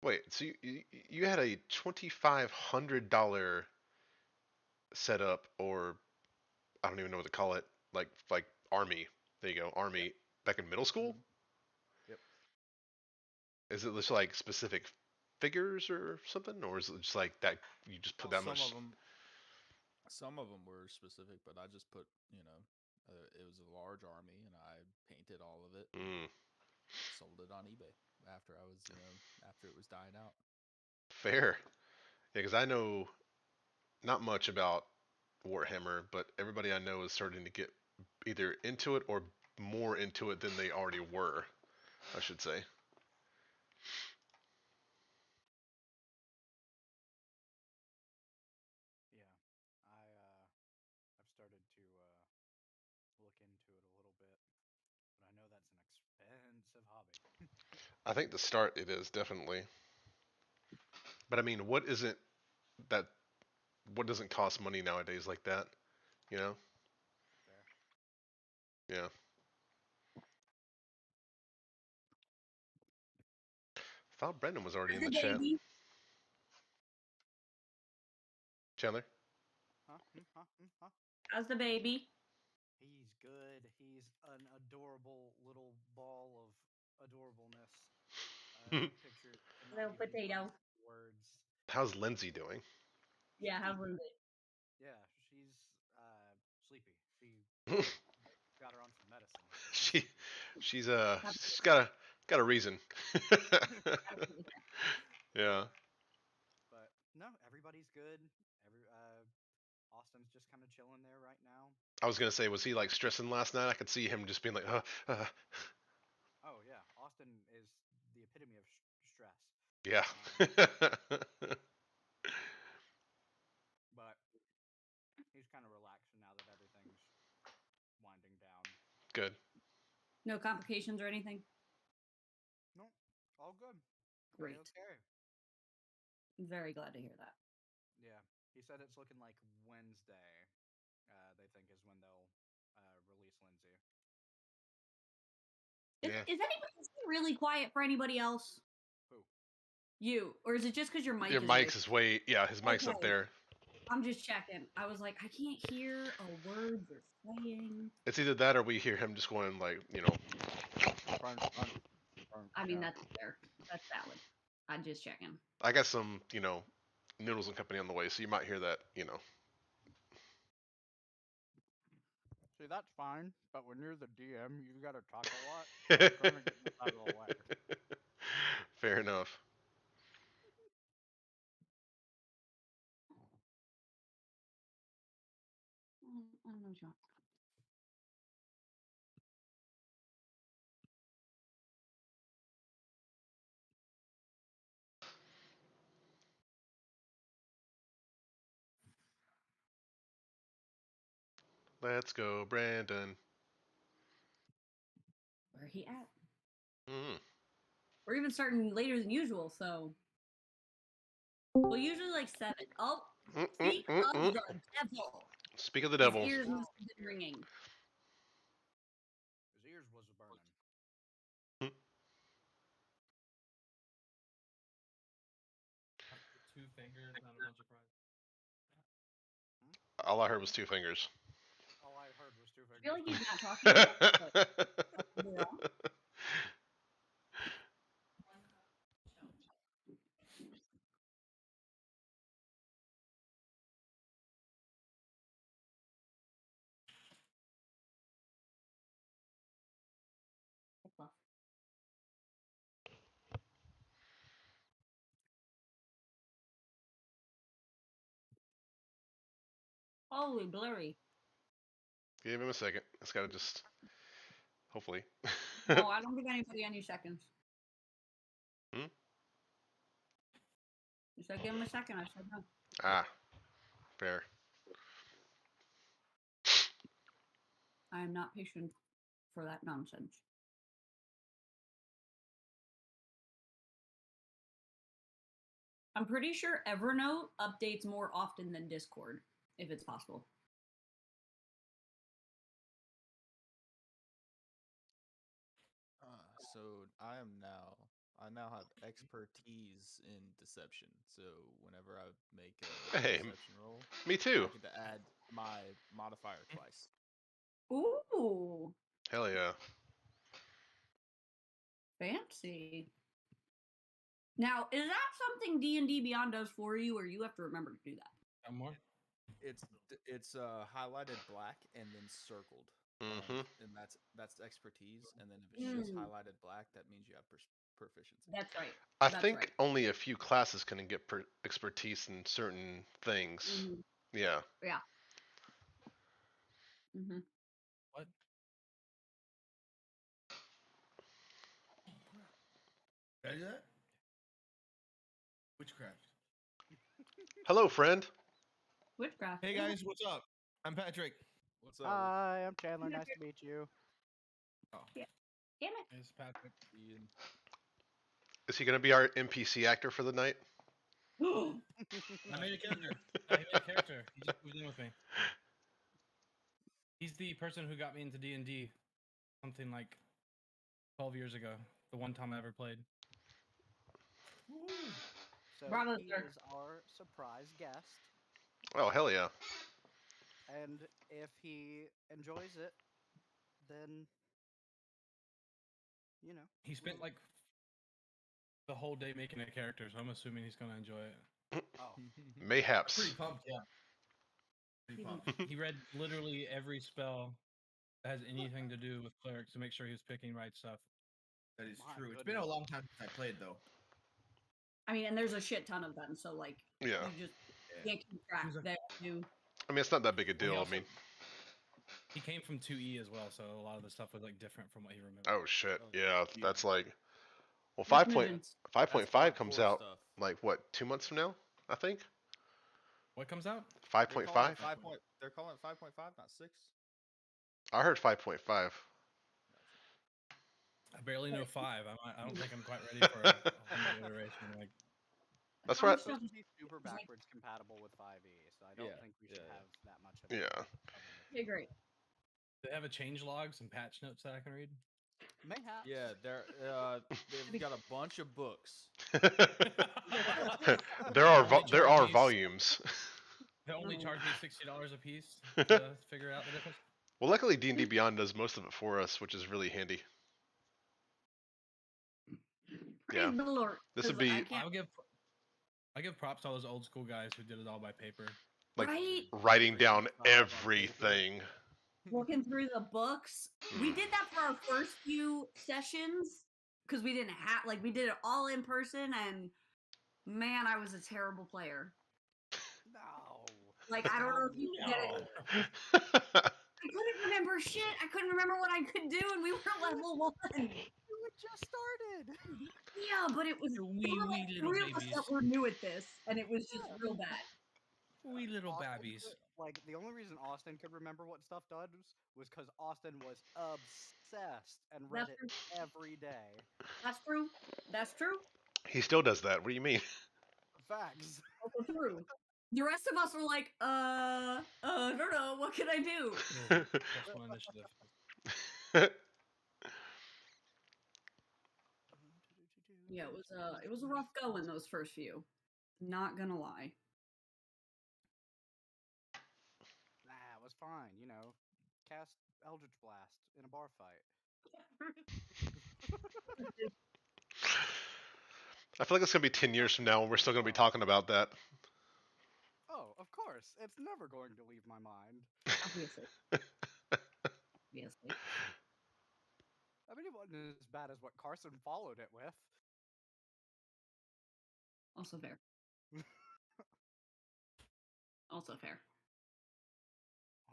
Wait, so you had a $2,500 setup, or I don't even know what to call it, like army. There you go, Yep. army back in middle school. Hmm. Yep. Is it just like specific figures or something, or is it just like that you just put Well, that much? some of them were specific, but I just put, it was a large army, and I painted all of it and Mm, sold it on eBay after I was, after it was dying out. fair. Yeah, because I know not much about Warhammer, but everybody I know is starting to get either into it or more into it than they already were, I should say. Yeah, I've started to look into it a little bit, but I know that's an expensive hobby. I think to start it is definitely. But I mean, that what doesn't cost money nowadays like that, you know? Fair. Yeah. I thought Brendan was already How's in the the chat. baby? Chandler? Huh? Huh? Huh? How's the baby? He's good. He's an adorable little ball of adorableness. Picture cannot Little even put potato. into words. How's Lindsay doing? Yeah, how's Lindsay? Yeah, she's sleepy. She she got her on some medicine, so she's sleepy. she's got a reason. Absolutely. Yeah. But no, everybody's good. Austin's just kind of chilling there right now. I was gonna say, was he like stressing last night? I could see him just being like, Oh yeah, Austin is the epitome of stress. yeah. Um, but he's kind of relaxed now that everything's winding down. Good. No complications or anything? No, all good. A Great. okay. I'm very glad to hear that. Yeah, he said it's looking like Wednesday. They think is when they'll release Lindsay. Is, Yeah. is anybody is it really quiet for anybody else? Who? You? Or is it just because your mic Your is way? mic's is way, yeah, his mic's up Okay. there. I'm just checking. I was like, I can't hear a word you're saying. It's either that or we hear him just going like, Front, front, front. I mean, Yeah. that's fair. That's valid. I'm just checking. I got some, noodles and company on the way, so you might hear that. See, that's fine, but when you're the DM, you gotta talk a lot. So I'm trying to get this out of the way. Fair enough. I don't know what you want. Let's go, Brandon. Where he at? Mm. We're even starting later than usual, so well, usually like 7. Oh, speak of Mm-mm-mm-mm. the devil. Speak of the His devil. ears must have been ringing. His ears was burning. Two fingers, not a bunch of fries. Hmm? All I heard was two fingers. All I heard was two I feel fingers. like he's not talking to us, but I could be wrong. Holy blurry. Give him a second. It's gotta just, hopefully. No, I don't give anybody any seconds. Hmm? You said give him a second. I said no. Ah, fair. I am not patient for that nonsense. I'm pretty sure Evernote updates more often than Discord, if it's possible. So I am now I now have expertise in deception. So whenever I make a Hey, deception roll, me I too. get to add my modifier twice. Ooh, Hell yeah. fancy. Now, is that something D&D Beyond does for you, or you have to remember to do that? Got more? It's highlighted black and then circled. Mm-hmm. And that's expertise. And then if it's just highlighted black, that means you have proficiency. That's right. I That's think right. only a few classes can get expertise in certain things. Mhm. Yeah. Yeah. Mm-hmm. What? Did I do that? Witchcraft. Hello, friend. Witchcraft. Hey yeah. guys, what's up? I'm Patrick. What's up? Hi, I'm Chandler. Nice to meet you. Oh. Yeah. Damn it. It's Patrick. Ian? Is he gonna be our NPC actor for the night? I made a character. No, he made a character. He just moved in with me. He's the person who got me into D&D something like 12 years ago. The one time I ever played. So Bravo, he sir. is our surprise guest, Oh, hell yeah. and if he enjoys it, then you know. He spent like the whole day making a character, so I'm assuming he's gonna enjoy it. Oh, Mayhaps. Pretty pumped, yeah. Pretty pumped. He read literally every spell that has anything to do with clerics to make sure he was picking right stuff. That is My true. It's been a goodness. long time since I played though. I mean, and there's a shit ton of them, so like Yeah. you just Yeah. can't keep track. He's a- There, you. I mean, it's not that big a Well, deal. I mean, he came from 2E as well, so a lot of the stuff was like different from what he remembered. oh shit. Oh, Yeah, yeah. that's like, well, That's 5 moving. 5.5 comes hardcore out stuff. like what, 2 months from now? I think. What comes out? They're calling 5.5. it 5 point. They're calling it 5.5, not 6. I heard 5.5. I barely know 5. I don't think I'm quite ready for a whole new iteration. Like, That's How right. much It's stuff supposed to be super backwards compatible with 5e, so I don't Yeah, think we should yeah. have that much of Yeah. Okay, great. they have a change log, some patch notes that I can read. Mayhaps. Yeah, they've got a bunch of books. there are Only there charge are me- volumes. They only Oh. charge me $60 a piece to figure out the difference. Well, luckily D&D Beyond does most of it for us, which is really handy. Praise Yeah. the Lord. This would 'cause I be can't. I give props to all those old school guys who did it all by paper. like Right? writing down Stuff on paper. everything. Looking through the books. We did that for our first few sessions because we didn't have we did it all in person, and man, I was a terrible player. No. Like I don't know if you get it. I couldn't remember shit. I couldn't remember what I could do, and we were level 1. You had just started. Yeah, but it was You're there were wee like little 3 of us babies. that were new at this, and it was just real bad. Wee little Austin babbies. like the only reason Austin could remember what stuff does was because Austin was obsessed and read That's it true. every day. That's true. That's true. He still does that. What do you mean? Facts. Also true. The rest of us were like, I don't know, what can I do? Plus 1 initiative. Yeah, it was a rough go in those first few. Not gonna lie. Nah, it was fine. You know, cast Eldritch Blast in a bar fight. I feel like it's gonna be 10 years from now and we're still gonna be talking about that. Oh, of course. It's never going to leave my mind. Obviously. Obviously. I mean, it wasn't as bad as what Carson followed it with. Also fair. Also fair.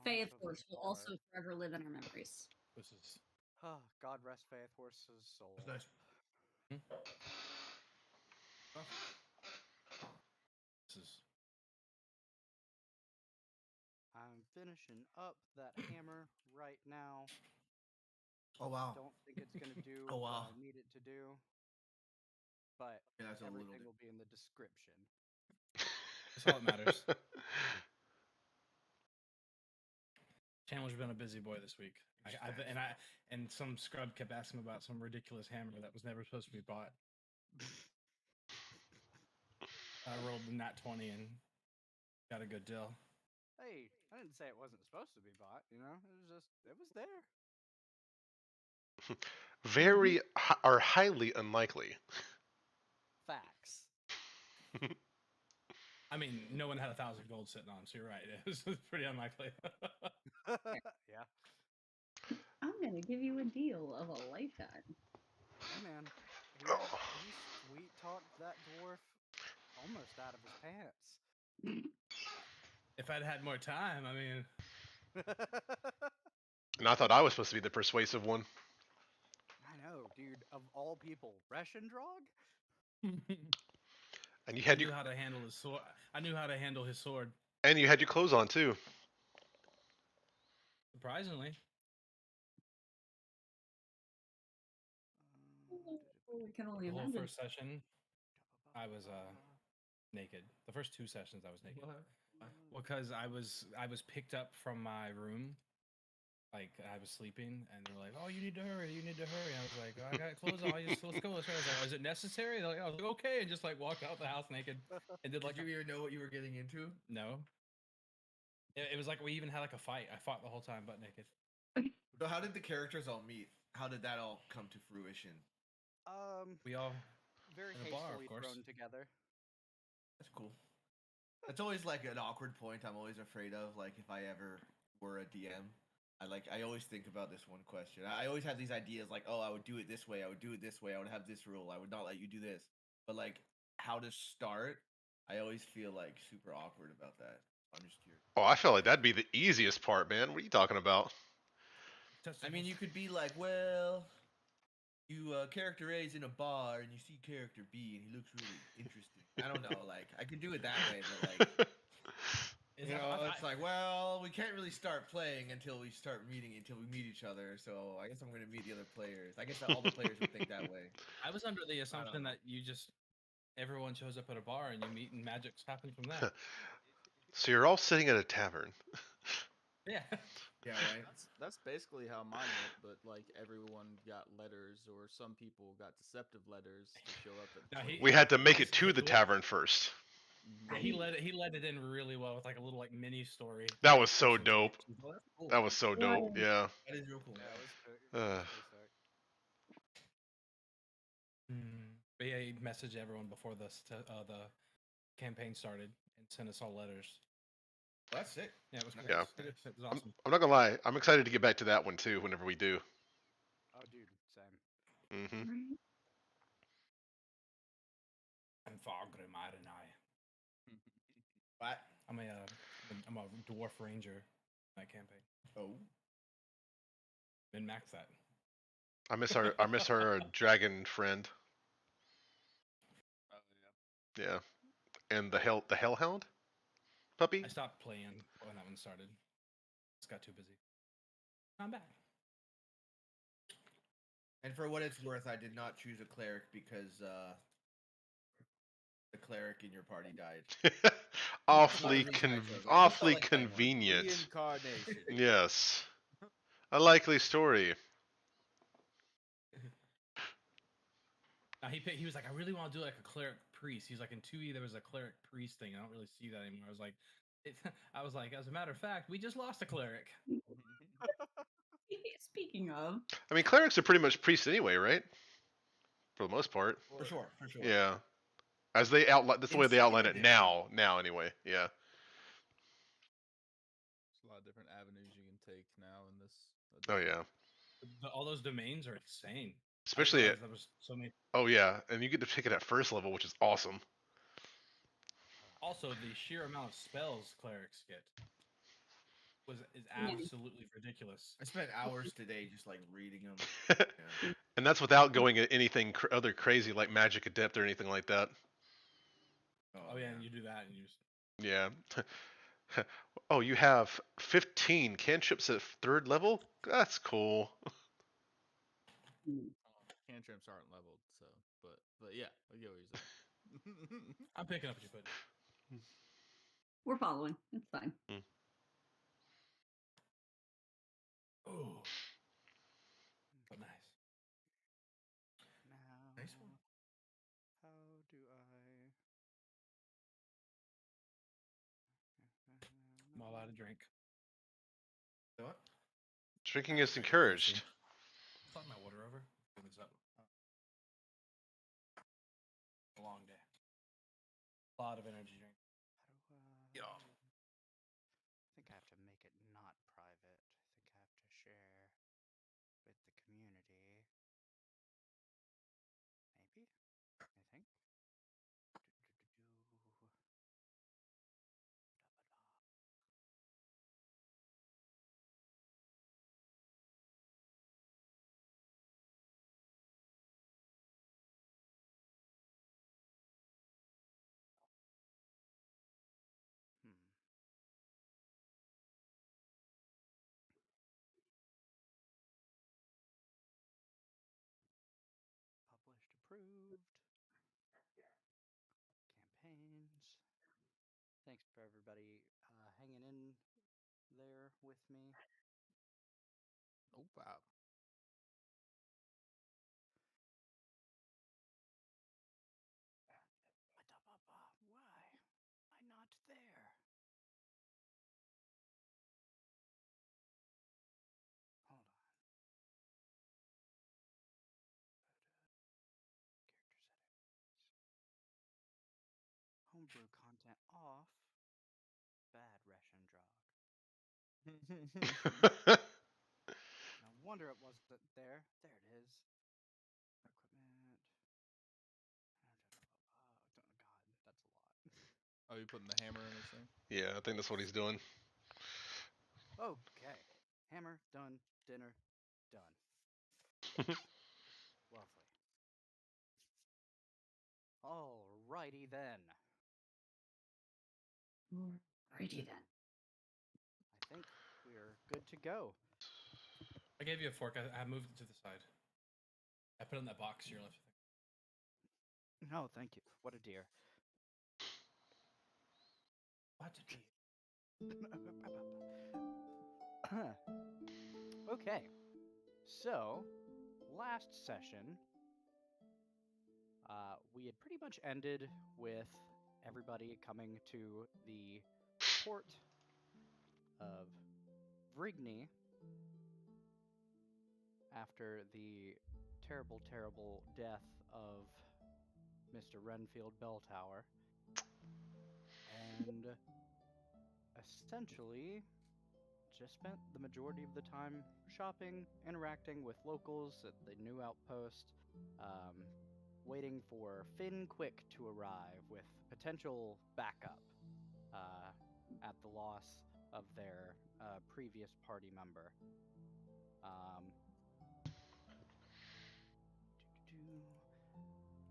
Faye, of Arms course, will the also Lord. forever live in our memories. This is Oh, God rest Faith Horse's soul. That's nice. this is I'm finishing up that hammer right now. Oh wow. Don't think it's gonna do Oh, wow. what I need it to do, but Yeah, that's a little everything bit. will be in the description. that's all that matters. Chandler's been a busy boy this week. And some scrub kept asking about some ridiculous hammer that was never supposed to be bought. I rolled the nat 20 and got a good deal. Hey, I didn't say it wasn't supposed to be bought. You know, it was there. Very or highly unlikely. Facts. I mean, no one had 1,000 gold sitting on, so you're right. It was pretty unlikely. Yeah. I'm gonna give you a deal of a lifetime. Hey man, he sweet talked that dwarf almost out of his pants. If I'd had more time, I mean, And I thought I was supposed to be the persuasive one. I know, dude. Of all people, Reschendrog? And you I had knew your how to handle his sword. I knew how to handle his sword. and you had your clothes on too. Surprisingly, We can only the whole imagine. first session, I was naked. The first 2 sessions, I was naked. Because I was picked up from my room, like I was sleeping, and they were like, "Oh, you need to hurry! You need to hurry!" I was like, "I got clothes on. Let's go. Let's hurry." I was like, "Is it necessary?" They're like, I was like, "Okay," and just like walked out the house naked and did like Did you even know what you were getting into? no. It was like we even had like a fight. I fought the whole time butt naked. So how did the characters all meet? How did that all come to fruition? We all Very in a bar, of hastily course. thrown together. That's cool. That's always like an awkward point I'm always afraid of. Like if I ever were a DM, I always think about this one question. I always have these ideas like, oh, I would do it this way. I would do it this way. I would have this rule. I would not let you do this. But like how to start, I always feel like super awkward about that. I'm just curious. Oh, I felt like that'd be the easiest part, man. What are you talking about? I mean, you could be like, well, you character A is in a bar and you see character B and he looks really interesting. I don't know, like I could do it that way, but like you know, it's like, well, we can't really start playing until we meet each other. So I guess I'm gonna meet the other players. I guess all the players would think that way. I was under the assumption know. that everyone shows up at a bar and you meet and magic happens from that. So you're all sitting at a tavern. Yeah. Yeah, right. That's basically how mine went, but like everyone got letters, or some people got deceptive letters to show up at. Now, We had to make Yes, it to the the dwarf- tavern first. Yeah, he led it in really well with like a little like mini story. That was so person to dope. get to. Well, that's cool. That was so dope. Yeah. That is real cool. Yeah, it was pretty Uh, sick. But yeah, he messaged everyone before the campaign started and sent us all letters. Well, that's sick. Yeah, it was cool. Yeah. It was awesome. I'm not gonna lie. I'm excited to get back to that one too. Whenever we do. Oh, dude, same. Mm-hmm. Right? I'm Fargrim Arenai. What? I'm a dwarf ranger in that campaign. Oh. Min max that. I miss our dragon friend. Oh yeah. Yeah. And the hellhound puppy. I stopped playing when that one started. Just got too busy. I'm back. And for what it's worth, I did not choose a cleric because the cleric in your party died. awfully That's not the reason I chose it. I just awfully felt like playing one. convenient. Reincarnation. Yes. A likely story. Now he was like, I really want to do like a cleric priest. He's like, in 2E there was a cleric priest thing. I don't really see that anymore. I was like, as a matter of fact, we just lost a cleric. Speaking of, I mean, clerics are pretty much priests anyway, right? For the most part. For sure. Yeah. As they outline, that's the way they outline it now. Now, anyway. Yeah. There's a lot of different avenues you can take now in this. Oh yeah. All those domains are insane. Especially. There was so many. Oh yeah, and you get to pick it at first level, which is awesome. Also, the sheer amount of spells clerics get is absolutely ridiculous. I spent hours today just like reading them. Yeah. And that's without going at anything other crazy like magic adept or anything like that. Oh yeah, and you do that and you just Yeah. Oh, you have 15 cantrips at 3rd level? That's cool. Cantrips aren't leveled, so but yeah, I get what you're saying. I'm picking up what you put. we're following. It's fine. Oh, but nice. Now, Nice one. allowed to drink. What? Drinking is encouraged. Thought my water over. Fill this up. A long day. A lot of energy drink. How do Yeah. I think I have to make it not private. I think I have to share with the community. Maybe? I think. Hmm. Published, approved. Campaigns. Thanks for everybody hanging in there with me. Oh wow. Why? Am I not there? Hold on. Character settings. Homebrew content off. Bad Russian drug. No wonder it wasn't there. There it is. Equipment. Oh, God, that's a lot. Oh, you putting the hammer in his thing? Yeah, I think that's what he's doing. Okay. Hammer, done. Dinner, done. Lovely. Alrighty then. Righty then. I think we're good to go. I gave you a fork. I moved it to the side. I put it in that box you're left with. No, thank you. What a dear. What a dear. Okay. So, last session, we had pretty much ended with everybody coming to the port of Vrigny after the terrible, terrible death of Mr. Renfield Belltower. And essentially just spent the majority of the time shopping, interacting with locals at the new outpost, waiting for Finn Quick to arrive with potential backup at the loss of their previous party member.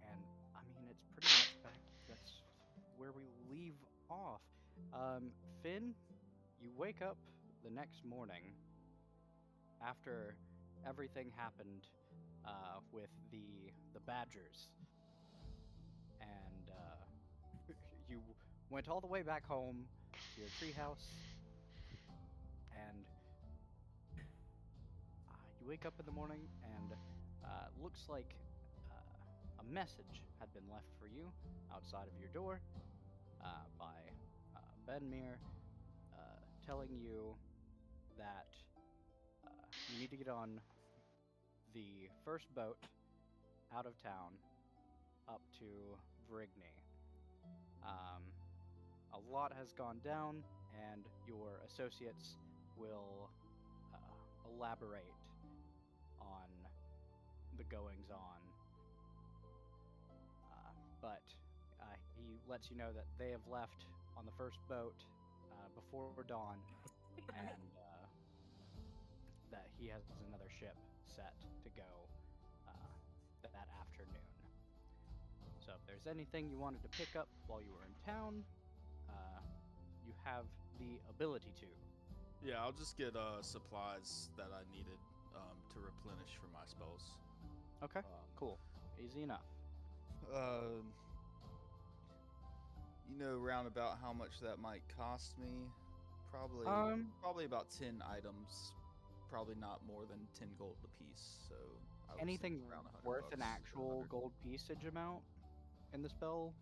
And I mean, it's pretty much back. That's where we leave off. Finn, you wake up the next morning after everything happened with the Badgers, and you went all the way back home to your treehouse, and you wake up in the morning, and looks like a message had been left for you outside of your door by Benmir, telling you that you need to get on the first boat out of town up to Vrigny. A lot has gone down, and your associates will elaborate on the goings on. But he lets you know that they have left on the first boat before dawn, and that he has another ship set to go that afternoon. So if there's anything you wanted to pick up while you were in town, you have the ability to. Yeah, I'll just get supplies that I needed to replenish for my spells. Okay, cool. Easy enough. You know, round about how much that might cost me? Probably about 10 items. Probably not more than 10 gold apiece. So I was anything thinking around 100 worth an bucks, actual 100. gold piecage amount in the spell?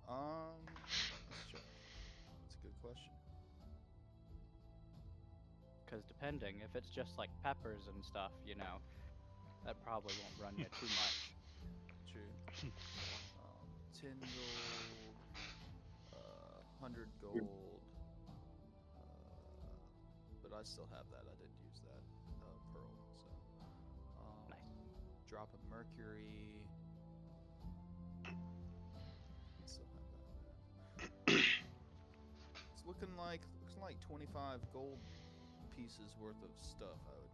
Let's check. That's a good question. because depending, if it's just like peppers and stuff, you know, that probably won't run you too much. True. 10 gold, 100 gold. But I still have that. I didn't use that pearl. So, Nice. Drop of mercury. Still have that there. It's looking like 25 gold pieces worth of stuff I would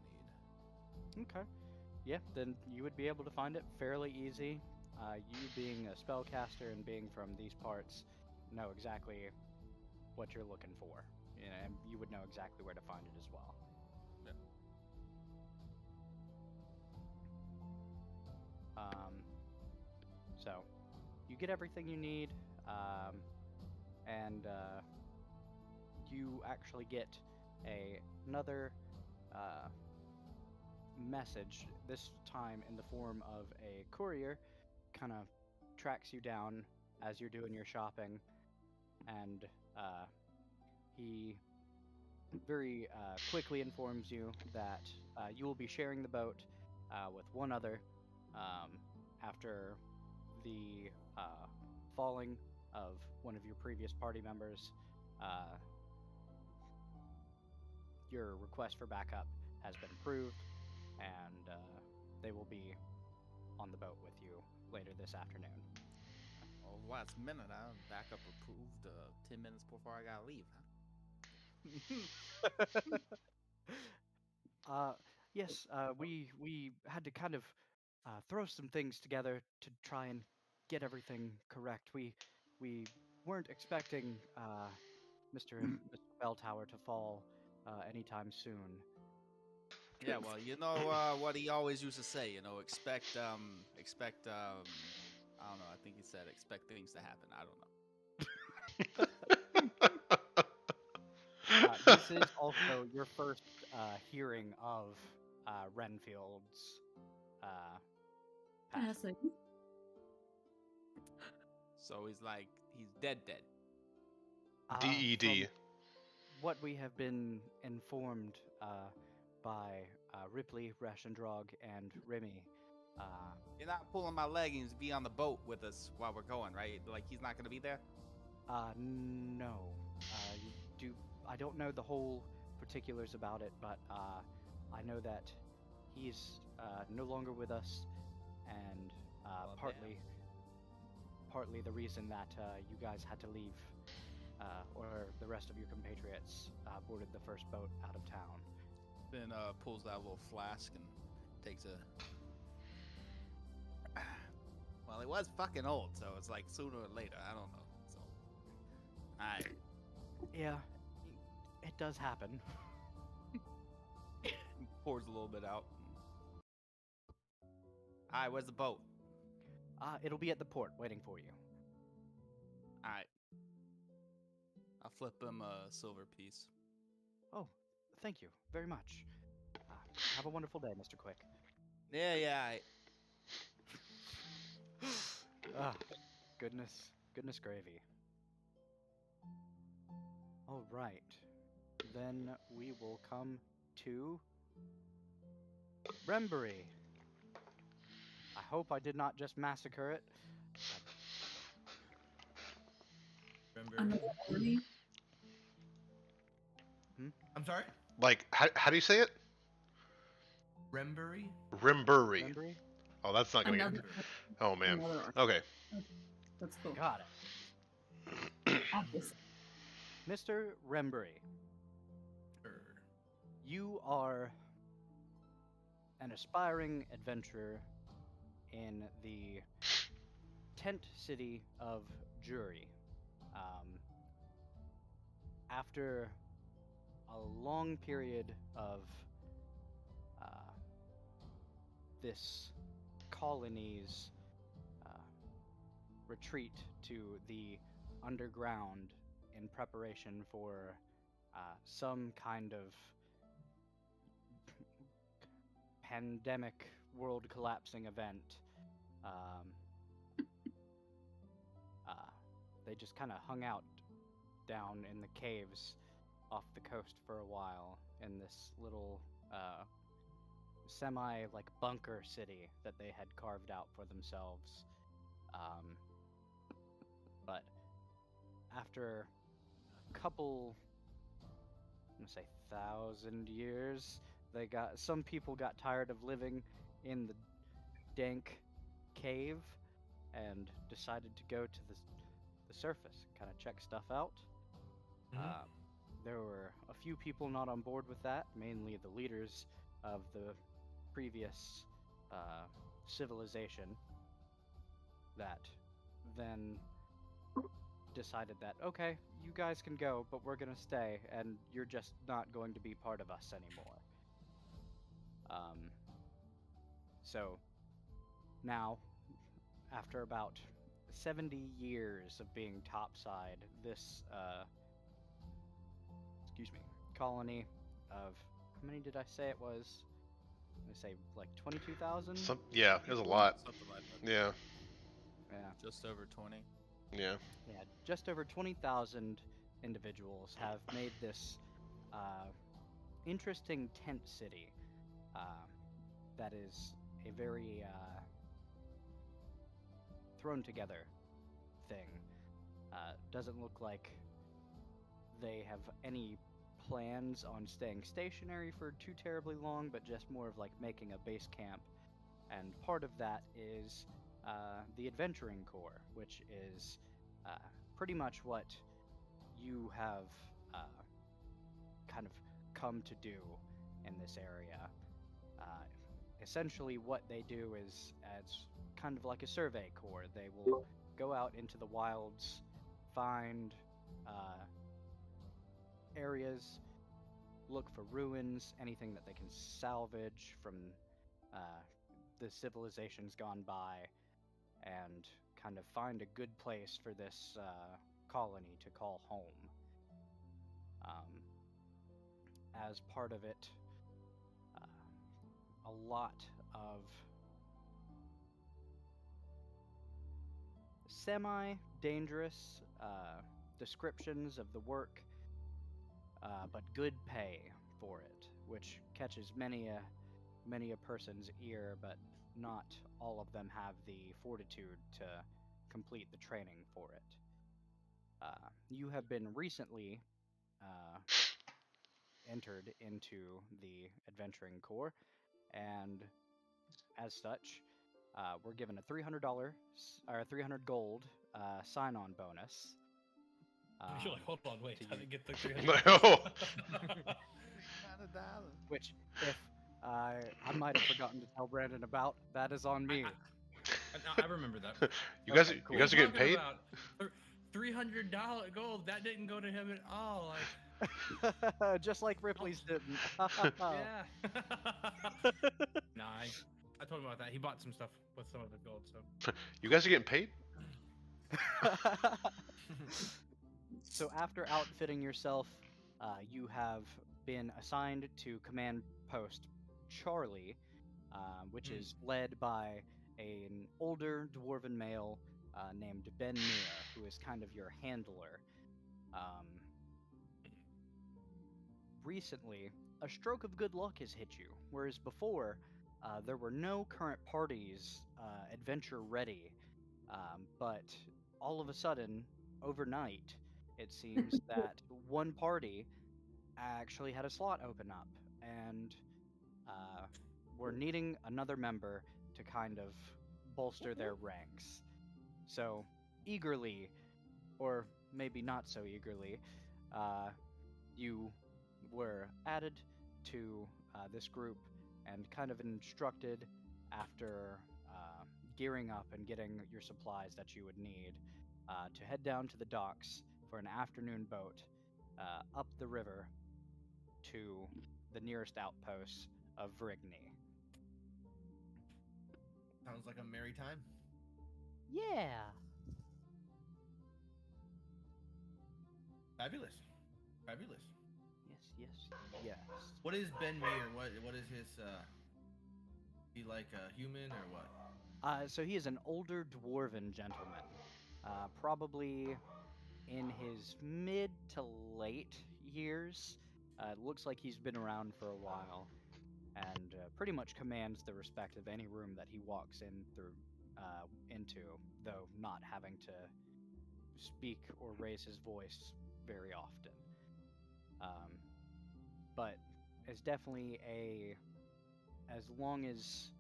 need. Okay. Yeah, then you would be able to find it fairly easy. You being a spellcaster and being from these parts know exactly what you're looking for. You know, and you would know exactly where to find it as well. Yeah. So you get everything you need, and you actually get another message, this time in the form of a courier, kind of tracks you down as you're doing your shopping, and he very quickly informs you that you will be sharing the boat with one other after the falling of one of your previous party members. Your request for backup has been approved, and they will be on the boat with you later this afternoon. Oh, last minute, backup approved 10 minutes before I gotta leave, huh? Yes, we had to kind of throw some things together to try and get everything correct. We weren't expecting Mr. Belltower to fall anytime soon. Yeah, well, you know what he always used to say, you know, expect I don't know, I think he said expect things to happen. I don't know. This is also your first hearing of Renfield's passing. So he's dead. DED. From what we have been informed by Ripley, Rashendrog, and Remy. You're not pulling my leggings to be on the boat with us while we're going, right? Like he's not gonna be there? No. I don't know the whole particulars about it, but I know that he's no longer with us, and partly the reason that you guys had to leave, or the rest of your compatriots boarded the first boat out of town. Then pulls out a little flask and takes a. Well, it was fucking old, so it's like sooner or later. I don't know. So, alright. Yeah, it does happen. Pours a little bit out. Alright, where's the boat? It'll be at the port waiting for you. Alright. I'll flip him a silver piece. Oh, thank you very much. Have a wonderful day, Mr. Quick. Yeah. Goodness gravy. All right, then we will come to Rembury. I hope I did not just massacre it. Rembury. I'm sorry? Like, how do you say it? Rembury? Rimbury. Rembury? Oh, that's not gonna get. Oh man. Okay. That's cool. Got it. Obviously. Mr. Rembury, you are an aspiring adventurer in the tent city of Jury. After a long period of this colony's retreat to the underground in preparation for some kind of pandemic world collapsing event, they just kind of hung out down in the caves off the coast for a while, in this little semi like bunker city that they had carved out for themselves. But after a couple, I'm gonna say 1,000 years, some people got tired of living in the dank cave and decided to go to the surface, kind of check stuff out. There were a few people not on board with that, mainly the leaders of the previous civilization, that then decided that, okay, you guys can go, but we're gonna stay, and you're just not going to be part of us anymore. So now, after about 70 years of being topside, this colony of, how many did I say it was? I'm gonna say like 22,000. Yeah, it was a lot. Something like that. Yeah. Yeah. Just over 20. Yeah. Yeah, just over 20,000 individuals have made this interesting tent city that is a very thrown together thing. Doesn't look like they have any plans on staying stationary for too terribly long, but just more of like making a base camp. And part of that is the Adventuring Corps, which is pretty much what you have kind of come to do in this area. Essentially, what they do is it's kind of like a survey corps. They will go out into the wilds, find areas, look for ruins, anything that they can salvage from the civilizations gone by, and kind of find a good place for this colony to call home. As part of it, a lot of semi-dangerous descriptions of the work, but good pay for it, which catches many a person's ear, but not all of them have the fortitude to complete the training for it. You have been recently entered into the Adventuring Corps, and as such, we're given a $300 or 300 gold sign-on bonus. You're like, hold on, wait, I didn't get the No. Which, if I might have forgotten to tell Brandon about, that is on me. I remember that. You guys, Okay, cool. you guys are getting Talking paid. about $300 gold. That didn't go to him at all. Like, Just like Ripley's didn't. yeah. Nah, I told him about that. He bought some stuff with some of the gold. So You guys are getting paid. So after outfitting yourself, you have been assigned to Command Post Charlie, which is led by an older dwarven male named Ben Mir, who is kind of your handler. Recently, a stroke of good luck has hit you, whereas before, there were no current parties adventure ready, but all of a sudden, overnight, it seems that one party actually had a slot open up, and we're needing another member to kind of bolster their ranks. So, eagerly, or maybe not so eagerly, you were added to this group and kind of instructed, after gearing up and getting your supplies that you would need, to head down to the docks for an afternoon boat up the river to the nearest outpost of Vrigny. Sounds like a merry time. Yeah. Fabulous. Fabulous. Yes. What is Ben Meir? What is his he like a human or what? So he is an older dwarven gentleman, probably in his mid to late years, It looks like he's been around for a while, and pretty much commands the respect of any room that he walks into, though not having to speak or raise his voice very often. Um, but it's definitely as long as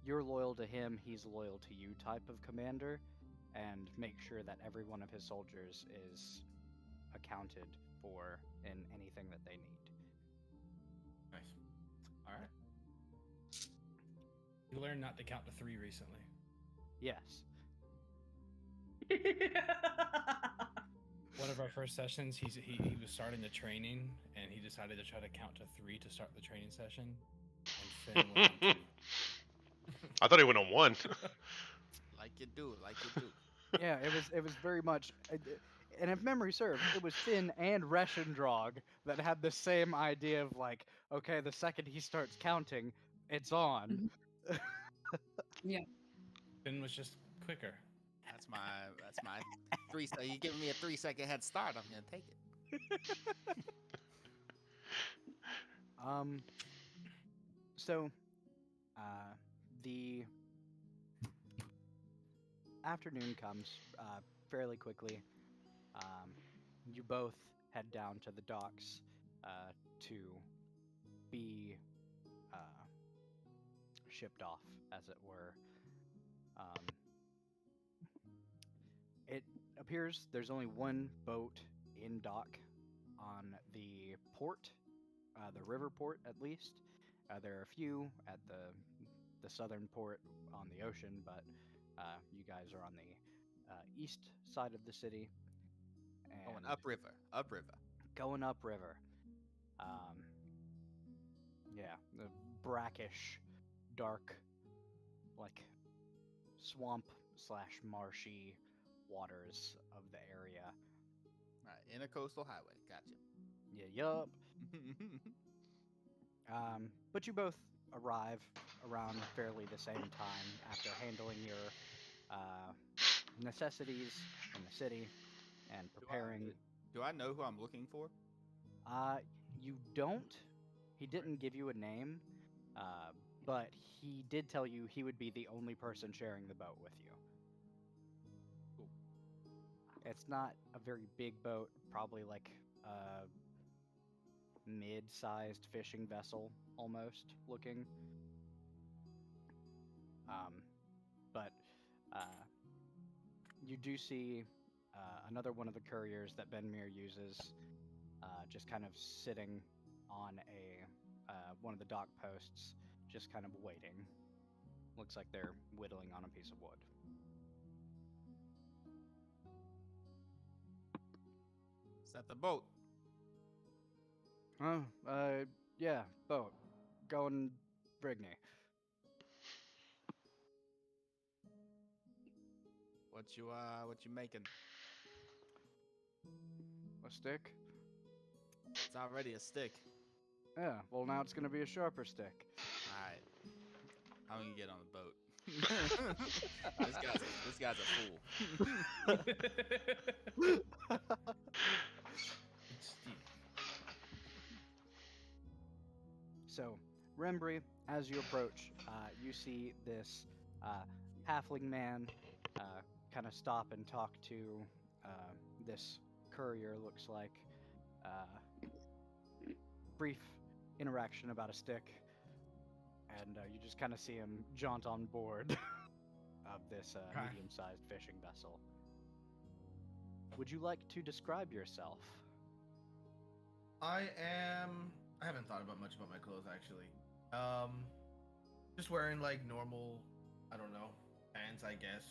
you're loyal to him, he's loyal to you type of commander, and make sure that every one of his soldiers is accounted for in anything that they need. Nice. All right. You learned not to count to 3 recently. Yes. One of our first sessions, he was starting the training, and he decided to try to count to 3 to start the training session. And Finn went on 2. I thought he went on 1. Like you do, like you do. Yeah, it was very much, and if memory serves, it was Finn and Reschendrog that had the same idea of like, okay, the second he starts counting, it's on. Yeah. Finn was just quicker. That's my 3. So you giving me a 3-second head start? I'm gonna take it. So, the afternoon comes fairly quickly. You both head down to the docks to be shipped off, as it were. It appears there's only one boat in dock on the port, the river port at least. There are a few at the southern port on the ocean, but you guys are on the east side of the city. And Going upriver, upriver. Going upriver. Yeah, the brackish, dark, like swamp / marshy waters of the area. Right, intercoastal highway. Gotcha. Yeah, yup. But you both arrive around fairly the same time after handling your necessities in the city and preparing. Do I know who I'm looking for? You don't. He didn't give you a name, but he did tell you he would be the only person sharing the boat with you. Cool. It's not a very big boat, probably like a mid-sized fishing vessel, almost looking. But you do see another one of the couriers that Benmir uses, just kind of sitting on one of the dock posts, just kind of waiting. Looks like they're whittling on a piece of wood. Is that the boat? Oh, yeah, boat. Going Brigney. What you making? A stick? It's already a stick. Yeah, well now it's gonna be a sharper stick. Alright. I'm gonna get on the boat. this guy's a fool. So, Rembry, as you approach, you see this halfling man kind of stop and talk to this courier, looks like. Brief interaction about a stick, and you just kind of see him jaunt on board of this medium-sized fishing vessel. Would you like to describe yourself? I haven't thought about much about my clothes actually. Just wearing like normal, I don't know, pants, I guess.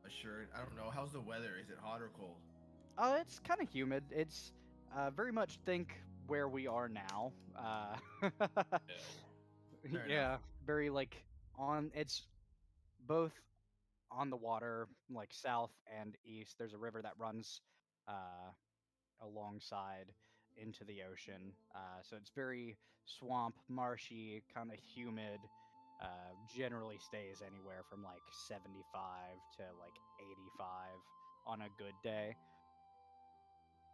A shirt. I don't know. How's the weather? Is it hot or cold? It's kind of humid. It's very much think where we are now. Yeah, very like it's both on the water, like south and east. There's a river that runs alongside into the ocean. So it's very swamp, marshy, kind of humid. Generally stays anywhere from like 75 to like 85 on a good day.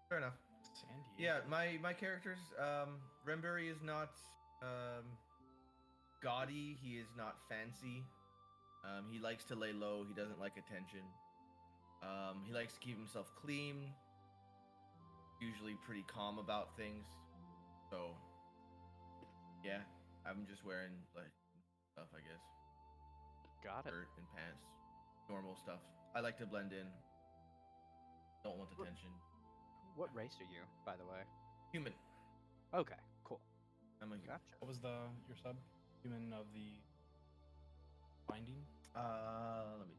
Fair enough. Sandy. Yeah, my character's Rembury is not gaudy. He is not fancy. He likes to lay low. He doesn't like attention. He likes to keep himself clean. Usually pretty calm about things. So, yeah, I'm just wearing like stuff, I guess. Got it. Shirt and pants, normal stuff. I like to blend in. Don't want attention. What race are you, by the way? Human. Okay, cool. I'm a human. Gotcha. What was your sub? Human of the binding? Let me.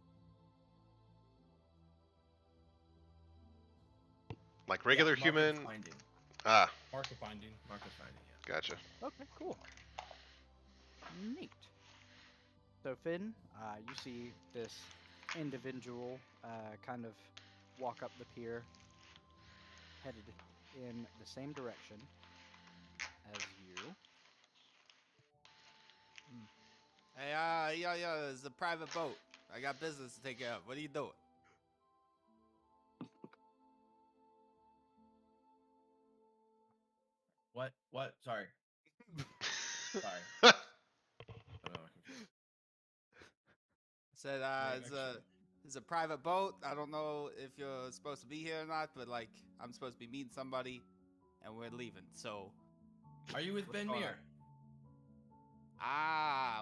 Like regular Yeah, mark of human. Finding. Ah, Mark of binding. Mark of finding. Yeah. gotcha. Okay, cool. Neat. So Finn, you see this individual kind of walk up the pier, headed in the same direction as you. Hey, yo, it's a private boat. I got business to take care of. What are you doing? What? Sorry. Sorry. Huh. I'm confused. Said it's a private boat. I don't know if you're supposed to be here or not, but like I'm supposed to be meeting somebody, and we're leaving. So, Are you with What's Ben going Mir?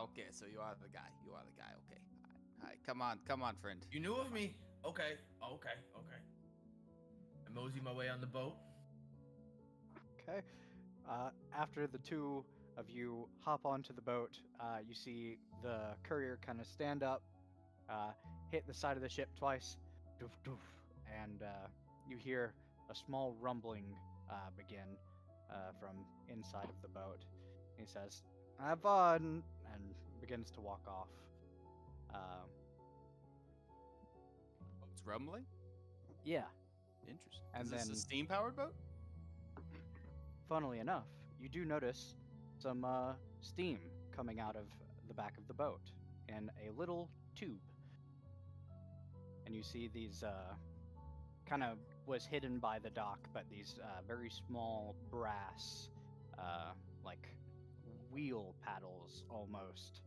okay. So you are the guy. You are the guy. Okay. All right. Come on, friend. You knew of me? Okay. I mosey my way on the boat. Okay. After the two of you hop onto the boat, you see the courier kind of stand up, hit the side of the ship twice, doof doof, and you hear a small rumbling begin from inside of the boat. He says, "Have fun," and begins to walk off. It's rumbling. Yeah, Interesting. And Is this then- a steam-powered boat? funnily enough, you do notice some steam coming out of the back of the boat in a little tube. And you see these kind of was hidden by the dock, but these very small brass, like wheel paddles almost.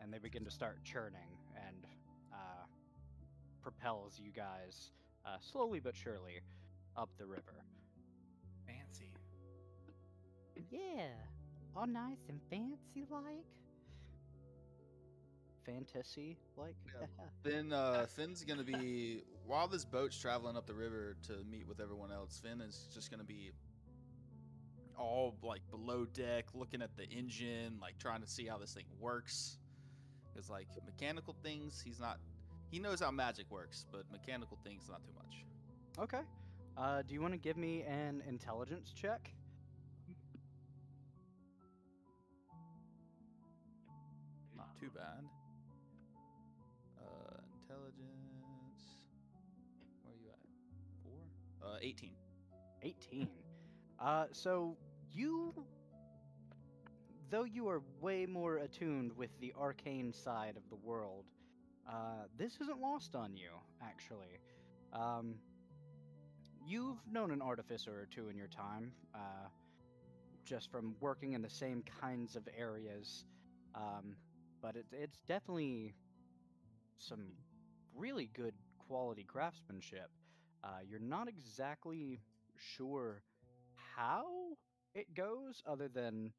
And they begin to start churning and propels you guys slowly but surely up the river. Fancy. Yeah, all nice and fancy like. Fantasy like. Finn's gonna be while this boat's traveling up the river to meet with everyone else. Finn is just gonna be all like below deck, looking at the engine, like trying to see how this thing works. Because like mechanical things, he knows how magic works, but mechanical things not too much. Okay. Do you want to give me an intelligence check? Not too bad. Intelligence. Where are you at? 4? 18. 18. So you, though you are way more attuned with the arcane side of the world, this isn't lost on you, actually. You've known an artificer or two in your time, just from working in the same kinds of areas, but it's definitely some really good quality craftsmanship. You're not exactly sure how it goes, other than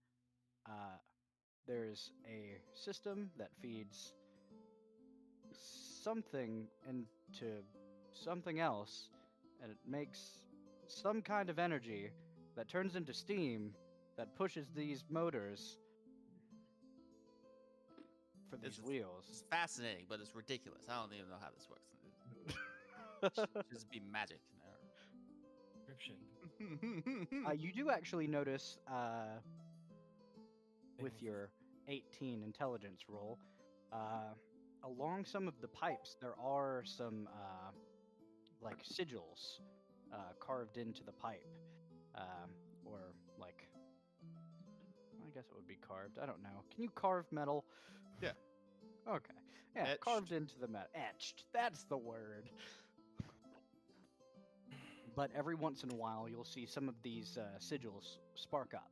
there's a system that feeds something into something else, and it makes some kind of energy that turns into steam that pushes these motors for these wheels. It's fascinating, but it's ridiculous. I don't even know how this works. Should just be magic. Description. You do actually notice, with your 18 intelligence roll, along some of the pipes, there are some like sigils carved into the pipe, or like, I guess it would be carved. I don't know. Can you carve metal? Yeah. Okay. Yeah, Etched. carved into the metal. Etched. That's the word. But every once in a while, you'll see some of these sigils spark up.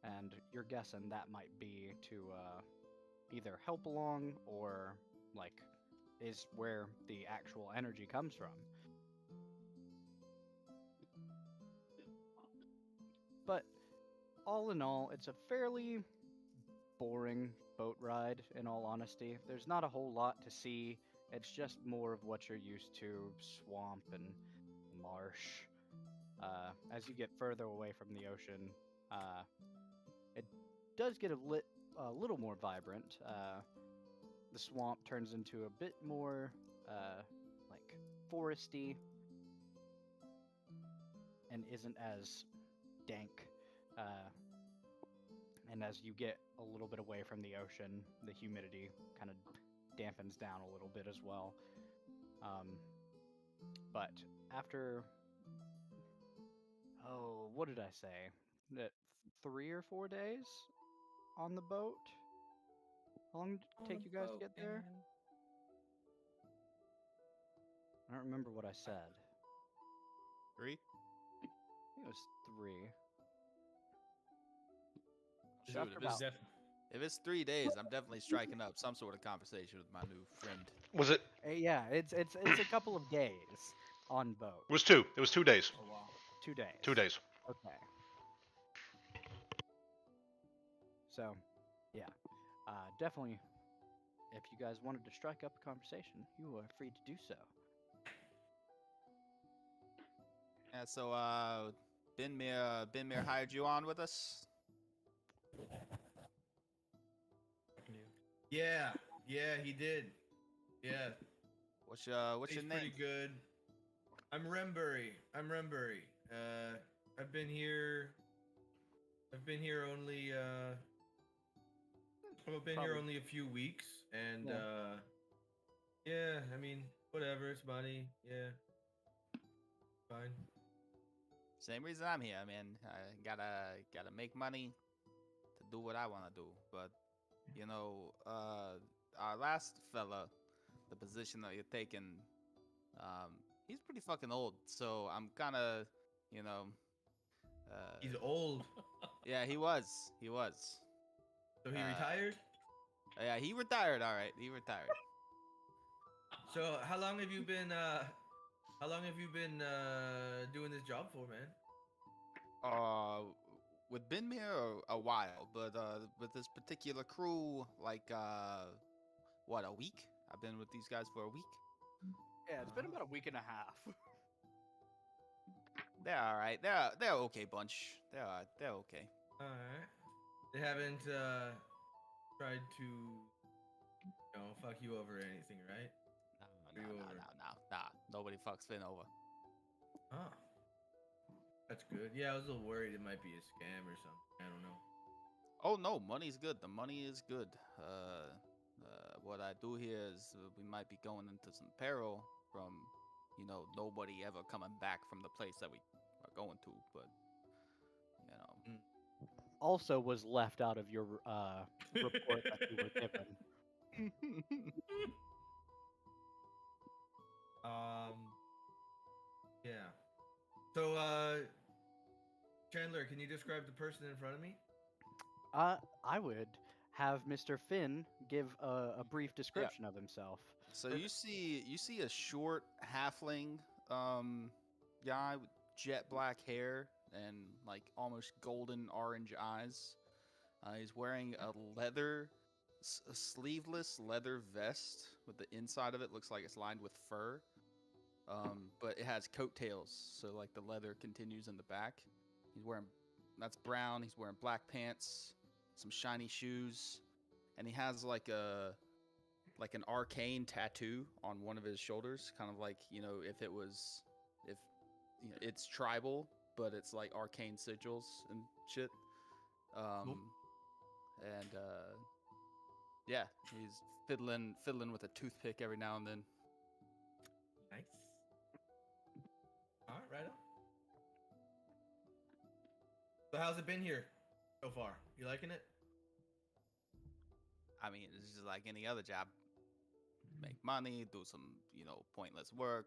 And you're guessing that might be to either help along or, like, is where the actual energy comes from. But all in all, it's a fairly boring boat ride, in all honesty. There's not a whole lot to see. It's just more of what you're used to, swamp and marsh. As you get further away from the ocean, it does get a little more vibrant. The swamp turns into a bit more like foresty and isn't as dank. And as you get a little bit away from the ocean, the humidity kind of dampens down a little bit as well. But after, what did I say? That 3 or 4 days on the boat? How long did it take you guys to get there? I don't remember what I said. 3? I think it was 3. So Shoot, after about, if it's 3 days, I'm definitely striking up some sort of conversation with my new friend. Was it? yeah, it's a couple of days on boat. It was 2. It was 2 days. Oh wow. 2 days. 2 days. Okay. So, yeah, definitely. If you guys wanted to strike up a conversation, you are free to do so. Yeah, so Binmir hired you on with us. Yeah, he did. Yeah. What's your He's name? pretty good. I'm Rembury. I've been here only only a few weeks, and yeah, I mean, whatever, it's money, yeah, fine. Same reason I'm here, man. I gotta make money to do what I want to do. But you know, our last fella, the position that you're taking, he's pretty fucking old. So I'm kind of, you know, He's old. yeah, he was. So he retired. Yeah, he retired. All right, he retired. So how long have you been doing this job for, man? With Binmir a while, but with this particular crew, like what, a week? I've been with these guys for a week. Yeah, it's been about a week and a half. They're all right. They're okay bunch. They're okay. All right. They haven't tried to, fuck you over or anything, right? No. Nobody fucks Finn over. Oh. That's good. Yeah, I was a little worried it might be a scam or something. I don't know. Oh no, money's good. The money is good. What I do here is we might be going into some peril from, nobody ever coming back from the place that we are going to. But Also was left out of your report that you were given. Yeah. So, Chandler, can you describe the person in front of me? I would have Mr. Finn give a brief description of himself. So you see a short halfling guy with jet black hair and like almost golden orange eyes. He's wearing a sleeveless leather vest with the inside of it looks like it's lined with fur. But it has coattails, so like the leather continues in the back. That's brown. He's wearing black pants, some shiny shoes, and he has like an arcane tattoo on one of his shoulders, kind of like, if it's tribal, but it's like arcane sigils and shit. And yeah, he's fiddling with a toothpick every now and then. Nice. All right, right on. So how's it been here so far? You liking it? I mean, it's just like any other job. make money, do some, pointless work,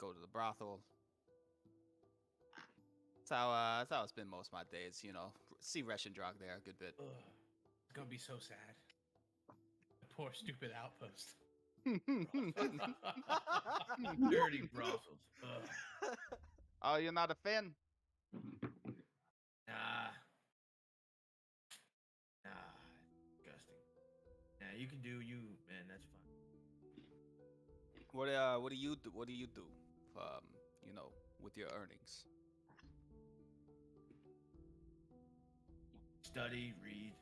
go to the brothel. That's how I spend most of my days, See Resh and Drog there a good bit. Ugh, it's gonna be so sad. The poor stupid outpost. Dirty brothels. Ugh. Oh, you're not a fan? Nah. Disgusting. Nah, you can do you, man. That's fine. What do you do? What do you do? With your earnings? Study, read.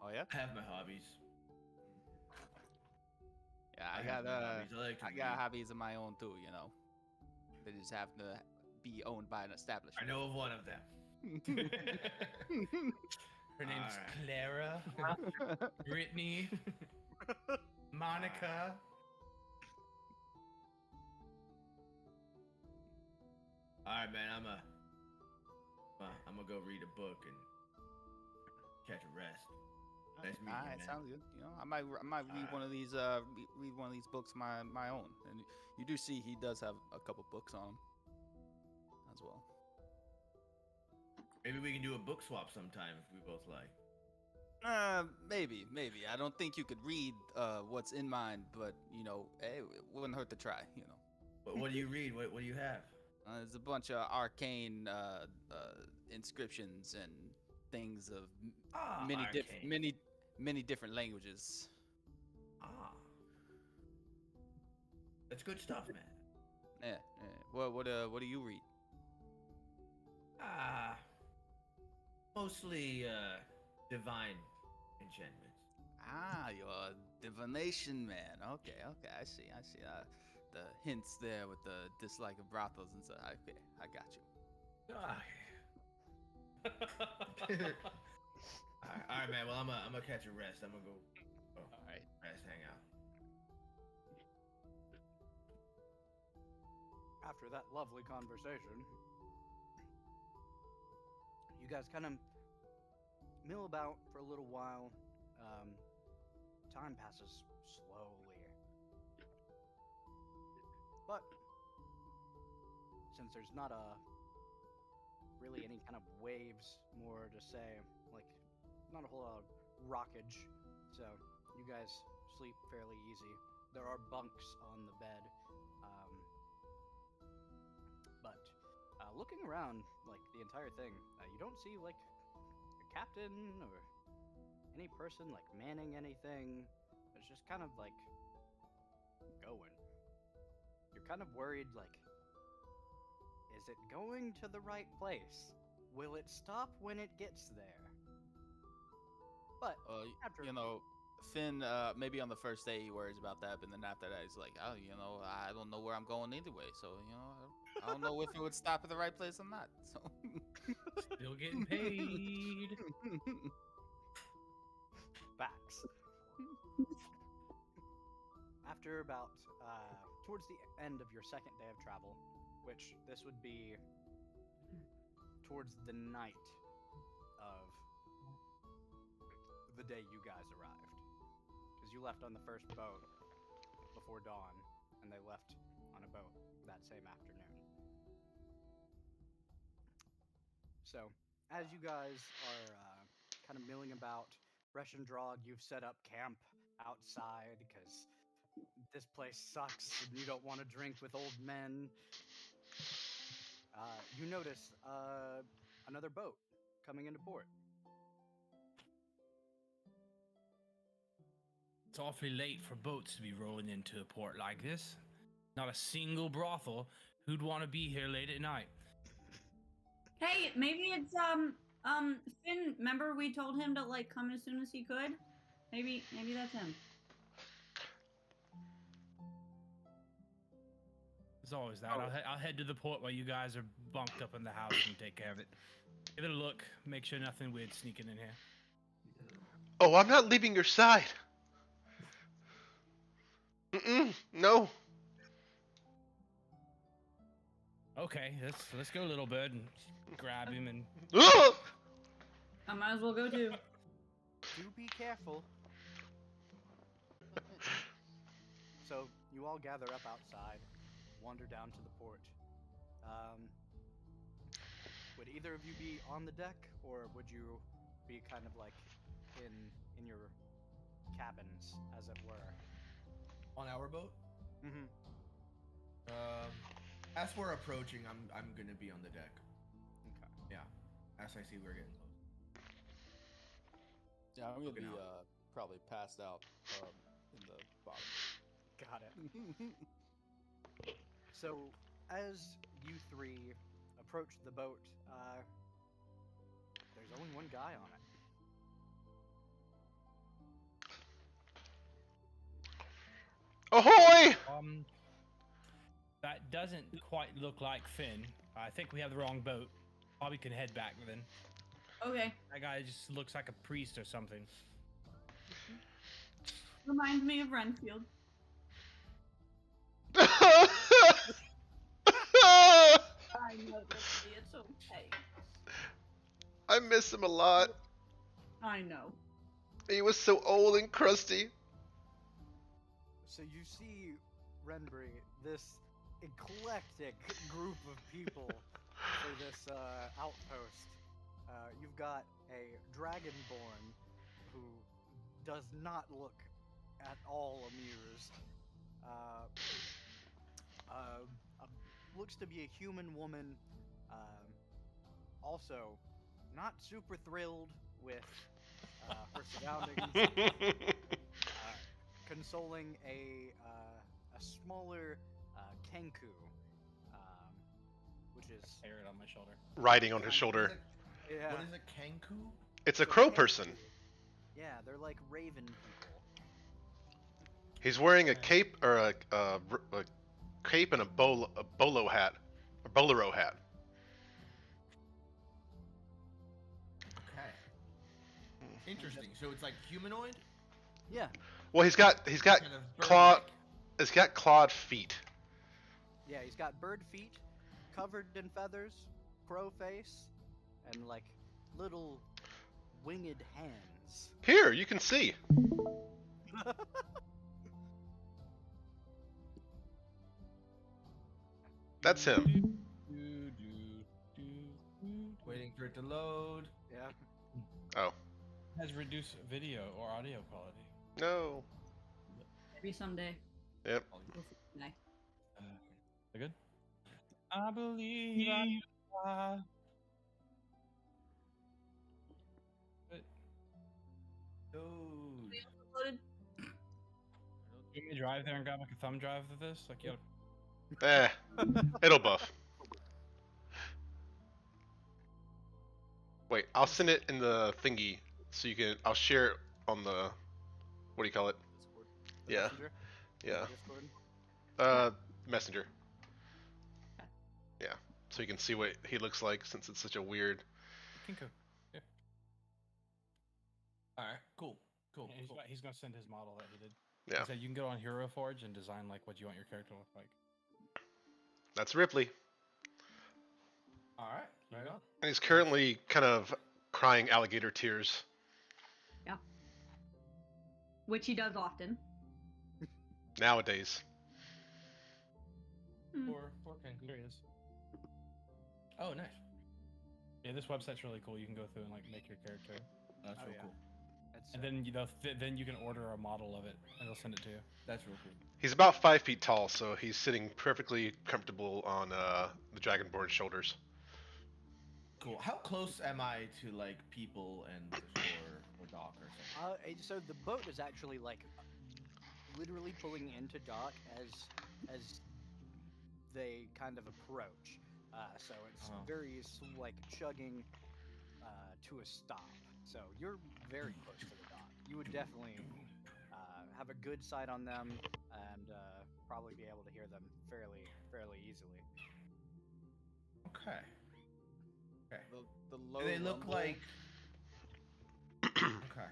Oh yeah. Have my hobbies. Yeah, I I have got my hobbies. I like to I got read. hobbies of my own too. They just have to be owned by an I establishment. know of one of them. Her name's Alright. Clara, Brittany, Monica. All right, man. I'm gonna go read a book and catch a rest. Nice meeting All you, right, man. sounds good. I might read one of these read one of these books my own. And you do see he does have a couple books on him as well. Maybe we can do a book swap sometime if we both like. Maybe. I don't think you could read what's in mine, but hey, it wouldn't hurt to try. What do you read? What do you have? There's a bunch of arcane inscriptions and things of Arcane. many different languages. That's good stuff, man. Yeah. What do you read? Mostly divine enchantments. You're a divination man. Okay, I see. The hints there with the dislike of brothels and stuff. Okay, I got you. All right, man. Well, I'm gonna catch a rest. I'm gonna go. All right. Rest, hang out. After that lovely conversation, you guys kind of mill about for a little while. Time passes slowly. But since there's not really any kind of waves, more to say, like not a whole lot of rockage, so you guys sleep fairly easy. There are bunks on the bed, but looking around, like the entire thing, you don't see like a captain or any person like manning anything. It's just kind of like going. You're kind of worried, like, is it going to the right place? Will it stop when it gets there? But after Finn, maybe on the first day he worries about that, but then after that he's like, oh, I don't know where I'm going anyway, so I don't know if it would stop at the right place or not. So Still getting paid. facts. After about towards the end of your second day of travel, which this would be towards the night of the day you guys arrived, because you left on the first boat before dawn, and they left on a boat that same afternoon. So, as you guys are kind of milling about, Resh and Drog, you've set up camp outside because this place sucks and you don't want to drink with old men. You notice another boat coming into port. It's awfully late for boats to be rolling into a port like this. Not a single brothel. Who'd want to be here late at night? Hey, maybe it's Finn. Remember we told him to like come as soon as he could. Maybe that's him. There's always that. I'll head to the port while you guys are bunked up in the house and take care of it. Give it a look. Make sure nothing weird sneaking in here. Oh, I'm not leaving your side. No. Okay, let's go, little bird, and grab him and. I might as well go too. Do be careful. So you all gather up outside, wander down to the port. Would either of you be on the deck, or would you be kind of like in your cabins, as it were? On our boat. Mm-hmm. As we're approaching, I'm gonna be on the deck. Okay. Yeah. As I see we're getting close. Yeah, I'm gonna Looking be out. probably passed out in the bottom. Got it. So, as you three approach the boat, there's only one guy on it. Ahoy! That doesn't quite look like Finn. I think we have the wrong boat. Probably can head back then. Okay. That guy just looks like a priest or something. Reminds me of Renfield. I know, Ripley, it's okay. I miss him a lot. I know. He was so old and crusty. So you see, Renbury, this eclectic group of people for this outpost. You've got a dragonborn who does not look at all amused. Looks to be a human woman. Also, not super thrilled with her surroundings. Consoling a smaller Kenku, which is Carry it on my shoulder. Riding on his shoulder. yeah, What is a Kenku? It's a crow person. yeah, they're like raven people. He's wearing a cape or a cape and a bolo hat, a bolero hat. Okay. Interesting. So it's like humanoid? Yeah, Well, he's got Kind of claw. bird-like? It's got clawed feet. yeah, he's got bird feet, covered in feathers, crow face, and like little winged hands. Here, you can see. That's him. Waiting for it to load. Yeah. Oh, Has reduced video or audio quality. no. Maybe someday. Yep. Nice. They good? I believe I fly. Dude. Loaded. You want me to drive there and grab like a thumb drive of this? Like, yo, It'll buff. Wait, I'll send it in the thingy so you can. I'll share it on the. What do you call it? Discord. The Yeah. messenger? Yeah. Discord? Messenger. Yeah. So you can see what he looks like since it's such a weird. Kinko. Alright, cool. Cool. Yeah, cool. he's gonna send his model that he did. Yeah. He said you can go on Hero Forge and design like what you want your character to look like. That's Ripley. Alright, right on. And he's currently kind of crying alligator tears. Which he does often. Nowadays. Hmm. For Kenku. There he is. Oh, nice. Yeah, this website's really cool. You can go through and like make your character, That's Oh, real yeah. cool. It's, and then then you can order a model of it, and they'll send it to you. That's real cool. He's about 5 feet tall, so he's sitting perfectly comfortable on the Dragonborn's shoulders. Cool. How close am I to like people and or dock or something? so the boat is actually like literally pulling into dock as they kind of approach. So it's Uh-huh. very like chugging to a stop. So you're very close to the dock. You would definitely have a good sight on them and probably be able to hear them fairly easily. Okay. Okay. The low Do they look rumble- like? Okay.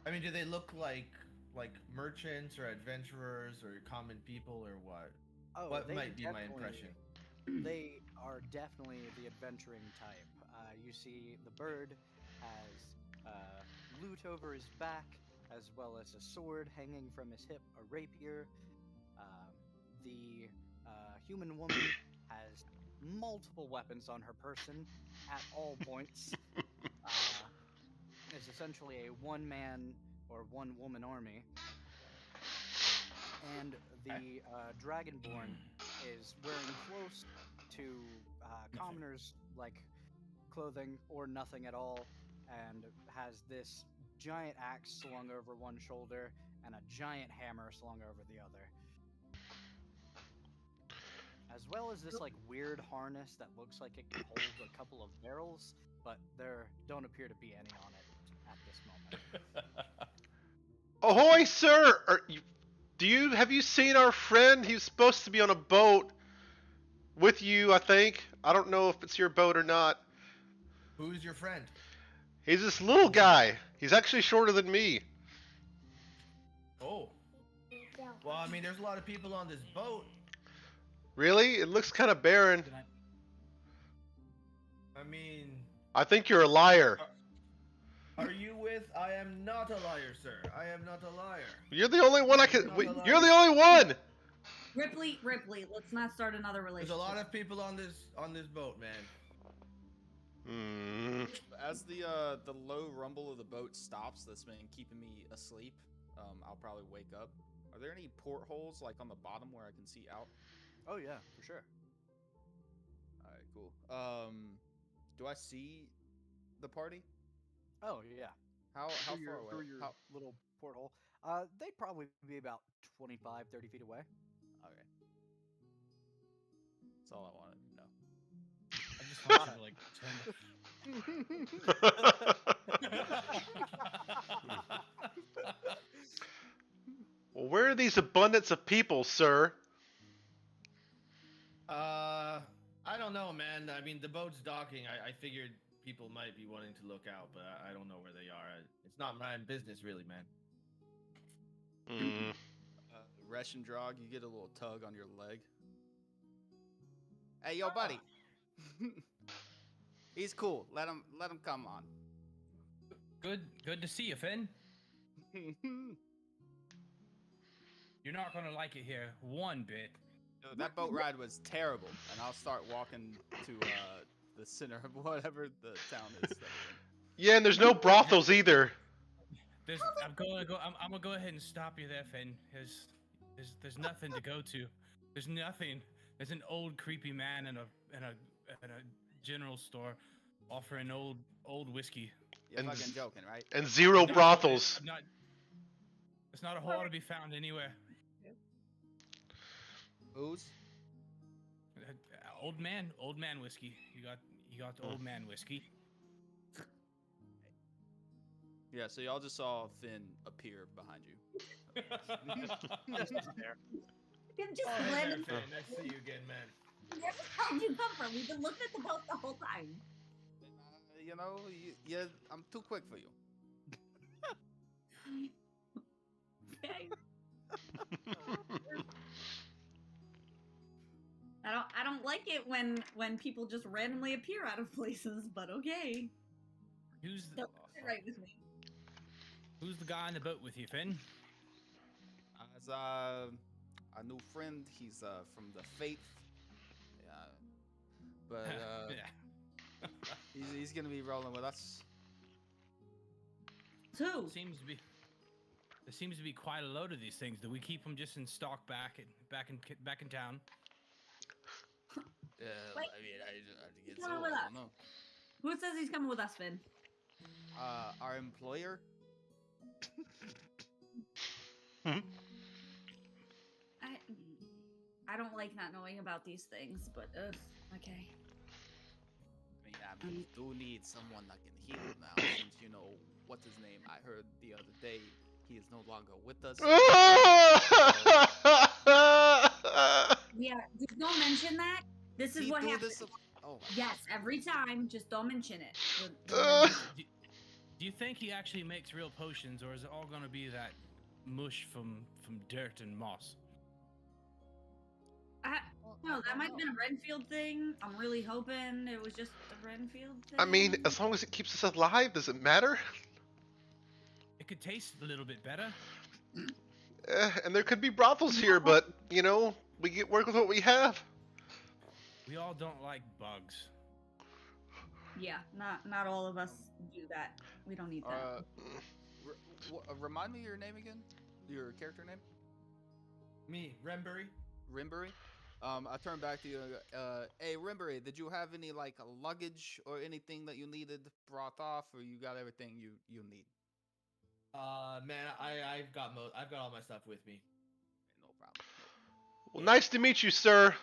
I mean, do they look like merchants or adventurers or common people or what? Oh, What they might be my definitely- impression? They are definitely the adventuring type. You see, the bird has loot over his back, as well as a sword hanging from his hip, a rapier, the human woman has multiple weapons on her person at all points. Is essentially a one-man or one-woman army. And the Dragonborn is wearing close to commoners like clothing or nothing at all, and has this giant axe slung over one shoulder and a giant hammer slung over the other. As well as this like weird harness that looks like it can hold a couple of barrels, but there don't appear to be any on it at this moment. Ahoy, sir! Have you seen our friend? He's supposed to be on a boat with you, I think. I don't know if it's your boat or not. Who's your friend? He's this little guy. He's actually shorter than me. Oh. Well, I mean, there's a lot of people on this boat. Really? It looks kind of barren. I mean... I think you're a liar. Are you with... I am not a liar, sir. I am not a liar. You're the only one I can... You're the only one! Ripley, let's not start another relationship. There's a lot of people on this boat, man. As the low rumble of the boat stops, that's been keeping me asleep. I'll probably wake up. Are there any portholes like on the bottom where I can see out? Oh yeah, for sure. All right, cool. Do I see the party? Oh yeah. How far Through away? your little porthole. They'd probably be about 25, 30 feet away. Okay. That's all I wanted to know. I just want to like Well, where are these abundance of people, sir? I don't know, man. I mean, the boat's docking. I figured people might be wanting to look out, but I don't know where they are. It's not my business, really, man. Resh and Drog, you get a little tug on your leg. Hey, yo, buddy. He's cool. Let him come on. Good to see you, Finn. You're not gonna like it here one bit. Dude, that boat ride was terrible, and I'll start walking to the center of whatever the town is. That we're in. Yeah, and there's no brothels either. I'm gonna go ahead and stop you there, Finn. There's nothing to go to. There's nothing. There's an old creepy man in a general store offering old whiskey. You're fucking joking, right? And zero brothels. It's not a whore to be found anywhere. Booze? Old man whiskey. You got old man whiskey. Yeah, so y'all just saw Finn appear behind you. Just Hey there, random. Finn. Nice to see you again, man. Where the hell did you come from? We've been looking at the boat the whole time. You know, I'm too quick for you. Okay. I don't like it when people just randomly appear out of places, but okay. Who's Don't sit right with me. Who's the guy on the boat with you, Finn? As a new friend, he's from the faith. Yeah, but Yeah. he's gonna be rolling with us. Who? There seems to be quite a load of these things. Do we keep them just in stock back in town? Yeah, Wait. I mean, I He's coming with us. don't know. Who says he's coming with us, Finn? Our employer. I don't like not knowing about these things, but okay. I mean, we do need someone that can heal now, since you know what's his name. I heard the other day he is no longer with us. Yeah, just don't mention that. This is He what do happens. this- Oh my Yes, every time. Just don't mention it. Do you think he actually makes real potions, or is it all gonna be that mush from dirt and moss? No, that might have been a Renfield thing. I'm really hoping it was just a Renfield thing. I mean, as long as it keeps us alive, does it matter? It could taste a little bit better. And there could be brothels here, but, you know, We get work with what we have. We all don't like bugs. Yeah, not all of us do that. We don't need that. Remind me your name again. Your character name. Me, Rembury. Rimbury. I turn back to you. Hey, Rimbury, did you have any like luggage or anything that you needed brought off, or you got everything you need? Man, I've got all my stuff with me. No problem. Well, nice to meet you, sir.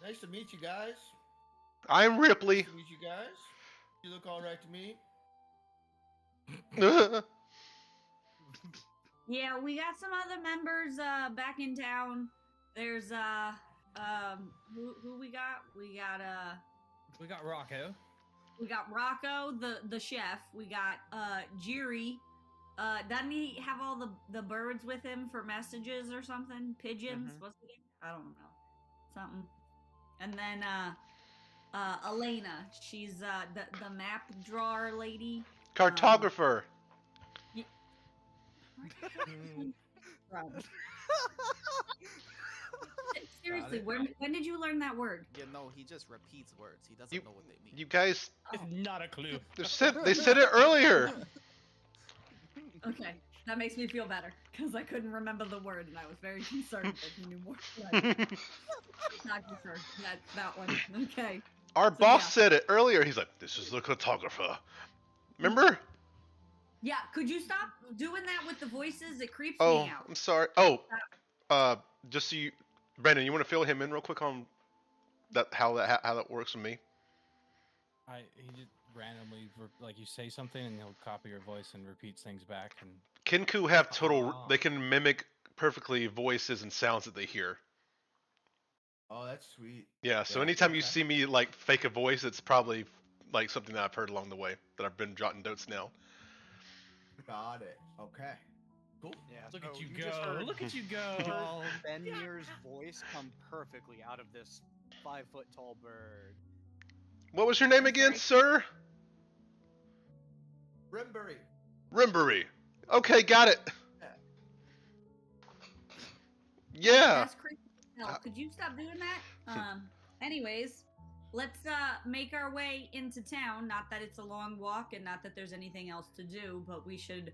Nice to meet you guys. I'm Ripley. Nice to meet you guys. You look all right to me. Yeah, we got some other members back in town. There's who we got? We got Rocco. We got Rocco, the chef. We got Jiri. Doesn't he have all the birds with him for messages or something? Pigeons? What's the name? I don't know. Something. And then Elena. She's the map drawer lady. Cartographer. Seriously, when did you learn that word? Yeah, no, he just repeats words. He doesn't know what they mean. You guys. It's not a clue. They said it earlier. Okay, that makes me feel better because I couldn't remember the word and I was very concerned that he knew more. Not sure that one. Okay. Our boss said it earlier. He's like, "This is the cartographer." Remember? Yeah. Could you stop doing that with the voices? It creeps Oh, me out. I'm sorry. Just so you, Brandon, you want to fill him in real quick on how that works with me? He just randomly like you say something and he'll copy your voice and repeats things back and. Kenku have total. They can mimic perfectly voices and sounds that they hear. Oh, that's sweet. Yeah. So anytime you see me like fake a voice, it's probably like something that I've heard along the way that I've been jotting notes now. Got it. Okay. Cool. Yeah, Look so at you just go! heard- Look at you you heard go! Ben Muir's voice come perfectly out of this 5-foot-tall bird. What was your name again, sir? Rembury. Rimbury. Okay, got it. Yeah. That's crazy. Hell, could you stop doing that? Anyways, let's make our way into town. Not that it's a long walk and not that there's anything else to do, but we should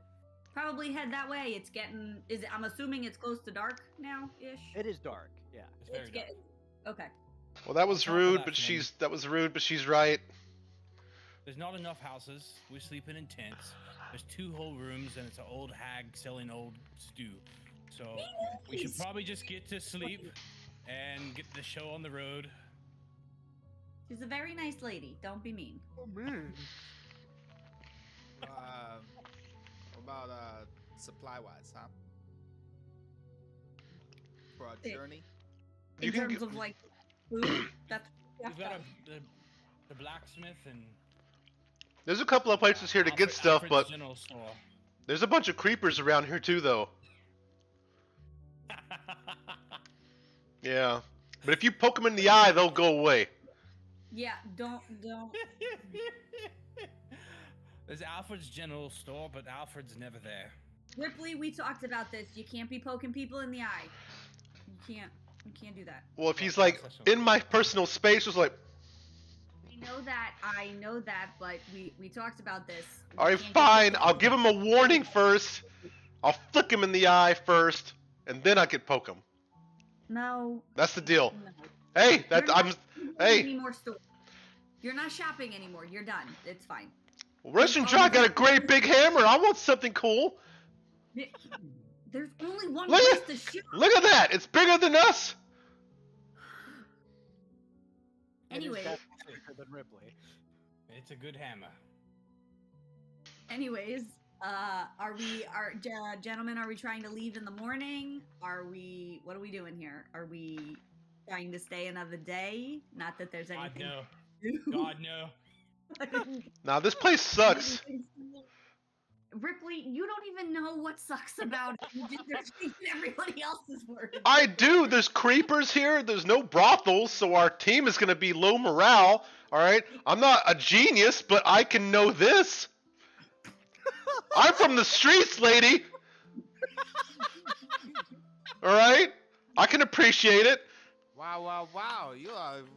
probably head that way. It's getting I'm assuming it's close to dark now ish. It is dark. Yeah. It's very dark. Okay. Well, that was On top of rude, that, but Finn. she's right. There's not enough houses. We're sleeping in tents. There's 2 whole rooms, and it's an old hag selling old stew. So we should probably just get to sleep and get the show on the road. She's a very nice lady. Don't be mean. Oh man. What about supply wise, huh? For a journey. In terms of like food, that's We've got the blacksmith and. There's a couple of places here to get stuff, Alfred's but General Store. there's a bunch of creepers around here too, though. Yeah. But if you poke them in the eye, they'll go away. yeah. Don't. There's Alfred's General Store, but Alfred's never there. Ripley, we talked about this. You can't be poking people in the eye. You can't do that. Well, if he's like in my personal space, just like, I know that, but we talked about this. We alright, can't fine. get I'll give him a warning first. I'll flick him in the eye first, and then I can poke him. No. That's the deal. No. Hey, You're not hey. Any more stores. You're not shopping anymore. You're done. It's fine. Russian John got a great big hammer. I want something cool. There's only one Look place at- to shop. Look at that. It's bigger than us. Anyways. It is definitely bigger than Ripley. It's a good hammer. Anyways, gentlemen, are we trying to leave in the morning? What are we doing here? Are we trying to stay another day? Not that there's God anything. no. God no. Now this place sucks. Ripley, you don't even know what sucks about it. You just are taking everybody else's word. I do. There's creepers here. There's no brothels, so our team is going to be low morale. All right. I'm not a genius, but I can know this. I'm from the streets, lady. All right. I can appreciate it. Wow, wow, wow! You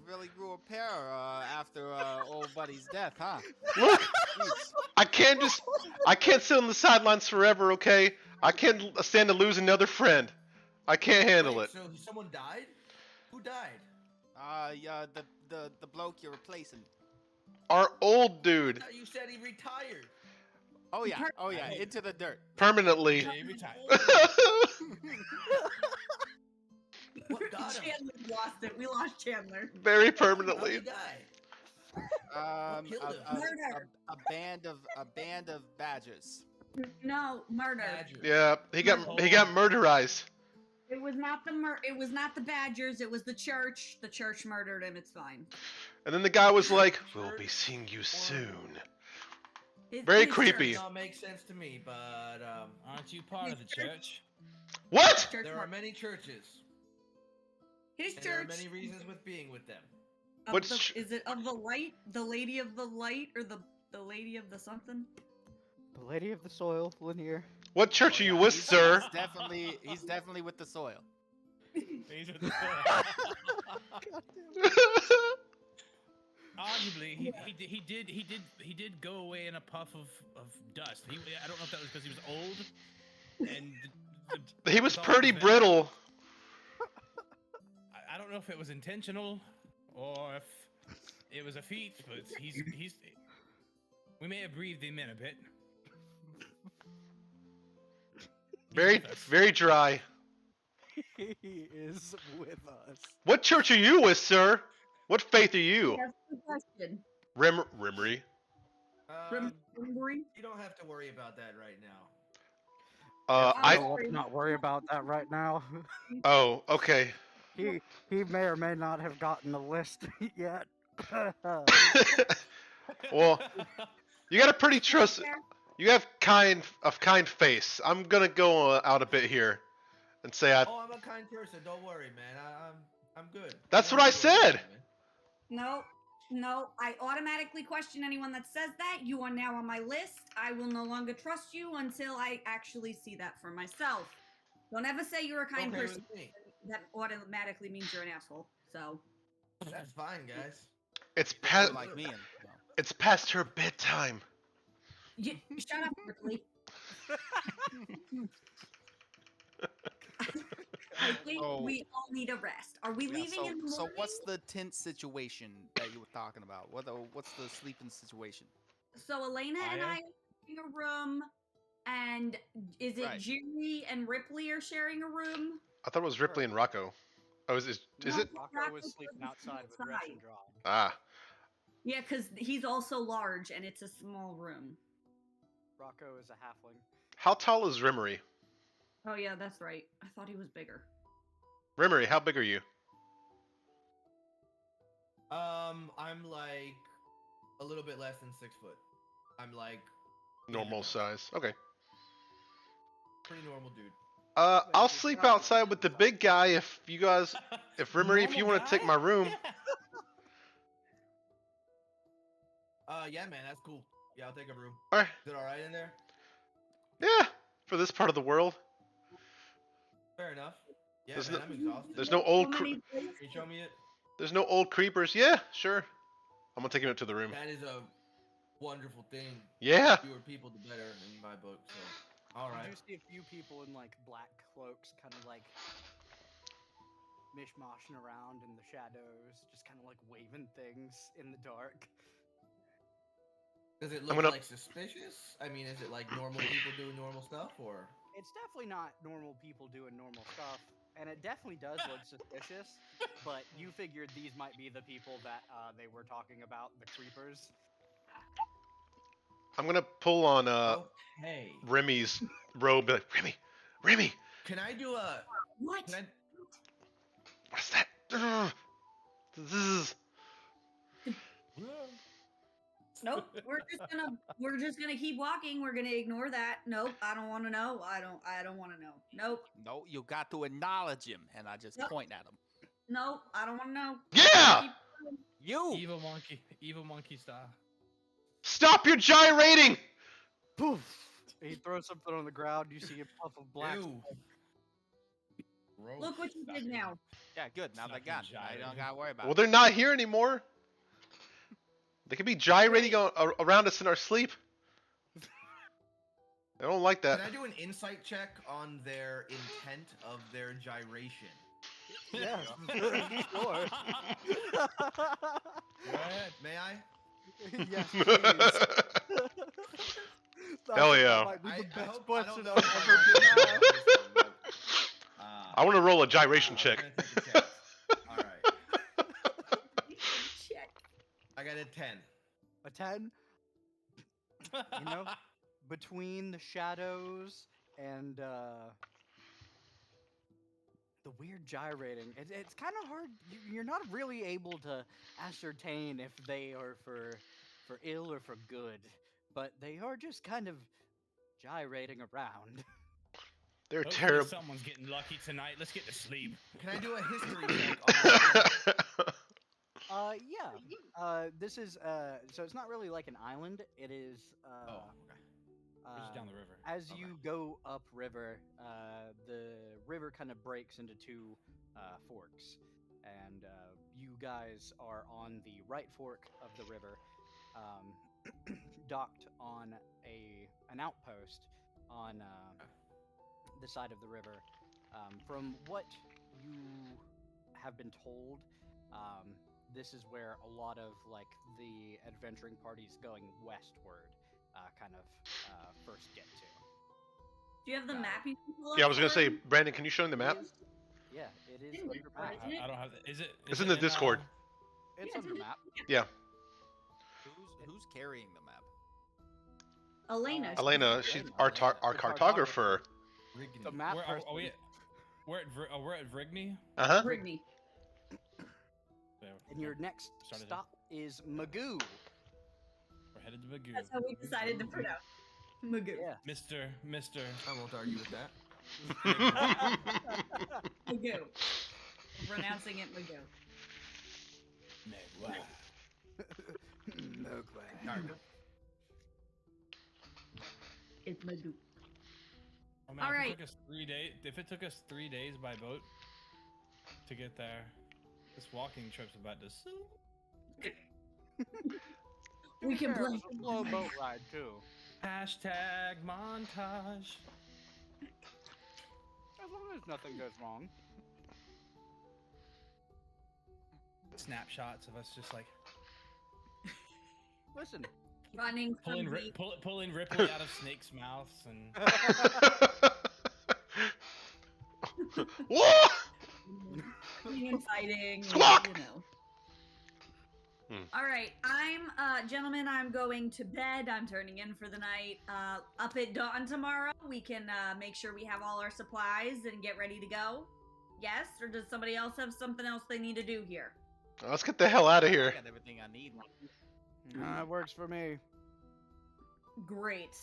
really grew a pair after old buddy's death, huh? Look, Jeez. I can't sit on the sidelines forever, okay? I can't stand to lose another friend. I can't handle Wait, it. so someone died? Who died? Yeah, the bloke you're replacing. Our old dude, I thought you said he retired. Oh yeah, into the dirt. permanently. Yeah, he retired. What got him? Chandler lost it. We lost Chandler. Very How'd he permanently. die? A, Murder. a band of badgers. No, murder. Badger. Yeah, he got murderized. It was not the Badgers. It was the church. The church murdered him. It's fine. And then the guy was like, "We'll be seeing you soon." Very His creepy. church- Does not make sense to me, but Aren't you part of the church? What? church there are murdered- many churches, His and there are church. many reasons with being with them. of What's the- ch- is it of the light? The lady of the light, or the lady of the something? The Lady of the Soil, Lanier. What church Oh, are you yeah, with, he's- sir? He's definitely with the soil. He's with the Arguably, he did go away in a puff of dust. I don't know if that was because he was old, and He was all pretty bad. brittle. I don't know if it was intentional or if it was a feat, but he's. We may have breathed him in a bit. Very dry. He is with us. What church are you with, sir? What faith are you? That's the question. Rimmery. Remembering? You don't have to worry about that right now. Let's not worry about that right now. Oh, okay. He may or may not have gotten the list yet. Well, you got a pretty trust. You have kind face. I'm gonna go out a bit here, and say Oh, I'm a kind person. Don't worry, man. I'm good. That's You what don't I have to worry about said. it, man. No, I automatically question anyone that says that. You are now on my list. I will no longer trust you until I actually see that for myself. Don't ever say you're a kind Okay person. with me. That automatically means you're an asshole. So, That's fine, guys. it's You're past like me. it's past her bedtime. shut up, Ripley. I think Oh. we all need a rest. Are we leaving in the morning? So what's the tent situation that you were talking about? What's the sleeping situation? So Elena and I are sharing a room, and is it Right. Jerry and Ripley are sharing a room? I thought it was Ripley and Rocco. Oh, is it? No, Rocco was sleeping outside with Rex and Dry. Ah, Yeah, because he's also large, and it's a small room. Rocco is a halfling. how tall is Rimmery? Oh yeah, that's right. I thought he was bigger. Rimmery, how big are you? I'm like a little bit less than 6 foot. I'm like Normal size. Okay. pretty normal dude. I'll sleep outside with the big guy if you guys, if Rimmery, if you want to take my room. Yeah, man, that's cool. Yeah, I'll take a room. Alright. Is it all right in there? Yeah, for this part of the world. Fair enough. Yeah, There's man, no- I'm exhausted. There's no old How many Can you show me it? there's no old creepers. Yeah, sure. I'm gonna take him up to the room. That is a wonderful thing. Yeah. Fewer people, the better in my book. So, all right. You do see a few people in like black cloaks, kind of like mishmashing around in the shadows, just kind of like waving things in the dark. Does it I'm look gonna- like suspicious? I mean, is it like normal people doing normal stuff, or? It's definitely not normal people doing normal stuff, and it definitely does look suspicious. But you figured these might be the people that they were talking about, the creepers. I'm gonna pull on Hey, Remy's robe. Be like, Remy, can I do a? What? Can I, what's that? Ugh. Zzz. Nope. We're just gonna keep walking. We're gonna ignore that. Nope. I don't want to know. I don't want to know. Nope. No, you got to acknowledge him, and I just Nope. point at him. Nope. I don't want to know. Yeah! Keep going. You. Evil monkey style. Stop your gyrating! Poof! He throws something on the ground. You see a puff of black. Ew. Look what you did now. Yeah, good. Now they're gone. Now you don't gotta worry about Well, it. they're not here anymore. They could be gyrating around us in our sleep. I don't like that. Can I do an insight check on their intent of their gyration? Yes, sure. Go ahead. May I? Yes, please. Hell I think yeah. that might be the I best hope- I question don't know I've if ever I been got asked. this one, but, I want to roll a I gyration was check. gonna take a chance. All right. Check. I got a 10. A 10? You know, between the shadows and the weird gyrating, it's kind of hard. You're not really able to ascertain if they are for ill or for good, but they are just kind of gyrating around. They're Hopefully terrible. someone's getting lucky tonight. Let's get to sleep. Can I do a history check on this? Yeah. This is so it's not really like an island. It is Oh, okay. We're just down the river. As Okay. you go upriver, the river kind of breaks into two forks, and you guys are on the right fork of the river, docked on an outpost on the side of the river. From what you have been told, this is where a lot of like the adventuring parties going westward kind of first get to. Do you have the Got map you can pull up? Yeah, I was gonna for say, him? Brandon, can you show him the map? Yeah, it is Yeah, under why map. isn't it? I don't have. Is it? It's is in it the Discord. It's Yeah, under it's- map. Yeah. Who's carrying the map? Elena. Elena, she's Elena, our the cartographer. The map Where, person. are we? We're at Vrigny. Uh huh. Brittany. There, And your next Started it. stop is Magoo. We're headed to Magoo. That's how we decided to pronounce Magoo. Yeah. Mister. I won't argue with that. Magoo. I'm pronouncing it Magoo. Megwa. It's Magoo. Oh, man, All if right. It took us 3 days. If it took us 3 days by boat to get there, this walking trip's about to. We can It play. was a slow boat ride too. Hashtag montage. As long as nothing goes wrong. Snapshots of us just like Listen. Running pulling from the pulling Ripley out of Snake's mouth and Whoa! and fighting. Squawk! You know. Hmm. All right, gentlemen, I'm going to bed. I'm turning in for the night. Up at dawn tomorrow, we can make sure we have all our supplies and get ready to go. Yes, or does somebody else have something else they need to do here? Let's get the hell out of I here. got everything I need. It works for me. Great.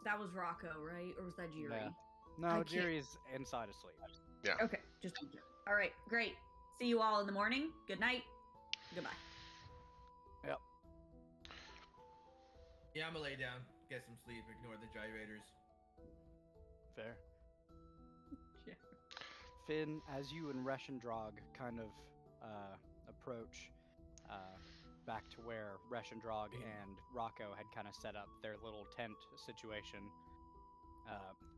That was Rocco, right? Or was that Jiri? Yeah. No, I can't- Jiri's inside asleep. Okay, just all right. Great. See you all in the morning. Good night. Goodbye. Yeah, I'm gonna lay down, get some sleep, ignore the gyrators. Fair. Yeah. Finn, as you and Reshendrog kind of approach back to where Reshendrog and Rocco had kind of set up their little tent situation,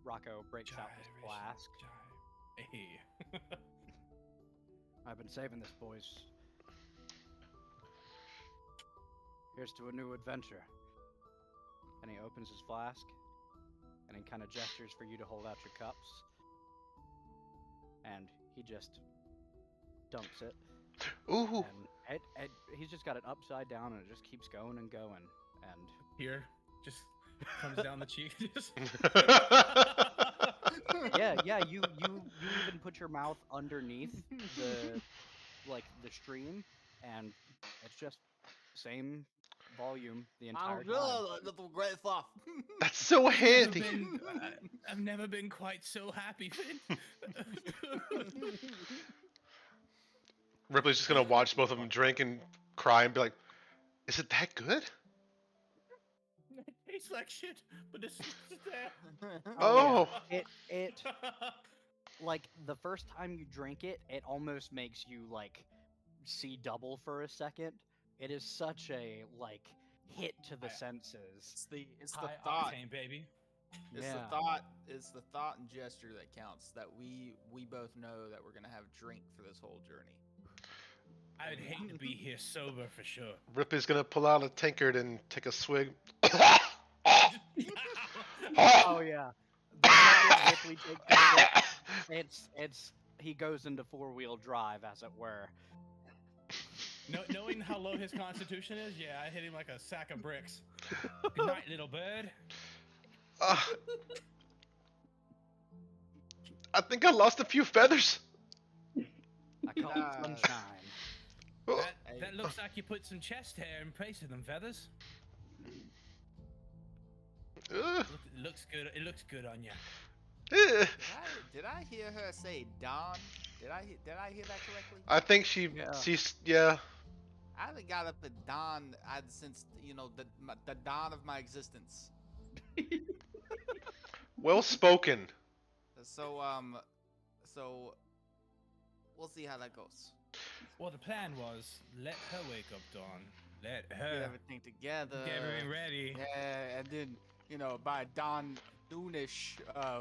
Rocco breaks out this flask. Hey. I've been saving this, boys. Here's to a new adventure. And he opens his flask, and he kind of gestures for you to hold out your cups. And he just dumps it. Ooh. And he's just got it upside down, and it just keeps going and going. And Here, just comes down the cheek. Just yeah, you even put your mouth underneath the stream, and it's just same volume the entire time. Little great stuff. That's so handy. I've never been quite so happy, Finn. Ripley's just gonna watch both of them drink and cry and be like, "Is it that good?" It tastes like shit, but it's there. Oh. It like the first time you drink it, it almost makes you like see double for a second. It is such a like hit to the senses. It's the High thought. octane, baby. It's Yeah. the thought and gesture that counts. That we both know that we're gonna have a drink for this whole journey. I would hate to be here sober for sure. Ripley's gonna pull out a tankard and take a swig. Oh yeah. The second Ripley takes a sip, it's he goes into 4-wheel drive, as it were. Knowing how low his constitution is, yeah, I hit him like a sack of bricks. Good night, little bird. I think I lost a few feathers. I call it sunshine. That looks like you put some chest hair in place of them feathers. It looks good. It looks good on you. Did I hear her say Don? Did I hear that correctly? I think she's yeah. I haven't got up at Don since the dawn of my existence. Well spoken. So we'll see how that goes. Well, the plan was let her wake up Dawn. Let Get her everything together. get everything ready. Yeah, and then by dawn noonish,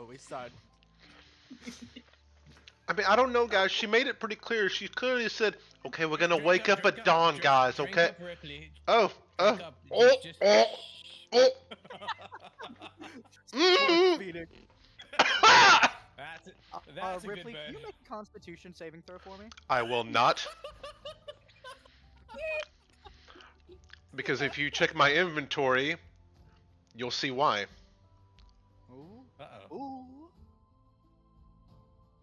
we start. I mean, I don't know, guys. She made it pretty clear. She clearly said, "Okay, we're gonna Drink wake up at dawn, drink- guys." drink Okay. up, Ripley. Oh. Drink up. Oh. Just- Oh. Mm. Feeding. That's a good Ripley, bird. can you make a Constitution saving throw for me? I will not. Because if you check my inventory, you'll see why. Ooh. Uh-oh. Ooh.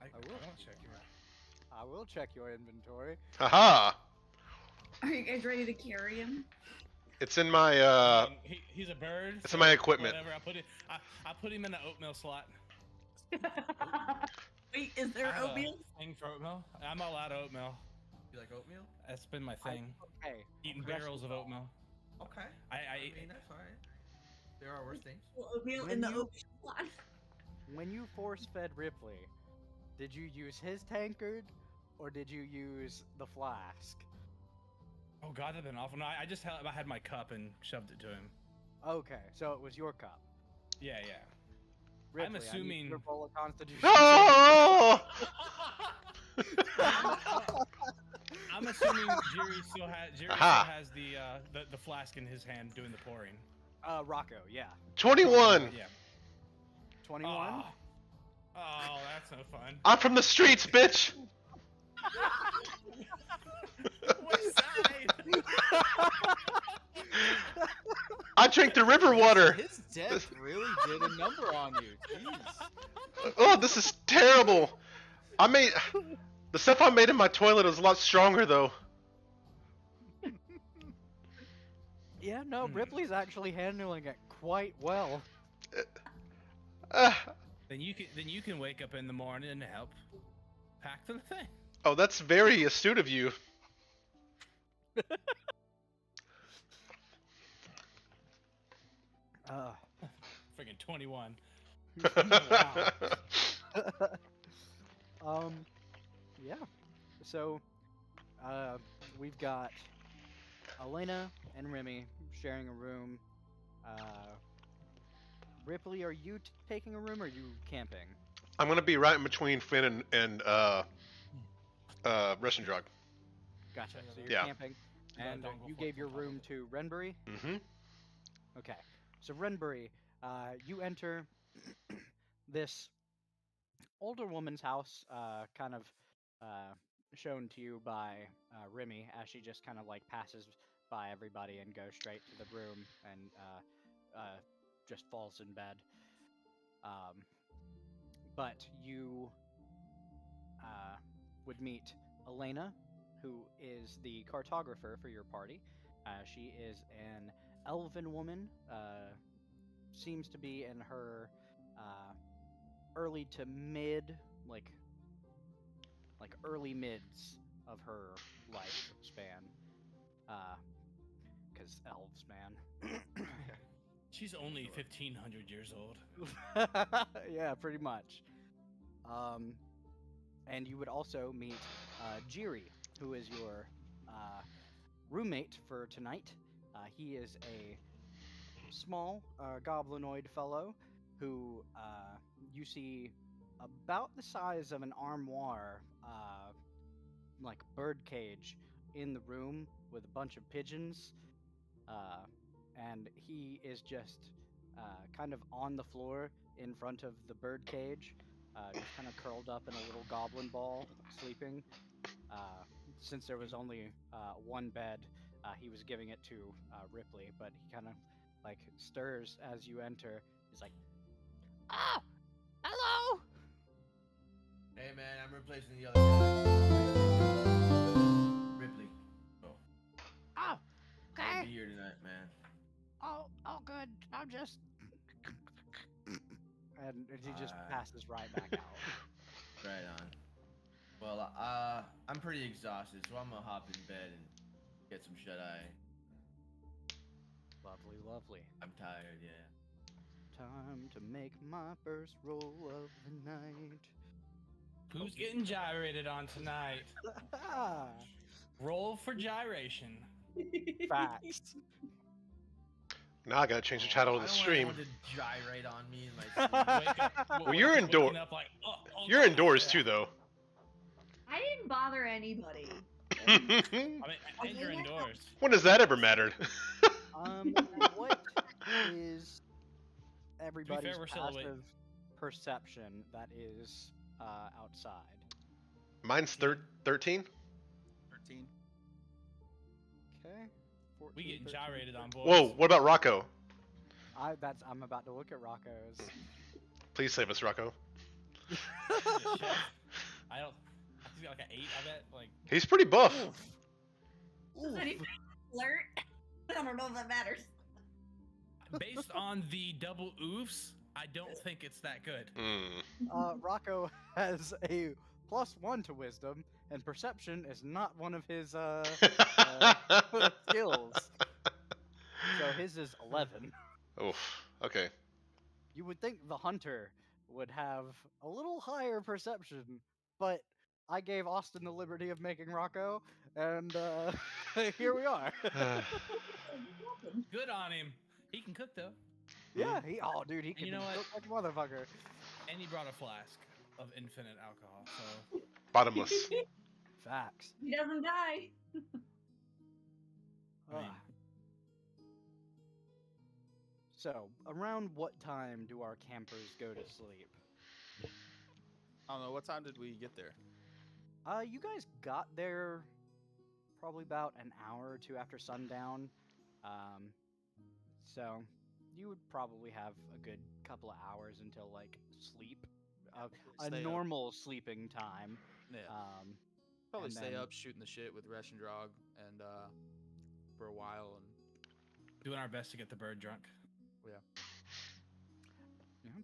I will. will check you out. I will check your inventory. Haha. Are you guys ready to carry him? It's in my I mean, he's a bird. it's so in my equipment. Whatever. I put him in the oatmeal slot. Wait, is there I have a oatmeal? thing for oatmeal. I'm all out of oatmeal. You like oatmeal? That's been my thing. Okay. Eating Question barrels of oatmeal. Okay. I mean, that's fine. There are worse things. Oatmeal When in the you- oatmeal slot. When you force-fed Ripley, did you use his tankard, or did you use the flask? Oh god, that'd been awful. No, I just I had my cup and shoved it to him. Okay, so it was your cup. Yeah. Ripley, I need assuming- you to roll a Constitution. Oh! I'm assuming Jerry still Aha. has the flask in his hand doing the pouring. Rocco, yeah. 21. Yeah. 21. Oh, that's no fun. I'm from the streets, bitch. What side? I drank the river water. His death really did a number on you. Jeez. Oh, this is terrible. The stuff I made in my toilet is a lot stronger though. Yeah, no, Ripley's actually handling it quite well. Then you can wake up in the morning and help pack the thing. Oh, that's very astute of you. Friggin' 21. Yeah. So, we've got Elena and Remy sharing a room. Ripley, are you taking a room or are you camping? I'm gonna be right in between Finn and Russian Drug. Gotcha. So you're Yeah. camping, You got a and dongle you for gave your control. room to Renbury. Mm-hmm. Okay. So Renbury, you enter this older woman's house, kind of shown to you by Remy as she just kind of like passes by everybody and goes straight to the room and just falls in bed. But you would meet Elena, who is the cartographer for your party. She is an elven woman, seems to be in her early to mid, like early mids of her life span. Because elves, man. She's only 1,500 years old. Yeah, pretty much. And you would also meet Jiri, who is your roommate for tonight. He is a small goblinoid fellow who you see about the size of an armoire, like bird cage, in the room with a bunch of pigeons. And he is just kind of on the floor in front of the bird cage, just kind of curled up in a little goblin ball, sleeping. Since there was only one bed, he was giving it to Ripley, but he kind of like stirs as you enter. He's like, "Ah, hello." Hey man, I'm replacing the other guy. Ripley. Oh. Oh, I'll okay. be here tonight, man. Oh, good. I'm just. And he just passes right back out. Right on. Well, I'm pretty exhausted, so I'm gonna hop in bed and get some shut eye. Lovely, lovely. I'm tired, yeah. Time to make my first roll of the night. Who's getting gyrated on tonight? Roll for gyration. Facts. Now I gotta change the title of the stream. I don't want anyone to gyrate on me in my sleep. Wake up, Well, you're indoors. Like, You're indoors too, though. I didn't bother anybody. I mean, and you're indoors. When does that ever mattered? What is everybody's we're still awake. passive perception that is outside? Mine's 13. 13. Okay. 14, We getting 13. gyrated on, boys. Whoa, what about Rocco? I'm about to look at Rocco's. Please save us, Rocco. I don't. He's got like an 8, I bet. Like, He's pretty buff. Does anybody alert? I don't know if that matters. based on the double oofs, I don't think it's that good. Rocco has a +1 to wisdom, and perception is not one of his skills. So his is 11. Oof. Okay. You would think the hunter would have a little higher perception, but I gave Austin the liberty of making Rocco, and here we are. Good on him. He can cook though. Yeah, he can you know what? cook like a motherfucker. And he brought a flask of infinite alcohol. So Bottomless. Facts. He doesn't die. I mean, So, around what time do our campers go to sleep? I don't know. What time did we get there? You guys got there probably about an hour or two after sundown. So you would probably have a good couple of hours until like sleep, a Stay up. normal sleeping time. Yeah. and Probably stay then- up shooting the shit with Resh and Drog and for a while and doing our best to get the bird drunk. Yeah,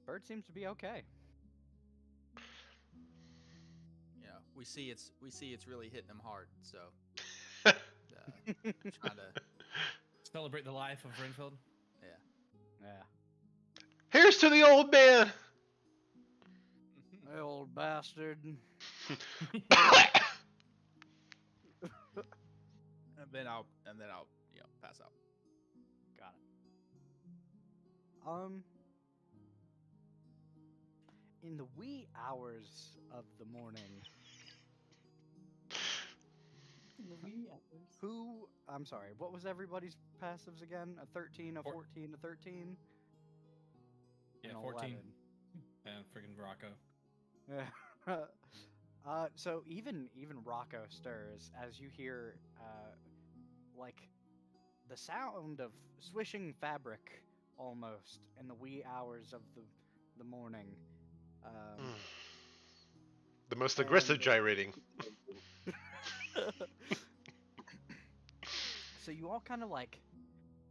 Bird seems to be okay. you know we see it's really hitting them hard. So trying to Celebrate the life of Renfield. Yeah. Here's to the old man. Hey, old bastard. and then I'll pass out. Got it. In the wee hours of the morning, I'm sorry, what was everybody's passives again? A 13, a 14, a 13? Yeah, and 14. And freaking Rocco. 11. So even Rocco stirs as you hear like the sound of swishing fabric almost in the wee hours of the morning. The most aggressive gyrating. So you all kind of like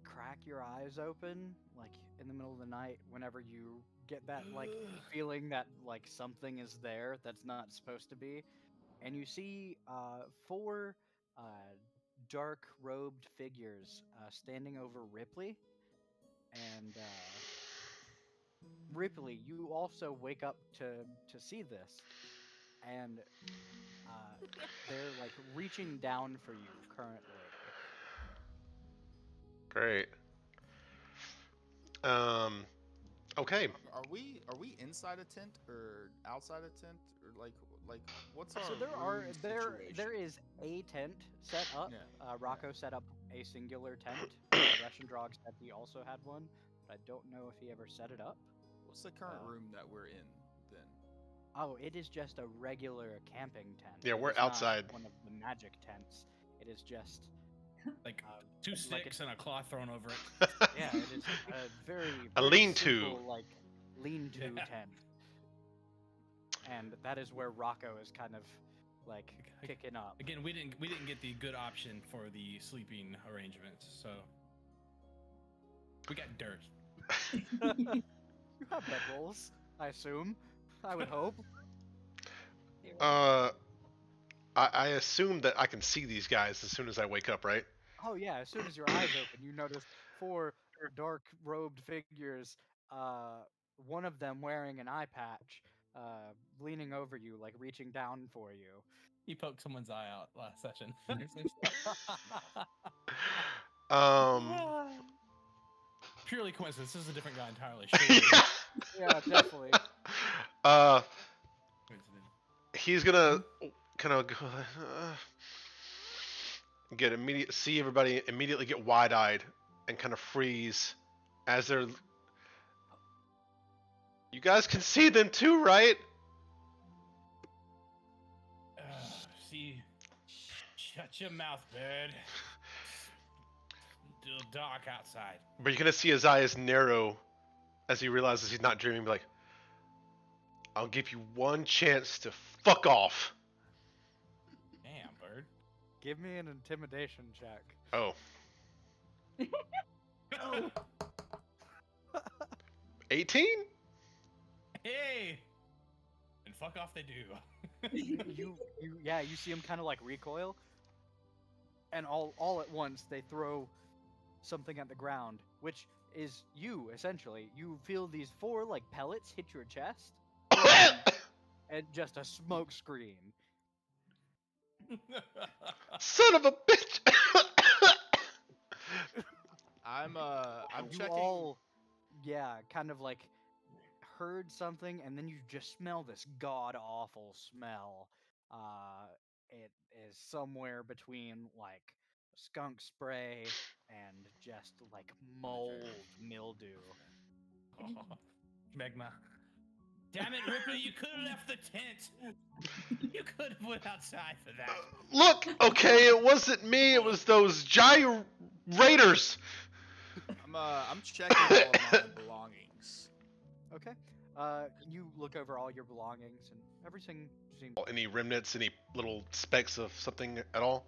crack your eyes open like in the middle of the night whenever you get that like feeling that like something is there that's not supposed to be, and you see 4 dark robed figures standing over Ripley. And Ripley, you also wake up to see this, and they're like reaching down for you currently. Great. Okay. Are we inside a tent or outside a tent or like what's our So room there situation? is a tent set up. Yeah. Rocco set up a singular tent. Russian Drog said he also had one, but I don't know if he ever set it up. What's the current room that we're in then? Oh, it is just a regular camping tent. Yeah, It we're is not outside. one of the magic tents. It is just Like two like sticks and a cloth thrown over it. yeah, it is a very, A very lean-to. simple, like lean-to Yeah. tent, and that is where Rocco is kind of like kicking up. Again, we didn't get the good option for the sleeping arrangements, so we got dirt. You have bedrolls, I assume. I would hope. I assume that I can see these guys as soon as I wake up, right? Oh yeah, as soon as your eyes open, you notice 4 dark-robed figures. One of them wearing an eye patch, leaning over you, like reaching down for you. He poked someone's eye out last session. Purely coincidence. This is a different guy entirely. Sure. Yeah, definitely. Coincidence. He's gonna kind of see everybody immediately get wide-eyed and kind of freeze as they're. You guys can see them too, right? See, shut your mouth, bird. It's a little dark outside. But you're gonna see his eyes narrow as he realizes he's not dreaming. Be like, I'll give you one chance to fuck off. Damn, bird. Give me an intimidation check. Oh. 18? Hey! And fuck off they do. you see him kind of like recoil, and all at once they throw something at the ground, which is you essentially. You feel these 4 like pellets hit your chest, and just a smoke screen. Son of a bitch! I'm You checking. all, kind of like heard something, and then you just smell this god awful smell. It is somewhere between like skunk spray and just like mold mildew. Oh, Megma. Damn it, Ripley, you could have left the tent. You could have went outside for that. Look, okay, it wasn't me, it was those gyrators. I'm checking all of my belongings. Okay. You look over all your belongings, and everything seems. Any remnants, any little specks of something at all?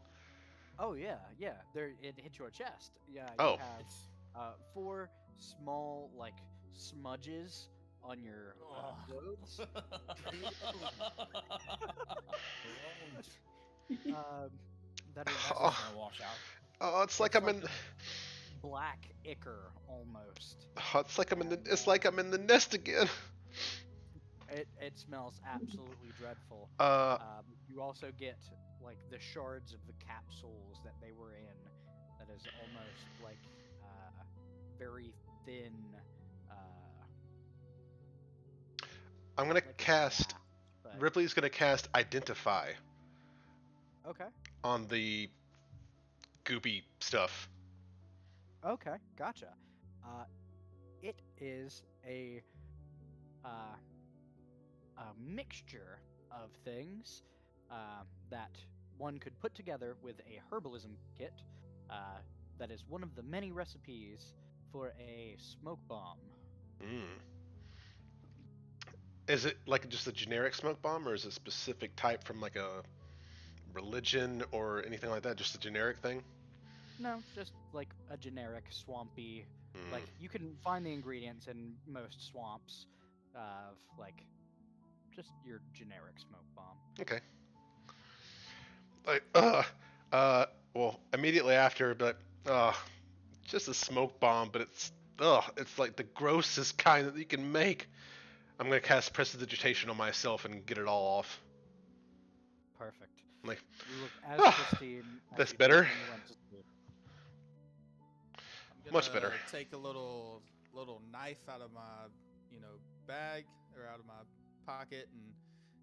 Oh yeah. There, it hit your chest. Yeah. You Oh. have 4 small like smudges on your clothes. That are Oh. Gonna wash out. Oh, it's like I'm in. black ichor almost. Oh, it's like I'm in the nest again. It smells absolutely dreadful. You also get like the shards of the capsules that they were in. That is almost like very thin. I'm gonna like a cast. sap, but- Ripley's gonna cast Identify Okay. on the goopy stuff. Okay. Gotcha. It is a mixture of things that one could put together with a herbalism kit. That is one of the many recipes for a smoke bomb. Is it like just a generic smoke bomb, or is it a specific type from like a religion or anything like that? Just a generic thing? No, just like a generic swampy. Like you can find the ingredients in most swamps of like just your generic smoke bomb. Okay. Like, well, immediately after, but, just a smoke bomb, but it's like the grossest kind that you can make. I'm gonna cast Prestidigitation on myself and get it all off. Perfect. Like, You look as "Ah, pristine as that's you did better. when you went to sleep. I'm gonna Much better. take a little knife out of my, bag or out of my pocket and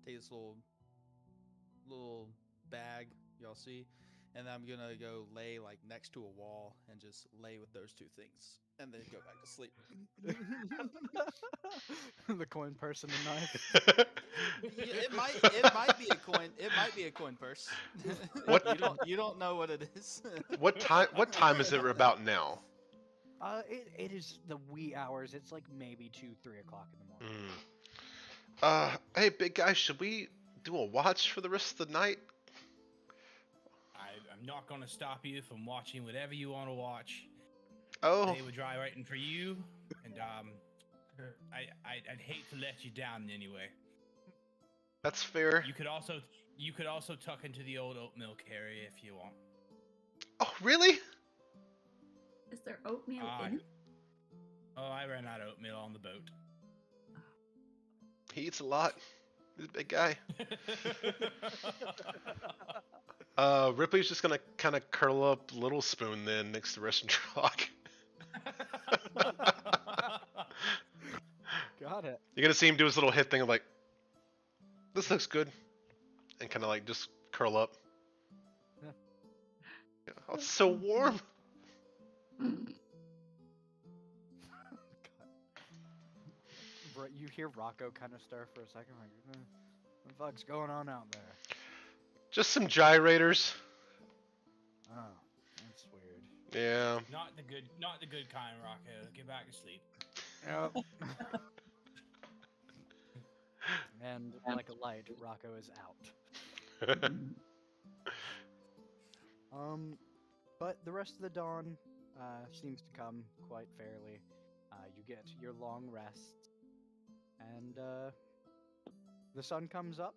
take this little bag y'all see, and I'm gonna go lay like next to a wall and just lay with those two things, and then go back to sleep. The coin purse and the knife. Yeah, it might be a coin. It might be a coin purse. What- you don't know what it is. What time is it about now? It is the wee hours. It's like maybe 2-3 o'clock in the morning. Hey, big guy, should we do a watch for the rest of the night? I'm not gonna stop you from watching whatever you want to watch. Oh, They were dry writing for you, and I'd hate to let you down in any way. that's fair. You could also tuck into the old oat milk area if you want. Oh, really? Is there oatmeal Uh, in it? Oh, I ran out of oatmeal on the boat. He eats a lot. He's a big guy. Ripley's just gonna kind of curl up Little Spoon then next to Rest and Rock. Got it. You're gonna see him do his little head thing of like, this looks good, and kind of like just curl up. Yeah. Oh, it's so warm. You hear Rocco kind of stir for a second, like, what the fuck's going on out there? Just some gyrators. Oh, that's weird. Yeah. Not the good kind, Rocco. Get back to sleep. Yep. And like a light, Rocco is out. But the rest of the dawn seems to come quite fairly. You get your long rests, and the sun comes up.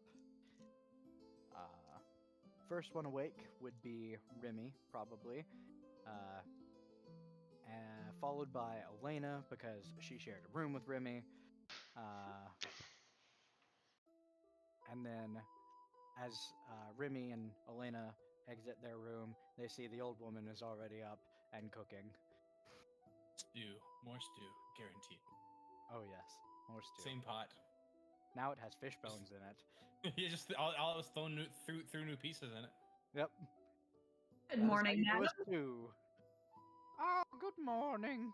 First one awake would be Remy, probably, followed by Elena because she shared a room with Remy, and then as Remy and Elena exit their room, they see the old woman is already up and cooking. Stew, more stew, guaranteed. Oh yes, more stew. Same pot. Now it has fish bones in it. You just all it was thrown through new pieces in it. Yep. Good morning, madam. Oh, good morning.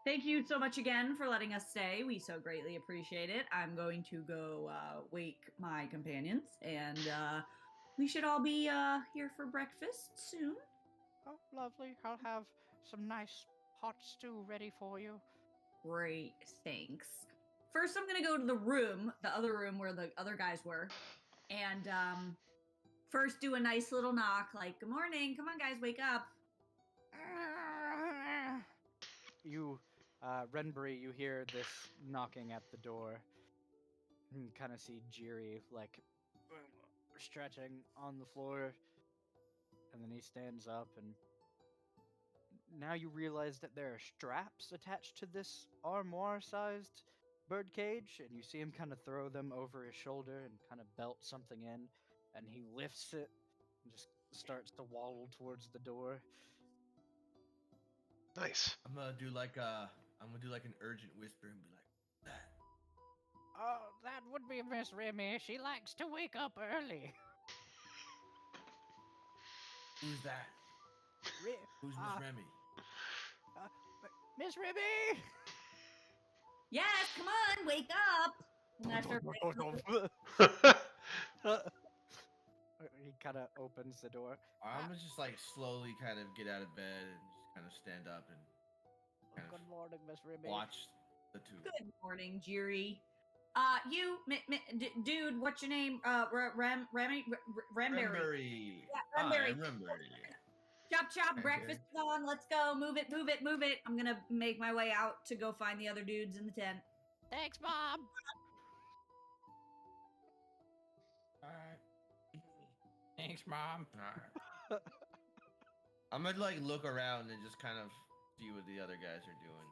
Thank you so much again for letting us stay. We so greatly appreciate it. I'm going to go wake my companions, and we should all be here for breakfast soon. Oh, lovely. I'll have some nice hot stew ready for you. Great, thanks. First, I'm gonna go to the other room where the other guys were, and first do a nice little knock, like, "Good morning, come on, guys, wake up." You, Renbury, you hear this knocking at the door. You kind of see Jiri, like, stretching on the floor, and then he stands up, and now you realize that there are straps attached to this armoire-sized birdcage, and you see him kind of throw them over his shoulder and kind of belt something in, and he lifts it and just starts to waddle towards the door. Nice. I'm gonna do like an urgent whisper and be like, "That." Oh, that would be Miss Remy. She likes to wake up early. Who's that? Who's Miss Remy? Miss Remy! Yes, come on, wake up. And I start He kind of opens the door. I'm gonna just like slowly kind of get out of bed and just kind of stand up and kind Good morning, Miss Remy. watch the two. Good morning, Jiri. Dude, what's your name? Ramberry. Rembury. Yeah, Hi, Rembury. I'm Rembury. Chop, chop, Okay. breakfast is on. Let's go. Move it, move it, move it. I'm gonna make my way out to go find the other dudes in the tent. Thanks, Mom. Alright. Thanks, Mom. Alright. I'm gonna like look around and just kind of see what the other guys are doing.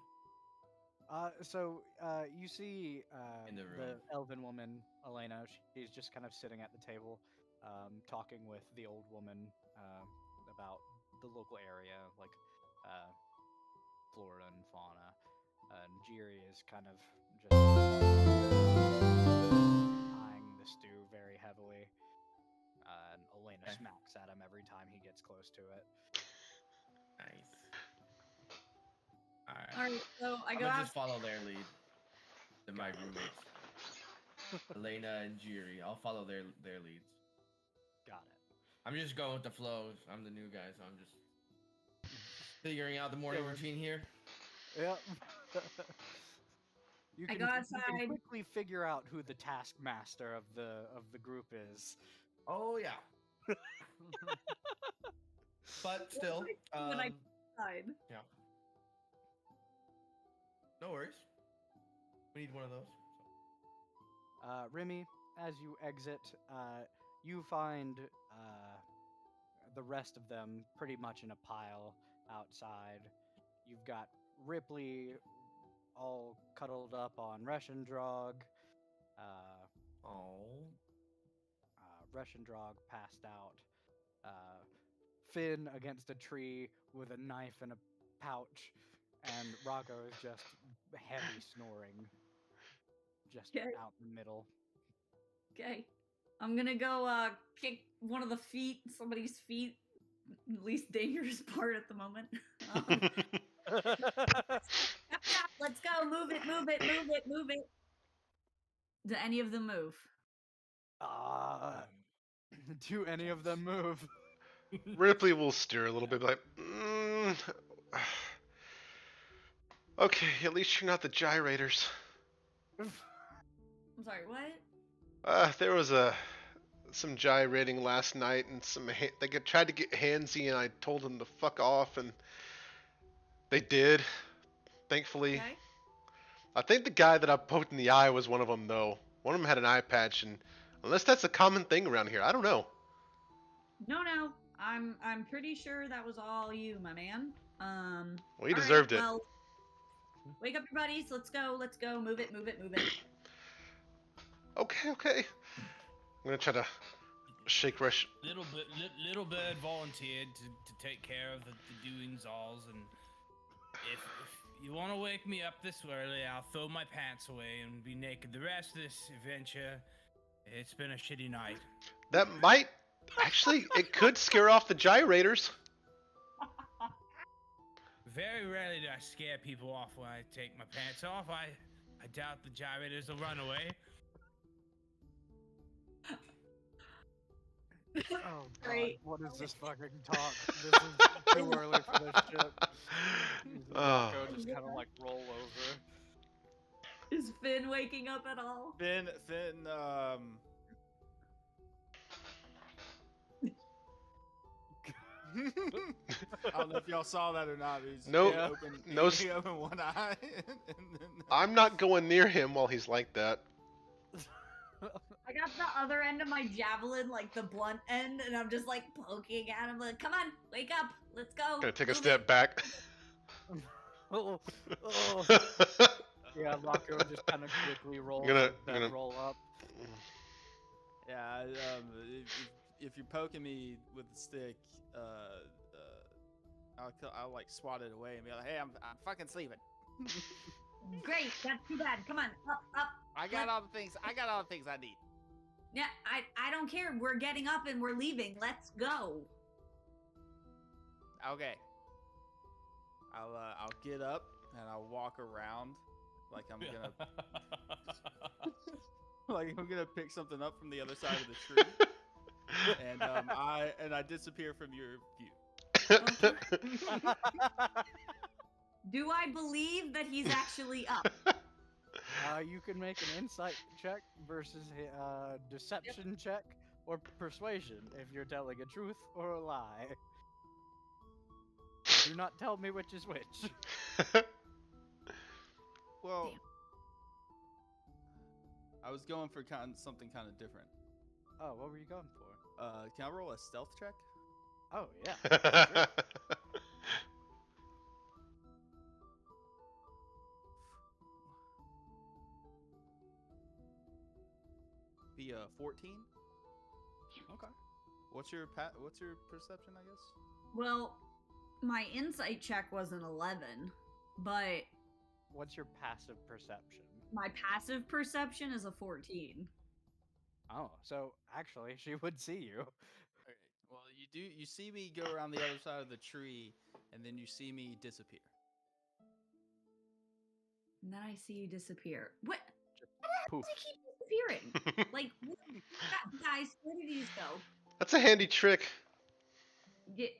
You see In the room. the elven woman, Elena. She's just kind of sitting at the table, talking with the old woman about the local area, like flora and fauna. And Jiri is kind of just eyeing the stew very heavily. And Elena Okay. smacks at him every time he gets close to it. Nice. All right. All right, so I I'm go gonna out. just follow their lead. My roommates, Elena and Jiri. I'll follow their leads. Got it. I'm just going with the flow. I'm the new guy, so I'm just figuring out the morning routine here. Yep. You I can, go you outside. can quickly figure out who the taskmaster of the group is. Oh yeah. But still, When I decide. yeah. No worries. We need one of those. Remy, as you exit, you find the rest of them pretty much in a pile outside. You've got Ripley all cuddled up on Reschendrog. Oh. Reschendrog passed out. Finn against a tree with a knife and a pouch, and Rocco is just heavy snoring, just Okay. out in the middle. Okay. I'm gonna go kick one of the feet, somebody's feet, least dangerous part at the moment. Let's go. Move it, move it, move it, move it. Do any of them move? Do any of them move? Ripley will stir a little bit, like, okay, at least you're not the gyrators. I'm sorry, what? There was some gyrating last night, and they tried to get handsy, and I told them to fuck off, and they did, thankfully. Okay. I think the guy that I poked in the eye was one of them, though. One of them had an eye patch, and unless that's a common thing around here, I don't know. No, I'm pretty sure that was all you, my man. Well, he all deserved right, it. Well, wake up your buddies. Let's go. Let's go. Move it, move it, move it. Okay. I'm gonna try to shake Rush. Little Bird volunteered to take care of the doings alls, and if you want to wake me up this early, I'll throw my pants away and be naked the rest of this adventure. It's been a shitty night. That might actually, it could scare off the gyrators. Very rarely do I scare people off when I take my pants off. I doubt the gyrators will run away. Oh god, Great. what is this fucking talk? This is too early for this shit. Rocco just kind of like roll over. Is Finn waking up at all? Finn, I don't know if y'all saw that or not. Nope. He opened one eye. And then, I'm not going near him while he's like that. I got the other end of my javelin, like the blunt end, and I'm just like poking at him, like, come on, wake up, let's go. Gonna take a Move step it." back. Oh. Yeah, Rocco just kind of quickly rolls roll up. yeah, if you're poking me with the stick, I'll like swat it away and be like, hey, I'm fucking sleeping. Great, that's too bad. Come on, up. I got all the things I need. Yeah, I don't care. We're getting up and we're leaving. Let's go. Okay. I'll get up and I'll walk around like I'm gonna pick something up from the other side of the tree, and I disappear from your view. Do I believe that he's actually up? You can make an insight check versus a deception check or persuasion if you're telling a truth or a lie. Do not tell me which is which. Well, I was going for something kind of different. Oh, what were you going for? Can I roll a stealth check? Oh, yeah. Sure. be a 14. Okay. What's your perception, I guess? Well, my insight check was an 11, but What's your passive perception? my passive perception is a 14. Oh, so actually, she would see you. Okay. Well, you see me go around the other side of the tree, and then you see me disappear. And then I see you disappear. What? How Poof. do I keep disappearing? Like, guys, where did these go? That's a handy trick.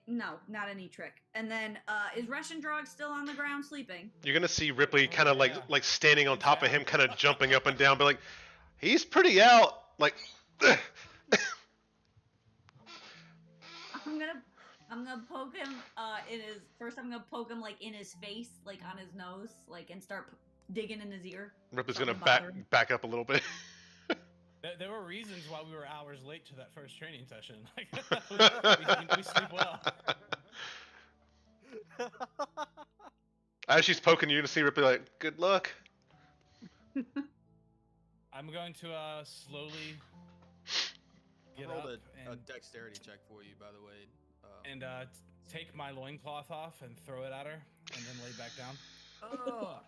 No, not any trick. And then, is Russian Drog still on the ground sleeping? You're gonna see Ripley kind of yeah. like standing on top of him, Yeah. kind of jumping up and down, but like he's pretty out. Like I'm gonna poke him. I'm gonna poke him like in his face, like on his nose, like, and start digging in his ear. Ripley's gonna Something bother him. back up a little bit. There were reasons why we were hours late to that first training session. Like, we sleep well. As she's poking you, to see Ripley like, good luck. I'm going to slowly get I rolled up a and, dexterity check for you, by the way. and take my loincloth off and throw it at her, and then lay back down. Oh,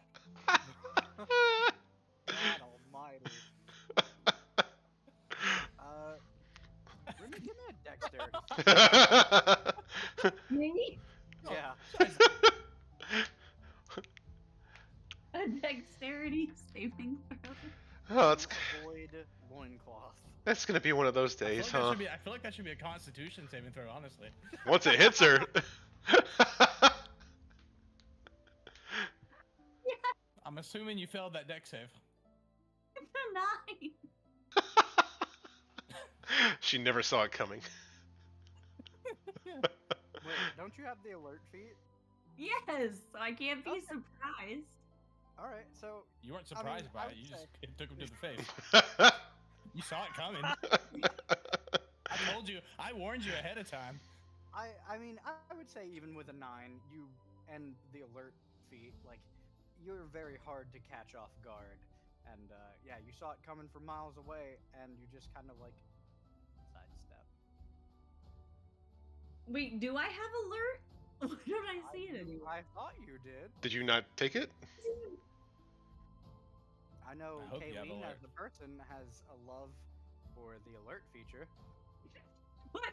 God almighty. Remy, give me a dexterity. Me? Yeah. A dexterity saving throw. Oh, it's Avoid loincloth. that's gonna be one of those I days, feel like huh? that should be- I feel like that should be a Constitution saving throw, honestly. Once it hits her. I'm assuming you failed that deck save. It's a 9. She never saw it coming. Wait, don't you have the alert feat? Yes, so I can't be Okay. surprised. All right, so You weren't I mean, surprised I by would it. You just say- it took him to the face. You saw it coming. I told you. I warned you ahead of time. I mean, I would say even with a 9, you and the alert feat, like, you're very hard to catch off guard. And yeah, you saw it coming from miles away, and you just kind of like sidestep. Wait, do I have alert? Why don't I see it anymore? I thought you did. Did you not take it? I know I hope you have Kayleen, alert. as the person, has a love for the alert feature. What?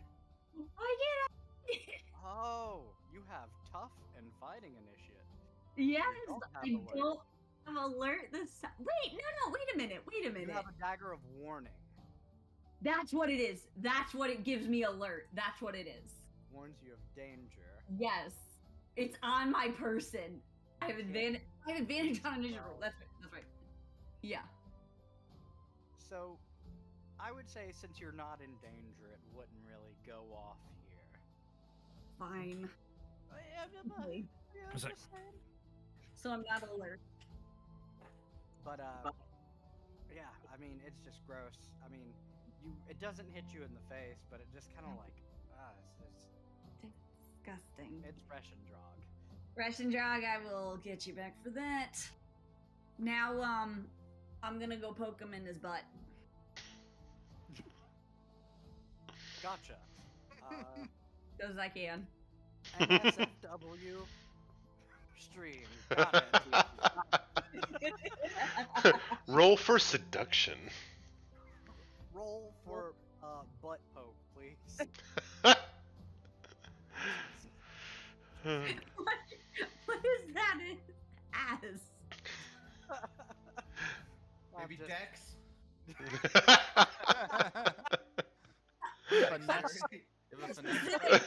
Why can't I? Oh, you have tough and fighting initiate. Yes, don't have I alert. don't have alert this time. Wait, no, wait a minute, wait a You minute. have a dagger of warning. That's what it is. That's what it gives me alert. That's what it is. Warns you of danger. Yes. It's on my person. I have advantage on initiative roll. That's right. That's right. Yeah. So, I would say since you're not in danger, it wouldn't really go off here. Fine. Okay. Was like- So I'm not alert. But yeah, I mean, it's just gross. I mean, it doesn't hit you in the face, but it just kind of like, Disgusting. it's fresh and drog. Russian Drog, I will get you back for that. Now, I'm gonna go poke him in his butt. Gotcha. As I can. NSFW stream. Got it. Roll for seduction. Roll for butt poke, please. What is that? Ass. maybe just- Dex. Finesse. Give a finesse.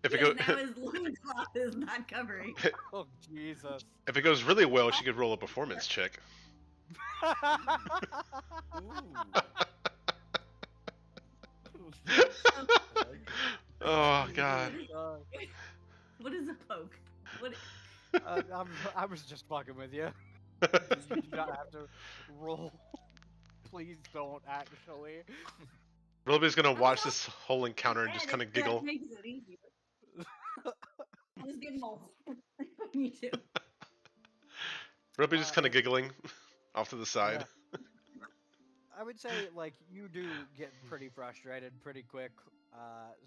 If it Yes, goes now his loincloth is not covering. Oh Jesus. if it goes really well, she could roll a performance check. Oh god. What is a poke? What? I was just fucking with you. You do not have to roll. Please don't actually. Willoughby's gonna watch this whole encounter and just Yeah, kind of that giggle. makes it easier. I was getting old. Me too. Ruby just kind of giggling off to the side. Yeah. I would say, like, you do get pretty frustrated pretty quick,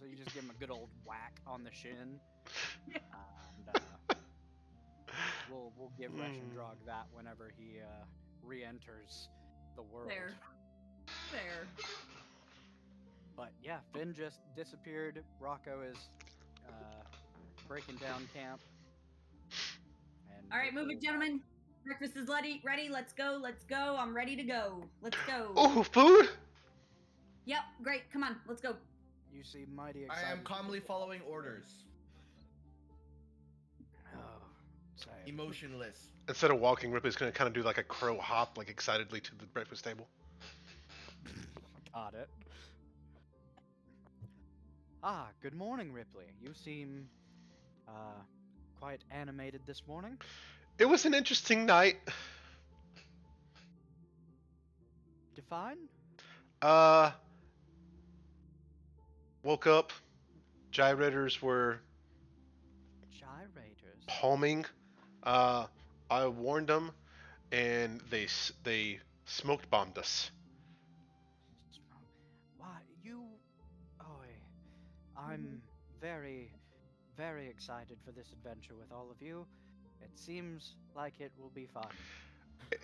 so you just give him a good old whack on the shin, and we'll give Reschendrog that whenever he re-enters the world. Fair. But yeah, Finn just disappeared. Rocco is breaking down camp. And All right, move it, gentlemen. Breakfast is ready. Let's go. I'm ready to go. Let's go. Oh, food? Yep, great. Come on, let's go. You seem mighty excited. I am calmly following orders. Oh, sorry. Emotionless. Instead of walking, Ripley's gonna kind of do like a crow hop, like excitedly to the breakfast table. Got it. Ah, good morning, Ripley. You seem quite animated this morning. It was an interesting night. Define? Woke up. Gyrators were Gyrators. palming. I warned them, and they smoked bombed us. Why, you... Oh, I'm very, very excited for this adventure with all of you. It seems like it will be fun.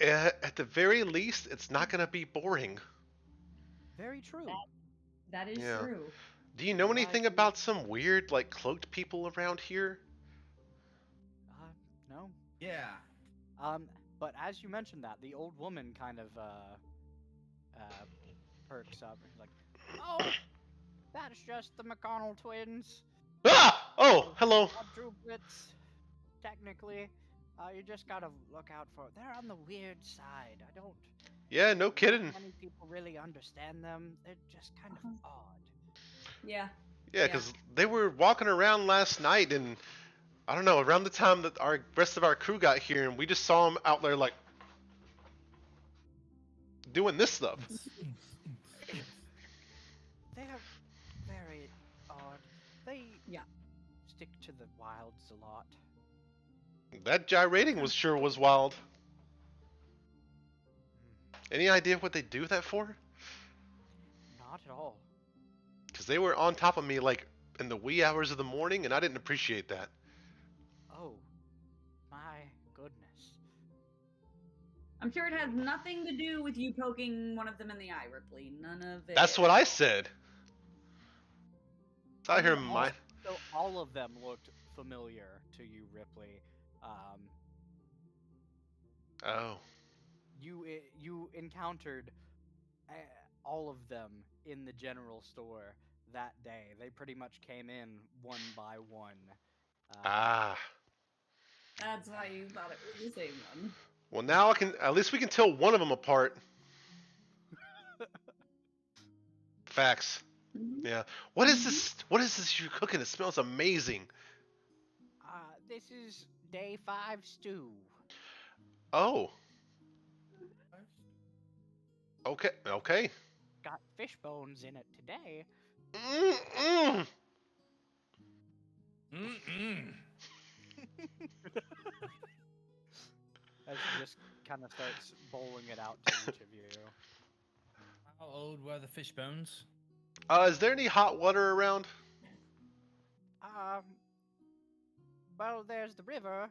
At the very least, it's not gonna be boring. Very true. That is Yeah. true. Do you know anything about some weird, like, cloaked people around here? No. Yeah. But as you mentioned that, the old woman kind of perks up. She's like, "Oh, that's just the McConnell twins. Ah! Oh, hello. Quadruplets. Technically, you just gotta look out for. They're on the weird side. I don't. Yeah, no kidding. Not many people really understand them. They're just kind of odd. Yeah. Yeah, because they were walking around last night, and I don't know, around the time that our rest of our crew got here, and we just saw them out there, like, doing this stuff. They are very odd. They Yeah. stick to the wilds a lot. That gyrating was wild. Any idea what they do that for? Not at all. Because they were on top of me, like, in the wee hours of the morning, and I didn't appreciate that. Oh, my goodness. I'm sure it has nothing to do with you poking one of them in the eye, Ripley. None of it. That's what I said. I hear my... So all of them looked familiar to you, Ripley. Oh. You encountered all of them in the general store that day. They pretty much came in one by one. That's why you thought it was the same one. Well, now at least we can tell one of them apart. Facts. Yeah. What is this? What is this you're cooking? It smells amazing. This is day 5 stew. Oh. Okay. Got fish bones in it today. Mm-mm. As she just kind of starts bowling it out to each of you. How old were the fish bones? Is there any hot water around? Well, there's the river.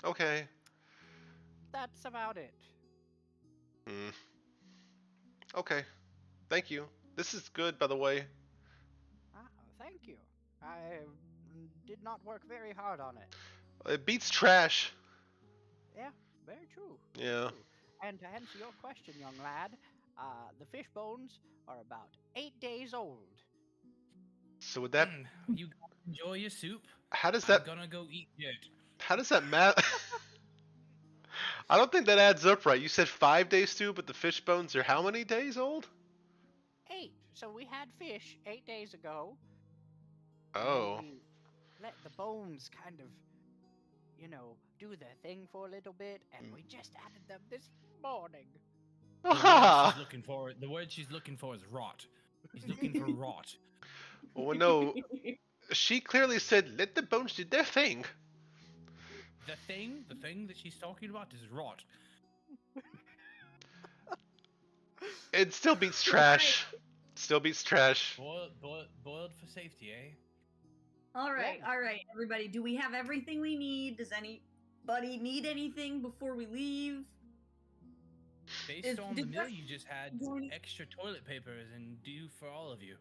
Okay. That's about it. Okay. Thank you. This is good, by the way. Thank you. I did not work very hard on it. It beats trash. Yeah, very true. Yeah. True. And to answer your question, young lad, the fish bones are about 8 days old. So would that... You enjoy your soup? How does that... I'm gonna go eat it. How does that matter? I don't think that adds up right. You said 5 days too, but the fish bones are how many days old? 8. So we had fish 8 days ago. Oh. We let the bones kind of, do their thing for a little bit, and we just added them this morning. The word she's looking for is rot. He's looking for rot. Well, no. She clearly said, let the bones do their thing. The thing that she's talking about is rot. It still beats trash. Still beats trash. Boiled for safety, eh? All right, everybody. Do we have everything we need? Does anybody need anything before we leave? Based on the meal you just had, extra toilet paper is in due for all of you.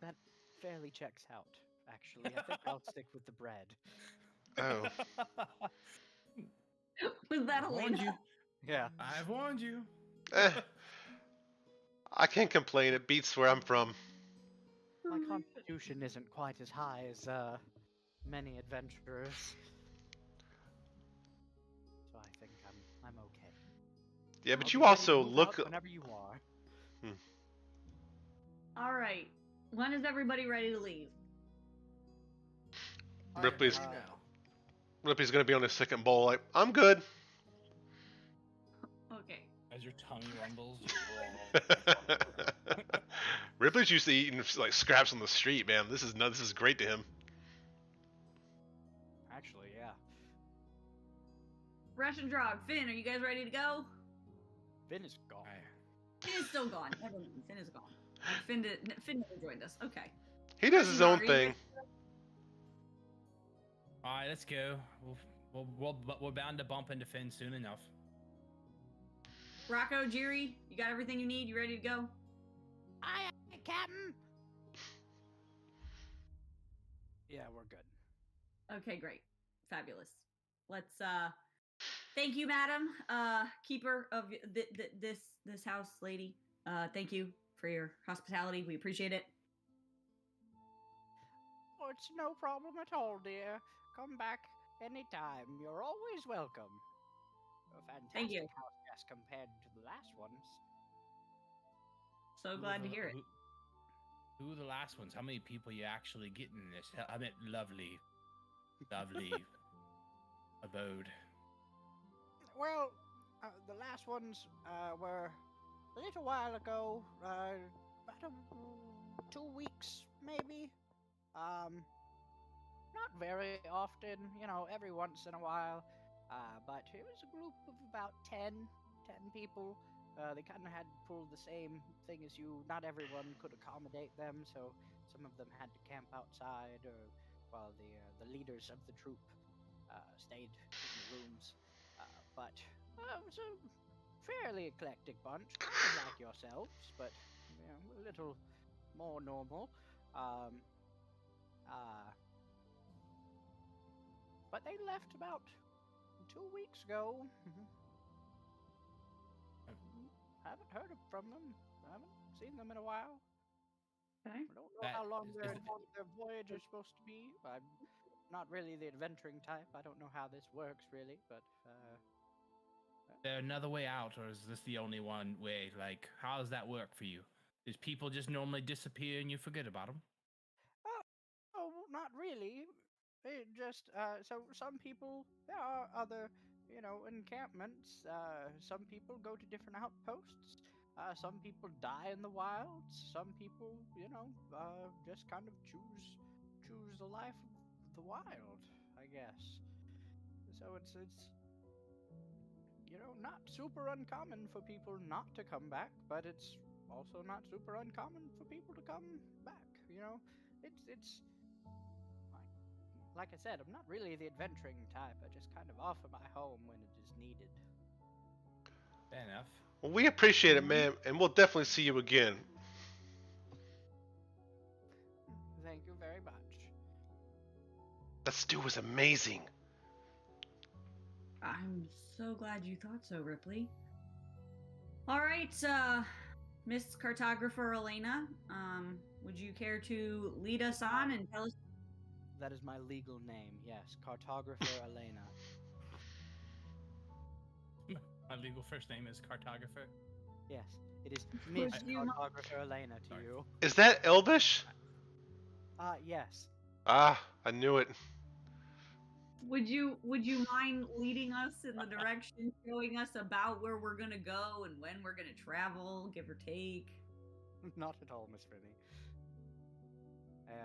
That fairly checks out, actually. I think I'll stick with the bread. Oh. Was that I warned Elena? you. Yeah. I've warned you. I can't complain. It beats where I'm from. My constitution isn't quite as high as many adventurers, so I think I'm okay. Yeah, but I'll you be ready to also move look. out whenever you are. All right. When is everybody ready to leave? Ripley's now. Ripley's gonna be on his second bowl. Like, I'm good. Okay. As your tummy rumbles. Ripley's used to eating like scraps on the street, man. This is great to him. Actually, yeah. Russian Drog, Finn, are you guys ready to go? Finn is gone. Finn is still gone. Never mind. Finn is gone. Finn never joined us. Okay. He does his own Russian Drog, are you thing. ready? All right, let's go. We're bound to bump into Finn soon enough. Rocco, Jiri, you got everything you need? You ready to go? Aye, Captain. Yeah, we're good. Okay, great. Fabulous. Let's thank you, madam, keeper of this house, lady. Thank you for your hospitality. We appreciate it. Oh, it's no problem at all, dear. Come back anytime. You're always welcome. A fantastic Thank you. house guest compared to the last ones. So glad to hear it. Who are the last ones? How many people you actually getting in this? I mean, lovely abode. Well, the last ones were a little while ago, about 2 weeks maybe. Not very often, every once in a while. But it was a group of about 10 people. They kind of had pulled the same thing as you. Not everyone could accommodate them, so some of them had to camp outside, or while the leaders of the troop stayed in the rooms. But it was a fairly eclectic bunch, kind of like yourselves, but a little more normal. But they left about 2 weeks ago. Haven't heard from them. Haven't seen them in a while. Okay. I don't know how long their voyage is supposed to be. I'm not really the adventuring type. I don't know how this works really, but Is there another way out, or is this the only one way? Like, how does that work for you? Does people just normally disappear and you forget about them? Oh, not really. It just so some people, there are other encampments. Some people go to different outposts. Some people die in the wilds. Some people just kind of choose the life of the wild, I guess. So it's not super uncommon for people not to come back, but it's also not super uncommon for people to come back. It's like I said, I'm not really the adventuring type. I just kind of offer my home when it is needed. Fair enough. Well, we appreciate it, man, and we'll definitely see you again. Thank you very much. That stew was amazing. I'm so glad you thought so, Ripley. All right, Miss Cartographer Elena, would you care to lead us on and tell us? That is my legal name, yes. Cartographer Elena. My legal first name is Cartographer. Yes, it is Miss Would you Cartographer Elena to Sorry. you. Is that Elvish? Yes. Ah, I knew it. Would you mind leading us in the direction, showing us about where we're gonna go and when we're gonna travel, give or take? Not at all, Miss Finney.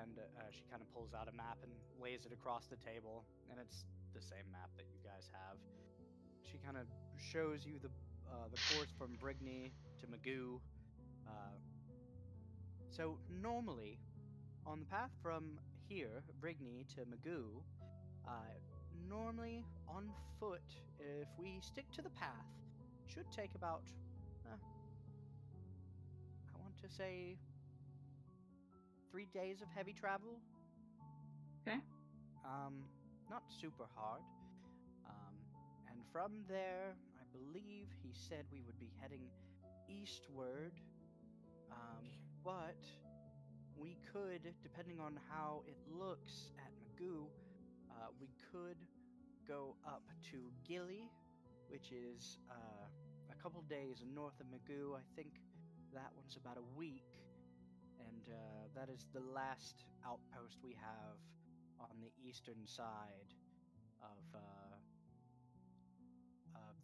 and she kind of pulls out a map and lays it across the table, and it's the same map that you guys have. She kind of shows you the course from Brigney to Magoo. So normally, on the path from here, Brigney to Magoo, normally on foot, if we stick to the path, should take about, I want to say, 3 days of heavy travel. Okay. Not super hard. And from there, I believe he said we would be heading eastward. But we could, depending on how it looks at Magoo, we could go up to Gilly, which is a couple days north of Magoo. I think that one's about a week, and that is the last outpost we have on the eastern side of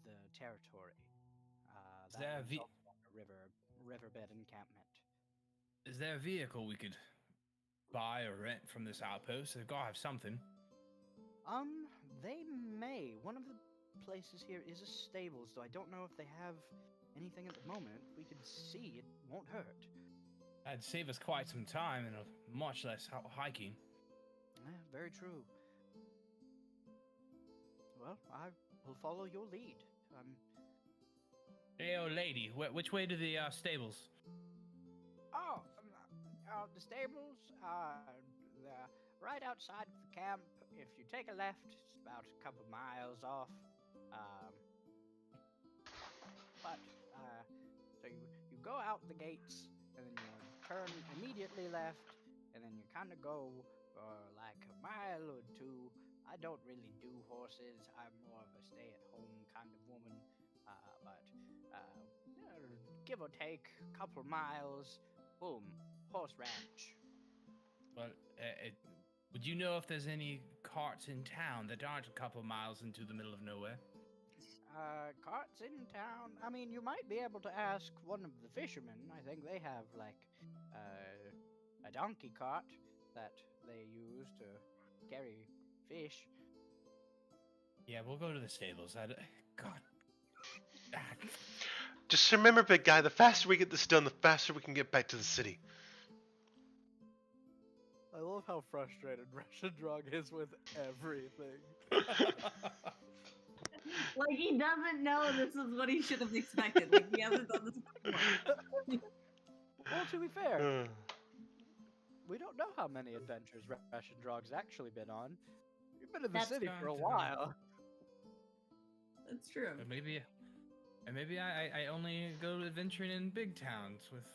the territory. Is That there a one's also on a riverbed encampment. Is there a vehicle we could buy or rent from this outpost? They've got to have something. They may. One of the places here is a stables, though I don't know if they have anything at the moment. If we could see, it won't hurt. That'd save us quite some time and much less hiking. Yeah, very true. Well, I will follow your lead. Hey, old lady, which way to the stables? Oh, the stables are right outside of the camp. If you take a left, it's about a couple miles off. So you go out the gates, and then you turn immediately left, and then you kind of go like a mile or two. I don't really do horses. I'm more of a stay-at-home kind of woman. Give or take a couple miles, boom, horse ranch. Well, would you know if there's any carts in town that aren't a couple miles into the middle of nowhere? Carts in town? I mean, you might be able to ask one of the fishermen. I think they have, like, a donkey cart that they use to carry fish. Yeah, we'll go to the stables. God. Just remember, big guy, the faster we get this done, the faster we can get back to the city. I love how frustrated Reshadrog is with everything. Like, he doesn't know this is what he should have expected. Like, he hasn't done this before. Well, to be fair, we don't know how many adventures Reshadrog's actually been on. You've been in the city for a while. That's true. Maybe I only go adventuring in big towns with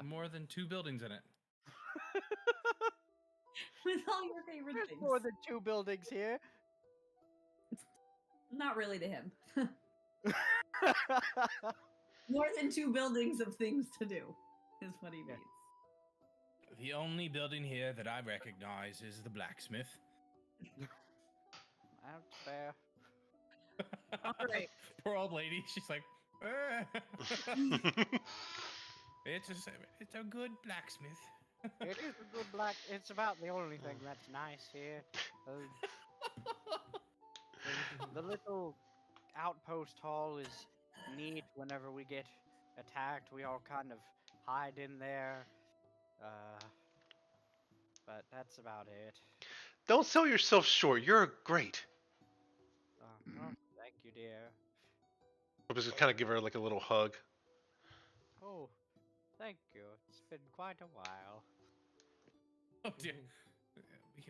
more than 2 buildings in it. With all your favorite There's things. more than 2 buildings here. Not really to him. More than 2 buildings of things to do is what he means. The only building here that I recognize is the blacksmith. That's fair. All right. Poor old lady. She's like, it's a good blacksmith. It is a good It's about the only thing that's nice here. The little outpost hall is neat. Whenever we get attacked, we all kind of hide in there. But that's about it. Don't sell yourself short. You're great. Well, thank you, dear. I'm just gonna kind of give her like a little hug. Oh, thank you. It's been quite a while. Oh dear. We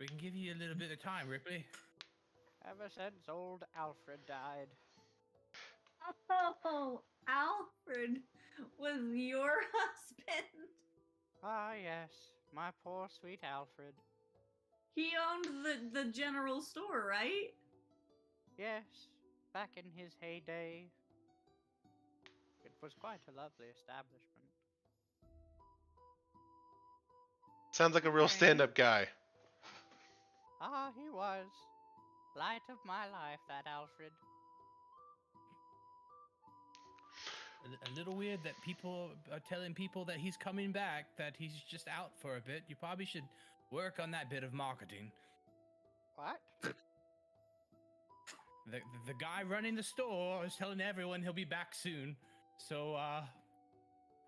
can give you a little bit of time, Ripley. Ever since old Alfred died. Oh, Alfred was your husband. Ah, yes, my poor sweet Alfred. He owned the general store, right? Yes, back in his heyday. It was quite a lovely establishment. Sounds like a real stand-up guy. Ah, he was. Light of my life, that Alfred. a little weird that people are telling people that he's coming back, that he's just out for a bit. You probably should work on that bit of marketing. What? The guy running the store is telling everyone he'll be back soon. So,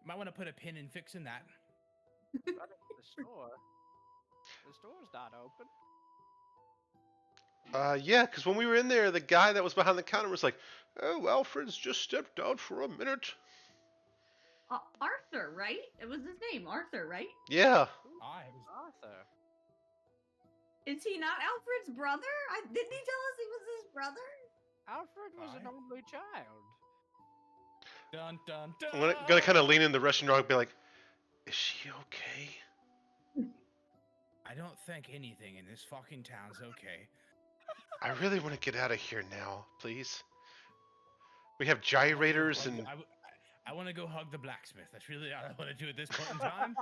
might want to put a pin in fixing that. Running the store? The store's not open. Yeah, because when we were in there, the guy that was behind the counter was like, "Oh, Alfred's just stepped out for a minute." Arthur, right? It was his name, Arthur, right? Yeah. It was Arthur. Is he not Alfred's brother? Didn't he tell us he was his brother? Alfred was an only child. Dun dun dun. I'm gonna kind of lean in the Russian dog, and be like, "Is she okay?" I don't think anything in this fucking town's okay. I really want to get out of here now, please. We have gyrators and. I want to go hug the blacksmith. That's really all I want to do at this point in time.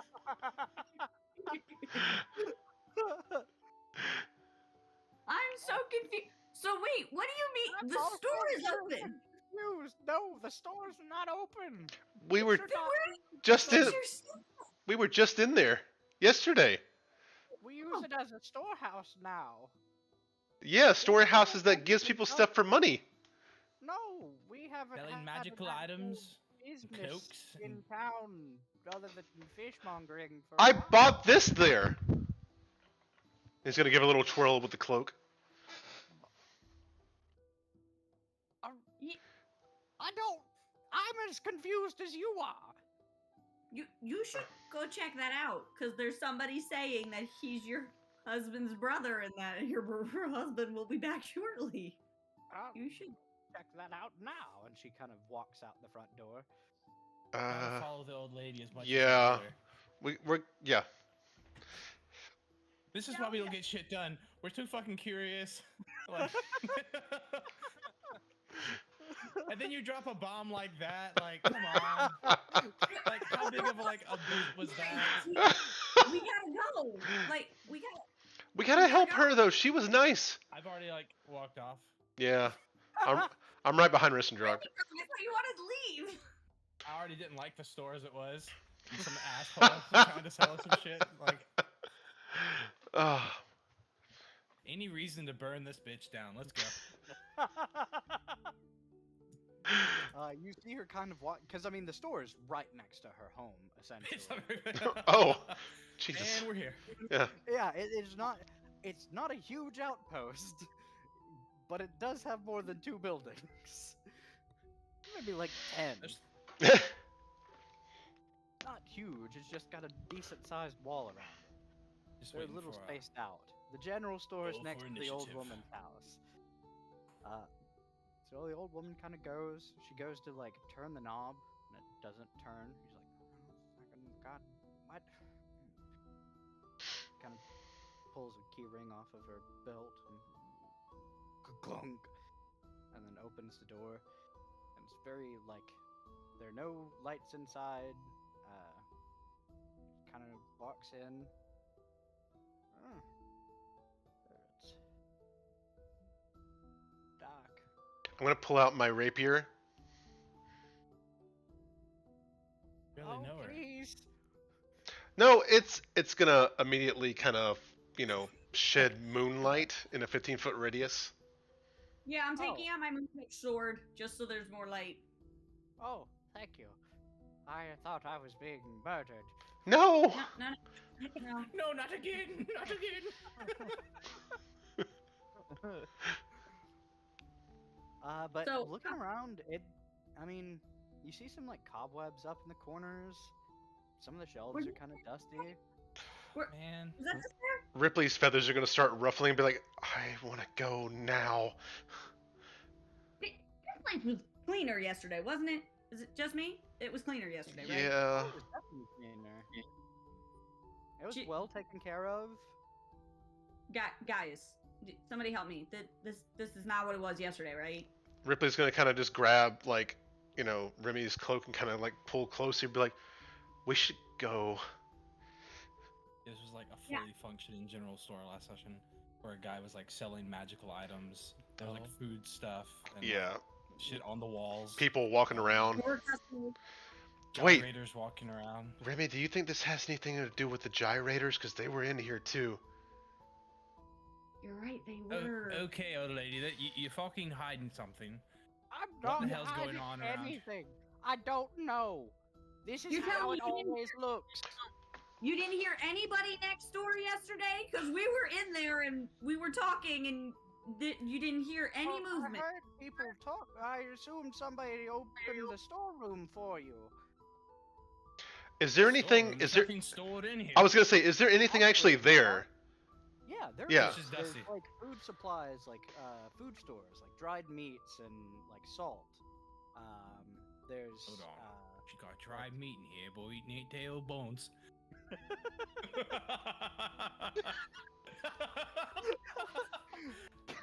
I'm so confused. So wait, what do you mean? The store is open. No, the store's not open. We were Just in. We were just in there yesterday. We use it as a storehouse now. Yeah, storehouses that gives people stuff for money. No, we haven't Selling had magical an actual items, business cloaks, in town other than fishmongering. For I a while. bought this there. He's gonna give a little twirl with the cloak. I don't. I'm as confused as you are. You should go check that out, because there's somebody saying that he's your husband's brother and that your husband will be back shortly. You should check that out now. And she kind of walks out the front door. Follow the old lady as much. Yeah. As We're yeah. This is why we don't get shit done. We're too fucking curious. Like, and then you drop a bomb like that. Like, come on. Like, how big of a boot was that? We gotta go. Like, we gotta help her though. She was nice. I've already walked off. Yeah. I'm right behind Risendrog. I thought you wanted to leave. I already didn't like the store as it was. Some asshole trying to sell us some shit. Like, any reason to burn this bitch down? Let's go. You see her kind of walk, because I mean the store is right next to her home, essentially. Oh, Jesus. And we're here. Yeah. Yeah, it's not a huge outpost, but it does have more than 2 buildings. Maybe like 10. Not huge. It's just got a decent-sized wall around it. Just They're a waiting little for, spaced out. The general store is roll next for to the old initiative. woman's house. So the old woman kind of goes. She goes to turn the knob, and it doesn't turn. She's like, "God, what?" Kind of pulls a key ring off of her belt and clunk, and then opens the door. And it's very there are no lights inside. Kind of walks in. It's dark. I'm gonna pull out my rapier. Really know her. Please. No, it's gonna immediately kind of, shed moonlight in a 15-foot radius. Yeah, I'm taking out my moonlight sword just so there's more light. Oh, thank you. I thought I was being murdered. No. No. No, not again! Not again! But So- looking around, you see some cobwebs up in the corners. Some of the shelves are kind of dusty. Man. Is that just there? Ripley's feathers are gonna start ruffling and be like, I want to go now. This place was cleaner yesterday, wasn't it? Is it just me? It was cleaner yesterday, right? Yeah. It was definitely cleaner. It was She- well taken care of. Guys, somebody help me. This is not what it was yesterday, right? Ripley's gonna kind of just grab Remy's cloak and kind of pull closer and be like, we should go. This was a Yeah. fully functioning general store last session where a guy was selling magical items. There was food stuff. And, Yeah. Shit on the walls. People walking around. Wait, Gyrators walking around. Remy, do you think this has anything to do with the gyrators? Because they were in here too. You're right, they Oh, were. okay, old lady, that you're fucking hiding something. I'm What not the hell's going hiding on around? anything. I don't know. This is You tell how me it you didn't- always looks. You didn't hear anybody next door yesterday? Because we were in there and we were talking and you didn't hear any movement. I heard people talk. I assumed somebody opened the storeroom for you. Is there anything? Storeroom, Is there's there? nothing stored in here? I was gonna say, is there anything actually there? Yeah, Yeah. is. This is There's dusty. like food supplies, like food stores, like dried meats and like salt. There's Hold on. She got dried meat in here, boy, eating 8 tail bones.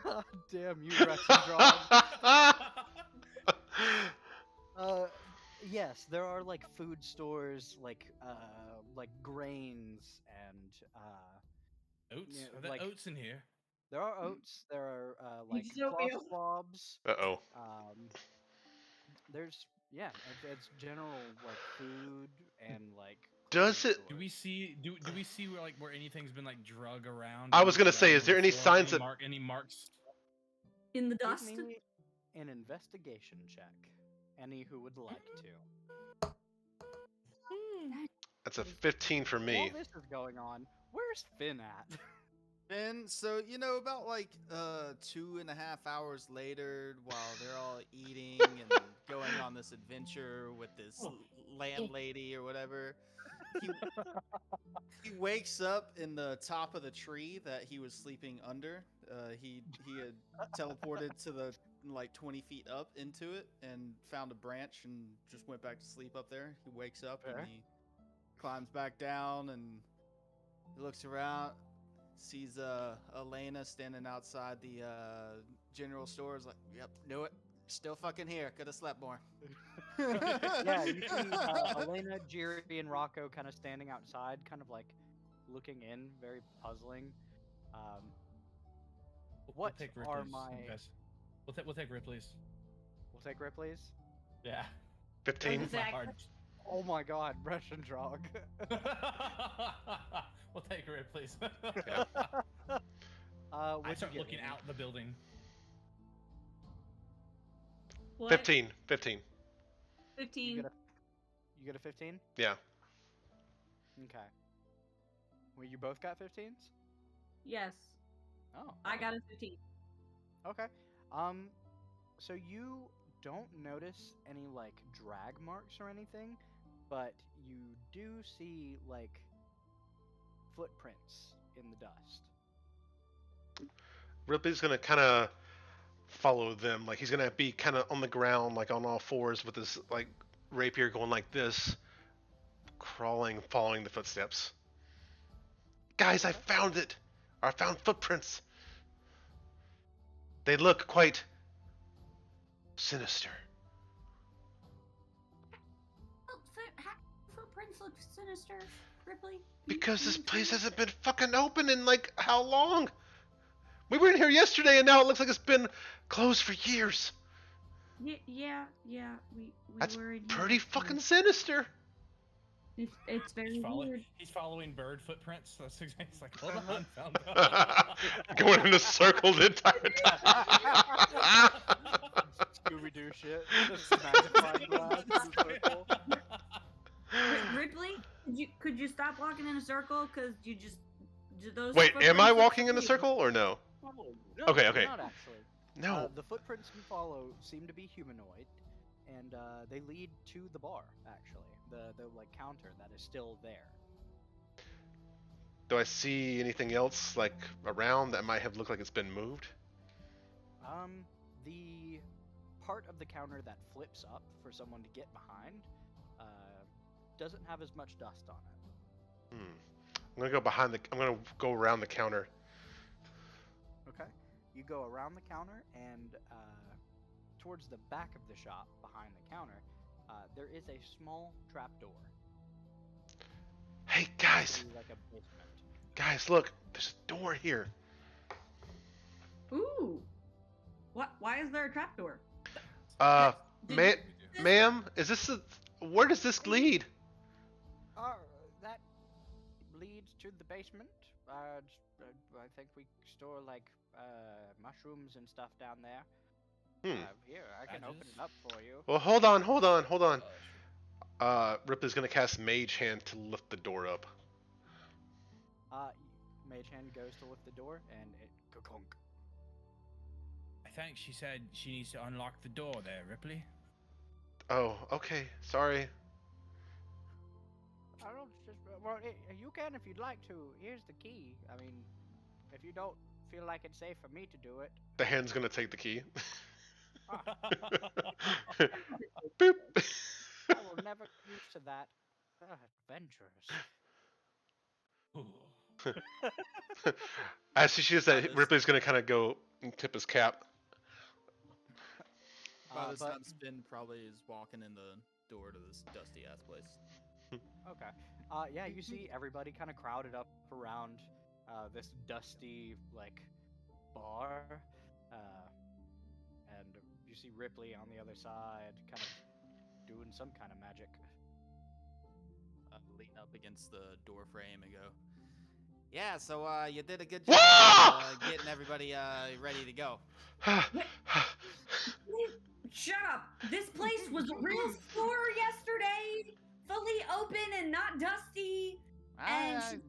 God damn you, Russian dog. Yes, there are like food stores, like grains and Oats? yeah, Are there like- oats in here? there are oats. There are like Utopia. cloth swabs. Uh-oh. There's it's general like food and like. Does clothing it- Do stores. we see do we see where anything's been like drug around? I was moved gonna say, around is on there the any floor? signs that- Any marks? In the Give dust? me an investigation check. Any who would like to. That's a 15 for me. While this is going on, where's Finn at? And so, about like 2.5 hours later, while they're all eating and going on this adventure with this landlady or whatever, he wakes up in the top of the tree that he was sleeping under. He had teleported to the like 20 feet up into it and found a branch and just went back to sleep up there. He wakes up Okay. and he climbs back down and he looks around. Sees Elena standing outside the general store. Is like, yep, knew it. Still fucking here. Could have slept more. Yeah, you see Elena, Jiri, and Rocco kind of standing outside, kind of like looking in, very puzzling. What We'll take are Ripley's my? invest- We'll take Ripley's. We'll take Ripley's. Yeah. 15. Exactly. My hard- Oh my God, Russian drog. We'll take Ripley's. I What'd start you get, looking Amy? out the building. What? 15. 15. 15. You get a 15? Yeah. Okay. Well, you both got 15s? Yes. Oh. I got a 15. Okay. So you don't notice any like drag marks or anything, but you do see like footprints in the dust. Ripley's gonna kind of follow them. Like he's gonna be kind of on the ground, like on all fours, with his like rapier going like this, crawling, following the footsteps. Guys, I found it. I found footprints. They look quite sinister. Footprints look sinister, Ripley. Because this place hasn't been fucking open in like how long? We were in here yesterday and now it looks like it's been closed for years. Yeah. We That's were in here pretty yesterday. fucking sinister. It's very weird. He's following bird footprints. That's exactly. He's like, hold on, found out. Going in a circle the entire time. Scooby Doo shit. Just magnifying glass in the circle. Ripley, could you stop walking in a circle? Cause you just those. Wait, am I footprints look walking in a weird. circle or no? No, Okay, you're okay. Not actually. No. The footprints you follow seem to be humanoid, and they lead to the bar. Actually, the like counter that is still there. Do I see anything else like around that might have looked like it's been moved? The part of the counter that flips up for someone to get behind doesn't have as much dust on it. I'm gonna go behind the. I'm gonna go around the counter. Okay. You go around the counter and towards the back of the shop, behind the counter, there is a small trapdoor. Hey guys, Like a basement. guys, look! There's a door here. Ooh. What? Why is there a trapdoor? Uh, Did- ma- ma'am, is this where does this lead? That leads to the basement. I think we store like mushrooms and stuff down there. Here, I can open it up for you. Well, hold on. Oh, sure. Ripley's gonna cast Mage Hand to lift the door up. Mage Hand goes to lift the door, and it ka-conk. I think she said she needs to unlock the door there, Ripley. Oh, okay. Sorry. I don't just well, you can if you'd like to. Here's the key. I mean, if you don't feel like it's safe for me to do it. The hand's gonna take the key. Ah, Boop. I will never get used to that. Adventurous. As she says that, Ripley's gonna kind of go and tip his cap. By this But- time, Spin probably is walking in the door to this dusty ass place. Okay. Yeah, you see everybody kind of crowded up around this dusty like bar, and you see Ripley on the other side, kind of doing some kind of magic. Lean up against the door frame and go. Yeah, so you did a good job getting everybody ready to go. Shut up! This place was a real store yesterday, fully open and not dusty. And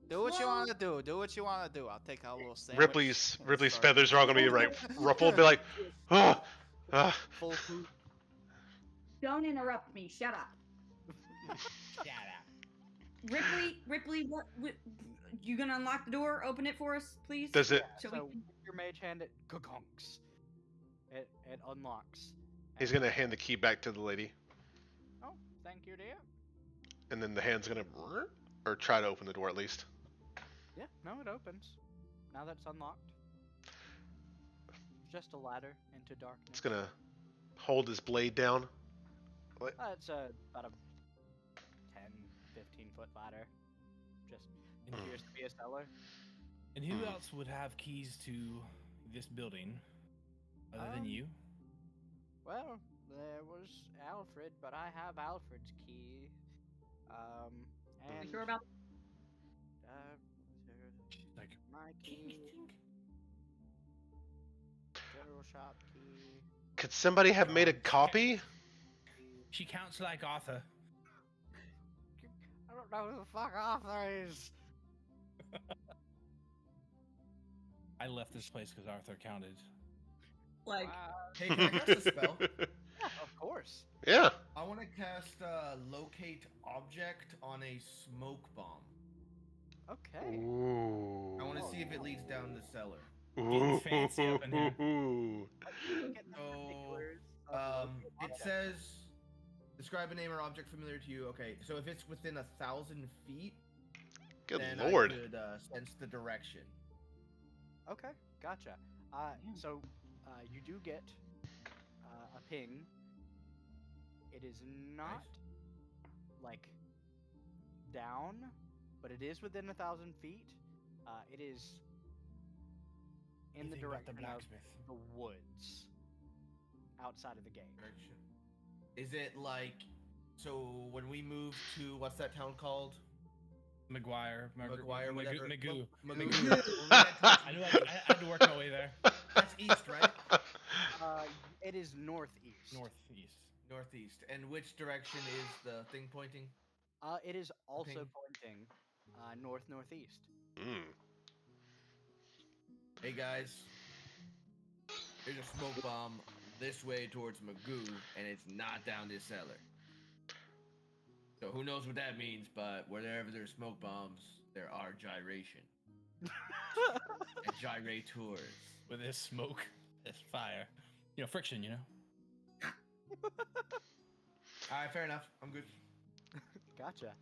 Do what you Well- want to do. Do what you want to do. I'll take a little sandwich. Ripley's and start- feathers are all gonna be like ruffled. Be like, ah, Full poop. Don't interrupt me. Shut up. Ripley, what? You gonna unlock the door? Open it for us, please. Does it? So we So can- with your mage hand, it ka-conks. It unlocks. He's And- gonna hand the key back to the lady, Oh, thank you, dear. and then the hand's gonna or try to open the door at least. Yeah, no, it opens. Now that's unlocked. Just a ladder into darkness. It's gonna hold his blade down. It's about a 10, 15-foot ladder. Just appears to be a cellar. And who else would have keys to this building other than you? Well, there was Alfred, but I have Alfred's key. And sure about Like, my key. General shop key. Could somebody have made a copy? she counts like Arthur. I don't know who the fuck Arthur is. I left this place because Arthur counted. like Hey, can I cast a spell? Yeah, of course. Yeah. I want to cast locate object on a smoke bomb. Okay. Ooh. I want to see if it leads down the cellar. Ooh. fancy up in here. Getting the So, particulars of the It object. says describe a name or object familiar to you. Okay, so if it's within 1,000 feet, Good then lord. I could sense the direction. Okay, gotcha. So you do get a ping. It is not like down, but it is within 1,000 feet. It is in the Anything but direction of blacksmith. the woods outside of the gate. Direction. Is it like so when we move to what's that town called? McGuire, McGuire, whatever. Magoo. Magoo. I knew I had to work my way there. That's east, right? It is northeast. Northeast. Northeast. And which direction is the thing pointing? It is also Ping. pointing north-northeast. Mm. Hey guys, there's a smoke bomb this way towards Magoo, and it's not down this cellar. So who knows what that means, but wherever there's smoke bombs, there are gyration. And gyrators. With this smoke, this fire. You know, friction, you know? Alright, fair enough. I'm good. Gotcha.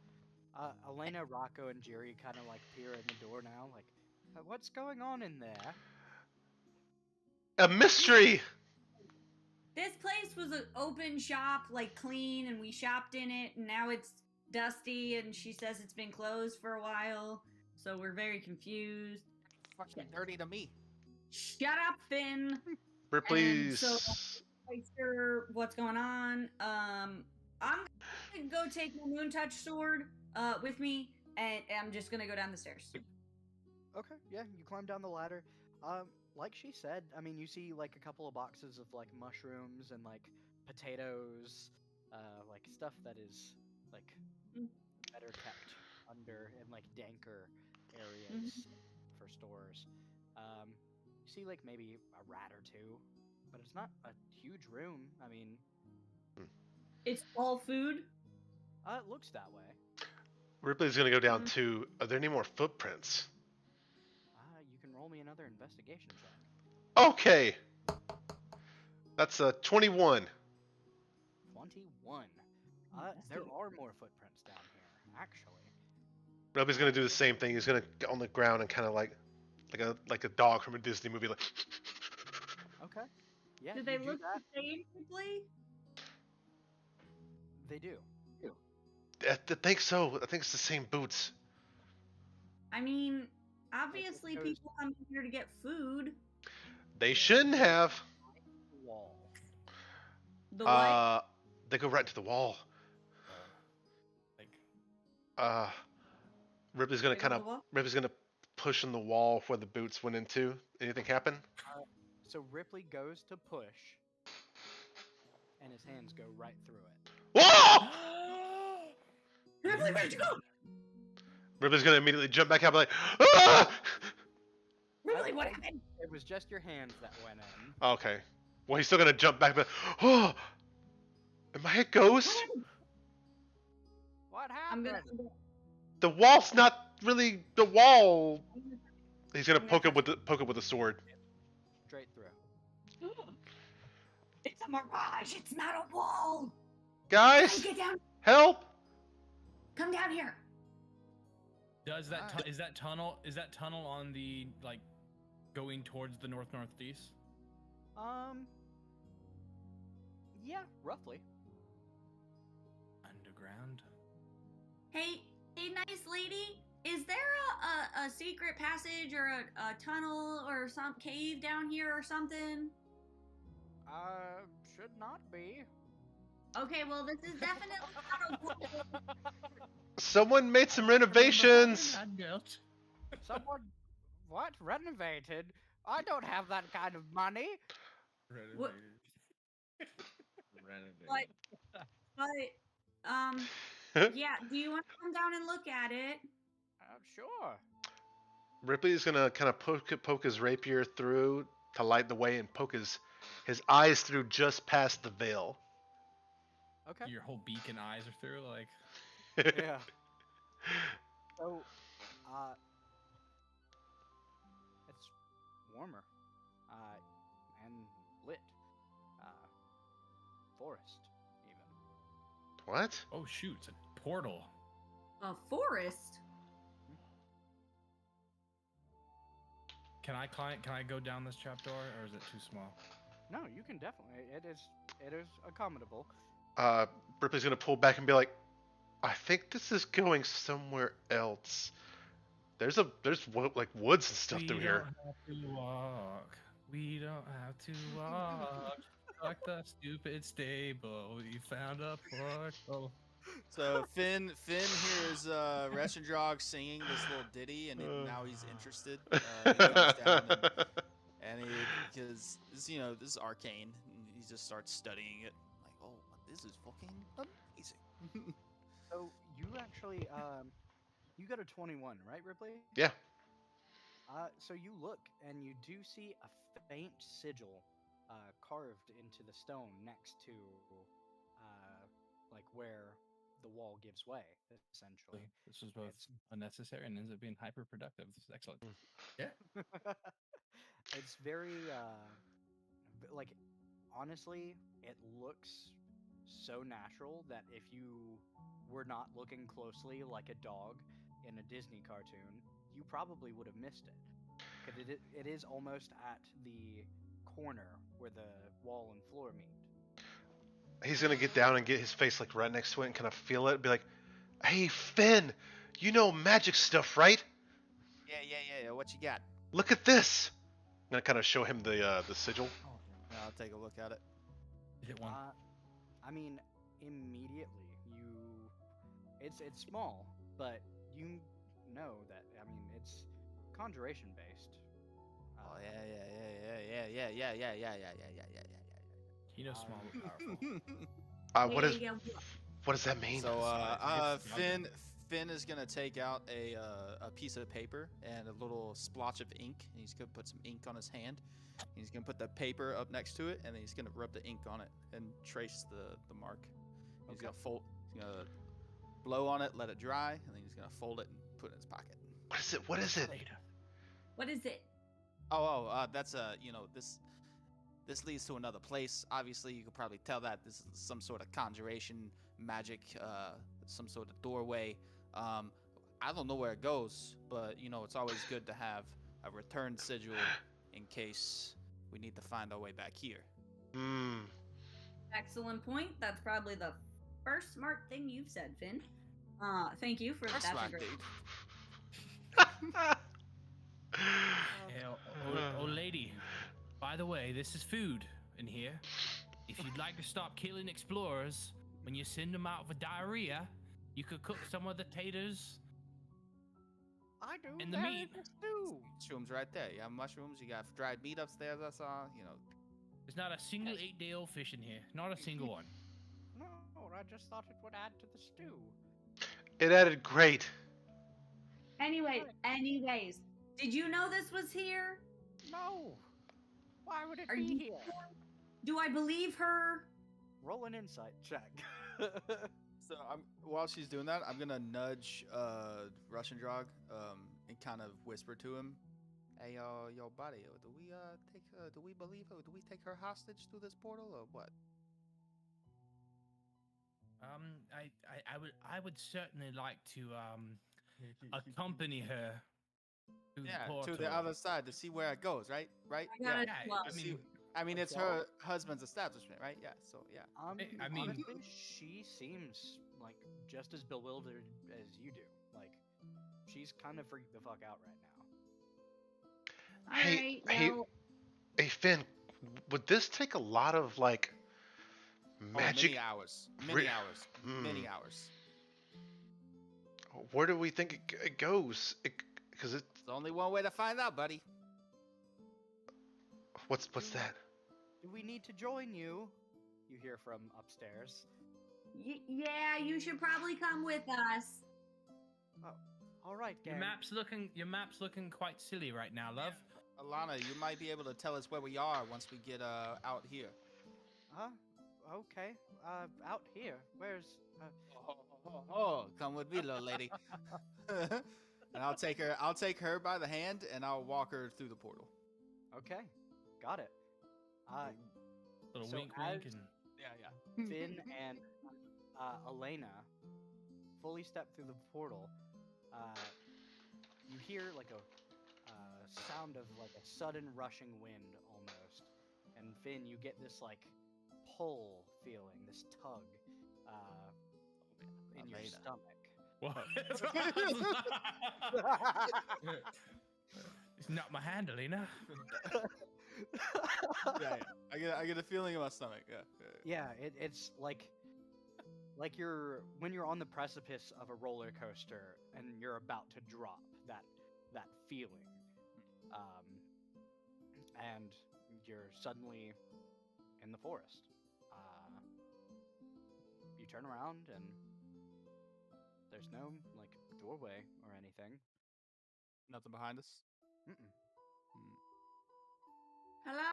Elena, Rocco, and Jerry kind of like peer in the door now, like, what's going on in there? A mystery. this place was an open shop, like clean, and we shopped in it, and now it's dusty, and she says it's been closed for a while, so we're very confused. Fucking dirty to me. Shut up, Finn. Ripley's. so- quite sure what's going on. I'm gonna go take my moon touch sword with me, and I'm just gonna go down the stairs. Okay, yeah, you climb down the ladder. Like she said, I mean, you see like a couple of boxes of like mushrooms and like potatoes, like stuff that is like better kept under in like danker areas for stores. You see like maybe a rat or two, but it's not a huge room. I mean, It's all food. it looks that way. Ripley's gonna go down to. Are there any more footprints? You can roll me another investigation check. Okay. That's a 21. 21. There are more footprints down here, actually. Ripley's gonna do the same thing. He's gonna get on the ground and kind of like a dog from a Disney movie, like. Okay. Yeah. Do they look the same, Ripley? They do. I think so. I think it's the same boots. I mean, obviously people come here to get food. They shouldn't have. Wall. The what? They go right into the wall. Ripley's gonna push in the wall where the boots went into. Anything happen? So Ripley goes to push, and his hands go right through it. Whoa! Ripley, where'd you go? Ripley's gonna immediately jump back up, like, ah! Ripley, what happened? It was just your hands that went in. Okay. Well, he's still gonna jump back, but oh, am I a ghost? What happened? The wall's not really the wall. He's gonna poke it with a sword. Straight through. It's a mirage. It's not a wall. Guys, get down. Help! Come down here. Does that is that tunnel on the like going towards the northeast? Yeah, roughly. Underground. Hey, nice lady. Is there a secret passage or a tunnel or some cave down here or something? Should not be. Okay, well, this is definitely not a wall. Someone made some renovations. Someone, what? Renovated? I don't have that kind of money. What? But, yeah, do you want to come down and look at it? Sure. Ripley's gonna kind of poke his rapier through to light the way and poke his eyes through just past the veil. Okay. Your whole beak and eyes are through, like. Yeah. So, it's warmer, and lit. Forest, even. What? Oh shoot! It's a portal. A forest? Can I go down this trapdoor, or is it too small? No, you can definitely. It is accommodable. Ripley's gonna pull back and be like, I think this is going somewhere else. There's like woods and stuff through here. We don't have to walk. Fuck the stupid stable. We found a portal. So Finn hears Restrandrog singing this little ditty, and now he's interested. He comes down and because this is arcane, and he just starts studying it. Like, oh, this is fucking amazing. So you actually, you got a 21, right, Ripley? Yeah. So you look and you do see a faint sigil carved into the stone next to, like where the wall gives way, essentially. This was both unnecessary and ends up being hyper productive. This is excellent. Yeah. It's very, like, honestly, it looks so natural that if you were not looking closely like a dog in a Disney cartoon, you probably would have missed it. Because it is almost at the corner where the wall and floor meet. He's gonna get down and get his face like right next to it and kind of feel it, and be like, "Hey Finn, you know magic stuff, right? Yeah. What you got? Look at this." I'm gonna kind of show him the sigil. I'll take a look at it. Hit one. I mean, immediately it's small, but you know that. I mean, it's conjuration based. Oh yeah. You know, small but powerful. What is Yeah. what does that mean? So It's Finn is gonna take out a piece of paper and a little splotch of ink, and he's gonna put some ink on his hand. He's gonna put the paper up next to it, and then he's gonna rub the ink on it and trace the mark. He's Okay. gonna fold. He's gonna blow on it, let it dry, and then he's gonna fold it and put it in his pocket. What is it? What is it? What is it? That's this leads to another place. Obviously, you could probably tell that this is some sort of conjuration magic, some sort of doorway. I don't know where it goes, but it's always good to have a return sigil in case we need to find our way back here. Hmm. Excellent point. That's probably the first smart thing you've said, Finn. Thank you for That's that's a smart, great. dude. Hey, old lady. By the way, this is food in here. If you'd like to stop killing explorers when you send them out for diarrhea, you could cook some of the taters I do. and the there meat. is stew. Mushrooms right there. You have mushrooms. You got dried meat upstairs. I saw. There's not a single 8-day-old fish in here. Not a single one. No, I just thought it would add to the stew. It added great. Anyways, did you know this was here? No. Why would it Are be you here? Do I believe her? Roll an insight check. So while she's doing that, I'm gonna nudge Russian Drog and kind of whisper to him, "Hey, yo, buddy, do we believe her? Do we take her hostage through this portal or what?" I would certainly like to accompany her through the portal. to the other side to see where it goes. Right. I got Yeah. a Yeah, 12. I mean, it's her husband's establishment, right? Yeah. So yeah. I mean- honestly, she seems like just as bewildered as you do. Like, she's kind of freaked the fuck out right now. Hey, Alright, well, Hey Finn, would this take a lot of like magic? Many hours. Re- Many hours. Where do we think it goes? Because There's only one way to find out, buddy. what's that? Do we need to join you? You hear from upstairs. yeah, you should probably come with us. All right, Your gang. map's looking quite silly right now, love. Alana, you might be able to tell us where we are once we get out here. Okay. Out here. Where's? Come with me, little lady. And I'll take her by the hand and I'll walk her through the portal. Okay, got it. Little So wink, wink, as- and Yeah. Finn and Elena fully step through the portal. You hear like a sound of like a sudden rushing wind almost, and Finn, you get this like pull feeling, this tug in your Elena. stomach. what? It's not my hand, Alina. Yeah. I get a feeling in my stomach. Yeah, it's like when you're on the precipice of a roller coaster and you're about to drop that feeling, and you're suddenly in the forest. You turn around and there's no like doorway or anything. Nothing behind us. Mm-mm. Hello?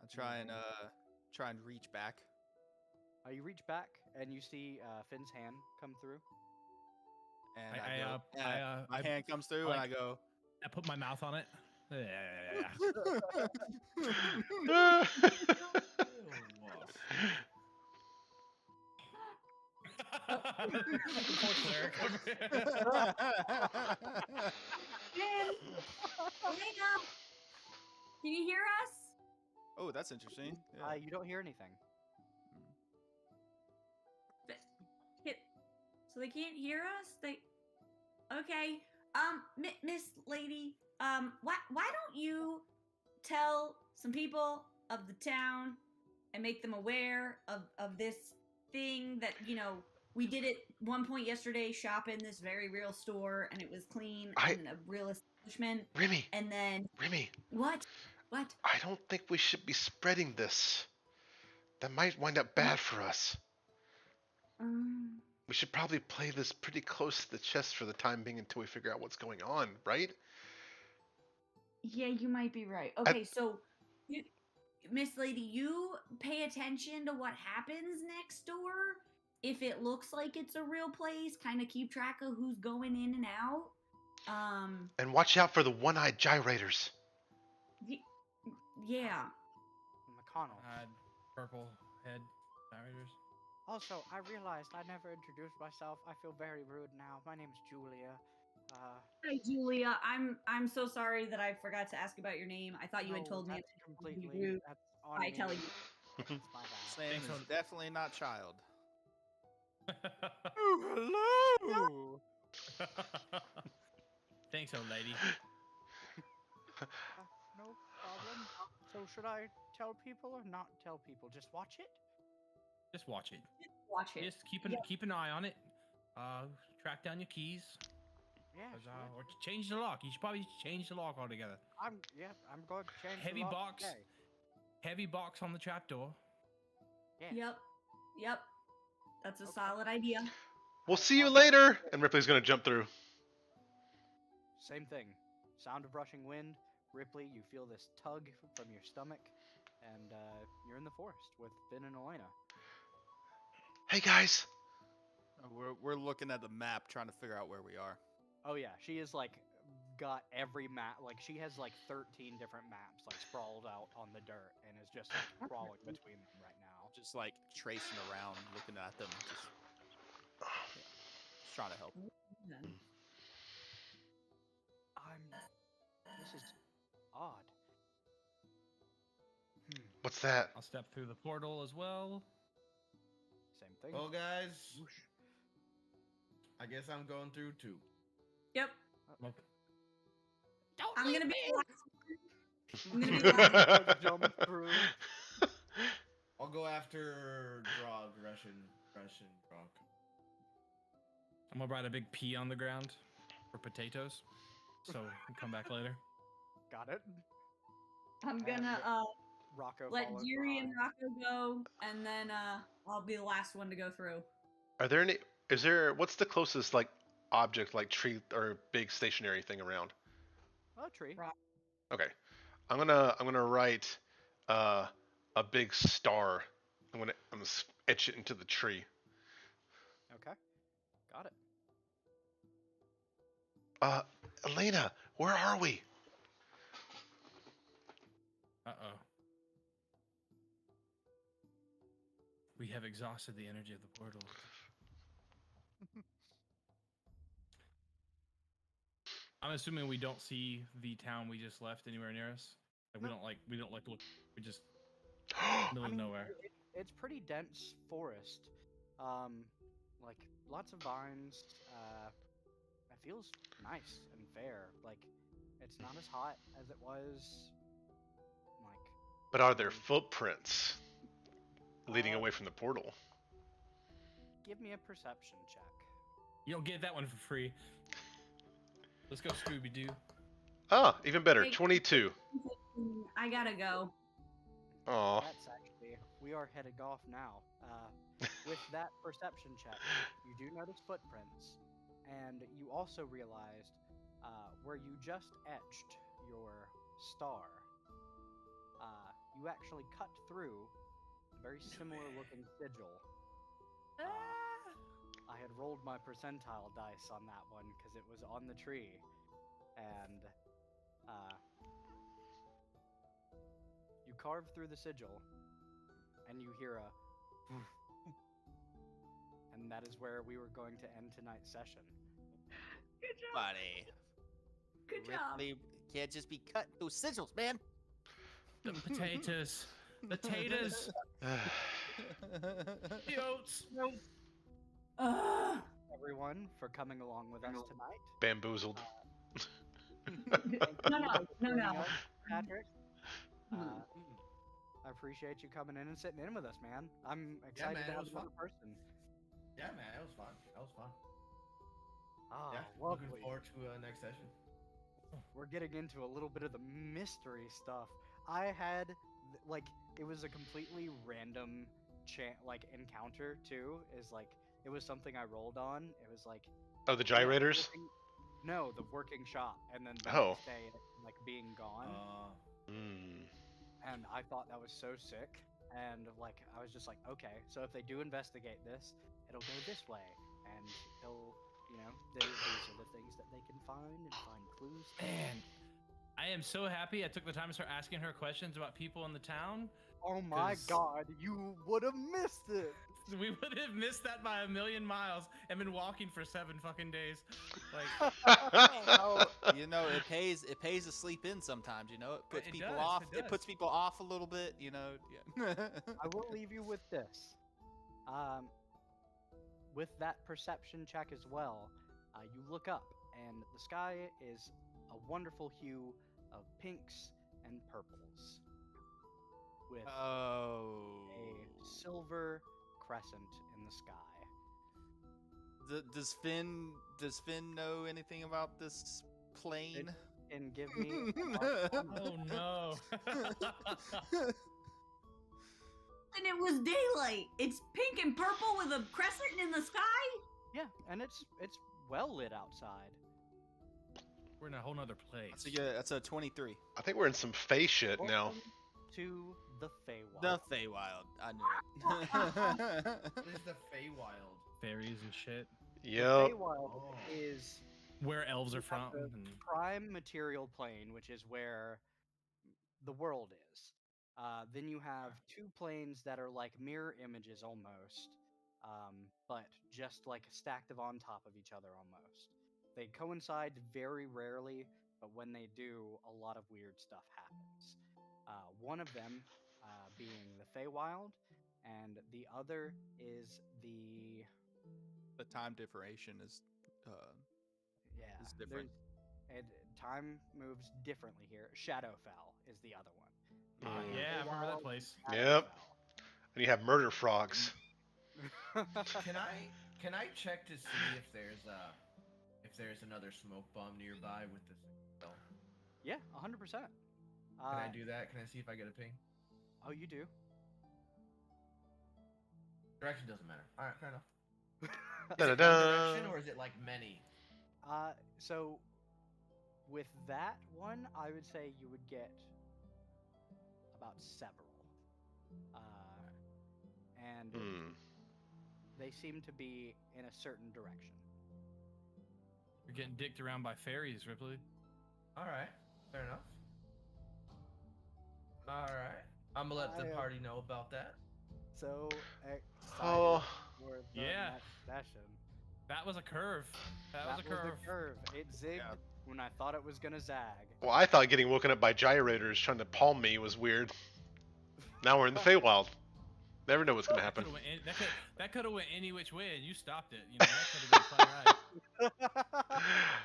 I try and reach back. You reach back and you see Finn's hand come through. And my hand comes through and I go. I put my mouth on it. Poor cleric over here. Finn! Elena! Can you hear us? Oh, that's interesting. Yeah. You don't hear anything. So they can't hear us? Okay. Miss Lady, why don't you tell some people of the town and make them aware of this thing that, we did at one point yesterday, shop in this very real store, and it was clean and a real establishment. Remy. And then Remy. What? I don't think we should be spreading this. That might wind up bad for us. We should probably play this pretty close to the chest for the time being until we figure out what's going on, right? Yeah, you might be right. Okay, so Miss Lady, you pay attention to what happens next door. If it looks like it's a real place, kind of keep track of who's going in and out. And watch out for the one-eyed gyrators. Yeah. McConnell. Purple head gyrators. Also, I realized I never introduced myself. I feel very rude now. My name is Julia. Hi, Julia. I'm so sorry that I forgot to ask about your name. I thought you had told me. That's completely rude. That's on by me. telling you. It's my bad. Sam is definitely not child. Oh, hello. Thanks, old lady. No problem. So should I tell people or not tell people? Just watch it? Just watch it. Watch it. Just keep an eye on it. Track down your keys. Yeah. Or change the lock. You should probably change the lock altogether. I'm going to change Heavy the lock box. today. Heavy box on the trapdoor. Yeah. Yep. That's a solid idea. We'll see you later. And Ripley's gonna jump through. Same thing. Sound of rushing wind. Ripley, you feel this tug from your stomach, and you're in the forest with Finn and Elena. Hey guys. We're looking at the map, trying to figure out where we are. Oh yeah, she is like got every map. Like she has like 13 different maps like sprawled out on the dirt, and is just like crawling between them right now. Just like tracing around, looking at them, just trying to help. This is odd. What's that? I'll step through the portal as well. Same thing. Well, guys, I guess I'm going through too. Yep. Okay. I'm gonna be the last. Jump through. I'll go after Drog, Russian Drog. I'm gonna write a big P on the ground for potatoes, so we'll come back later. Got it. I'm gonna Rocco let follows Jiri and behind. Rocco go, and then I'll be the last one to go through. What's the closest like object, like tree or big stationary thing around? Oh, tree. Okay. I'm gonna write a big star. I'm gonna etch it into the tree. Okay. Got it. Elena, where are we? Uh-oh. We have exhausted the energy of the portal. I'm assuming we don't see the town we just left anywhere near us. Like we don't like look. We just middle of nowhere. It's pretty dense forest. Like lots of vines. It feels nice and fair. Like it's not as hot as it was. Like. But are there footprints leading away from the portal? Give me a perception check. You don't get that one for free. Let's go Scooby-Doo. Ah, even better. Hey. 22. I gotta go. Aw. That's actually, we are heading off now. With that perception check, you do notice footprints, and you also realized where you just etched your star, you actually cut through a very similar looking sigil. I had rolled my percentile dice on that one because it was on the tree, and you carve through the sigil, and you hear a and that is where we were going to end tonight's session. Good job. Buddy. Good job. Ripley can't just be cut through sigils, man. The potatoes. The taters. The oats. Everyone for coming along with us tonight. Bamboozled. No. Patrick. I appreciate you coming in and sitting in with us, man. I'm excited man, to it have was another fun. person. Yeah, man, it was fun. That was fun. Ah, Yeah, lovely. looking forward to next session. We're getting into a little bit of the mystery stuff. I had like it was a completely random encounter too. Is like it was something I rolled on. It was like Oh, the yeah, gyrators. no, the working shop, and then the Oh. next day like being gone. Mm. And I thought that was so sick. And like I was just like, okay, so if they do investigate this, it'll go this way, and they'll, these are the things that they can find and find clues. Man, I am so happy I took the time to start asking her questions about people in the town. Oh my 'Cause- god, you would have missed it. We would have missed that by a million miles and been walking for 7 fucking days. Like, It pays to sleep in sometimes. It puts people does, off. it It puts does. people off a little bit. Yeah. I will leave you with this. With that perception check as well, you look up, and the sky is a wonderful hue of pinks and purples, with a silver crescent in the sky. Does Finn know anything about this plane? And give me an Arcana. oh no. And it was daylight. It's pink and purple with a crescent in the sky. Yeah, and it's well lit outside. We're in a whole nother place. That's a 23. I think we're in some face shit now. Welcome to the Feywild. The Feywild. I knew it. What is the Feywild? Fairies and shit. Yep. Feywild Oh. is Where elves are you have from. the and- prime material plane, which is where the world is. Then you have two planes that are like mirror images almost, but just like stacked on top of each other almost. They coincide very rarely, but when they do, a lot of weird stuff happens. One of them being the Feywild, and the other is The time differentiation is is different. And time moves differently here. Shadowfell is the other one. Yeah, I remember that place. Yep. And you have murder frogs. Can I check to see if there's another smoke bomb nearby with this? Yeah, 100%. Can I do that? Can I see if I get a ping? Oh, you do. Direction doesn't matter. All right, fair enough. Is it one Da-da-da. direction or is it like many? So with that one, I would say you would get about several. And they seem to be in a certain direction. You're getting dicked around by fairies, Ripley. All right, fair enough. All right, I'm gonna let the party know about that. So excited Oh. for the Yeah. next session. That was a curve. That was a curve. the curve. It zigged when I thought it was gonna zag. Well, I thought getting woken up by gyrators trying to palm me was weird. Now we're in the Feywild. Never know what's gonna happen. That could have went any which way, and you stopped it. That could have been a fun ride.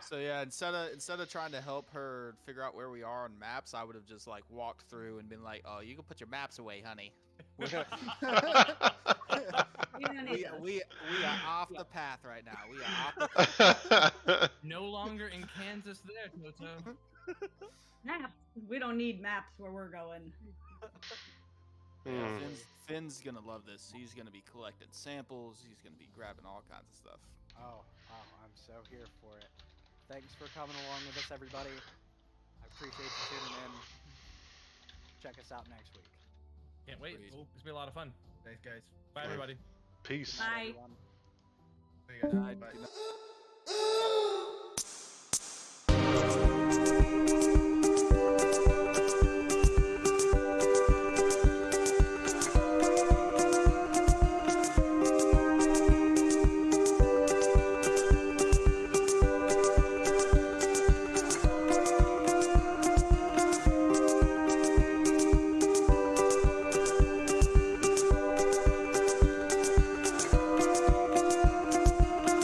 So yeah, instead of trying to help her figure out where we are on maps, I would have just like walked through and been like, "Oh, you can put your maps away, honey. we are off the path right now. We are off the path." No longer in Kansas there, Toto. Maps. We don't need maps where we're going. Hmm. Finn's gonna love this. He's gonna be collecting samples. He's gonna be grabbing all kinds of stuff. Oh, wow, I'm so here for it. Thanks for coming along with us, everybody. I appreciate you tuning in. Check us out next week. Can't wait. Crazy. It's gonna be a lot of fun. Thanks, guys. Bye, everybody. Peace. Bye. Everyone. See you guys. Good night. Bye. Good night.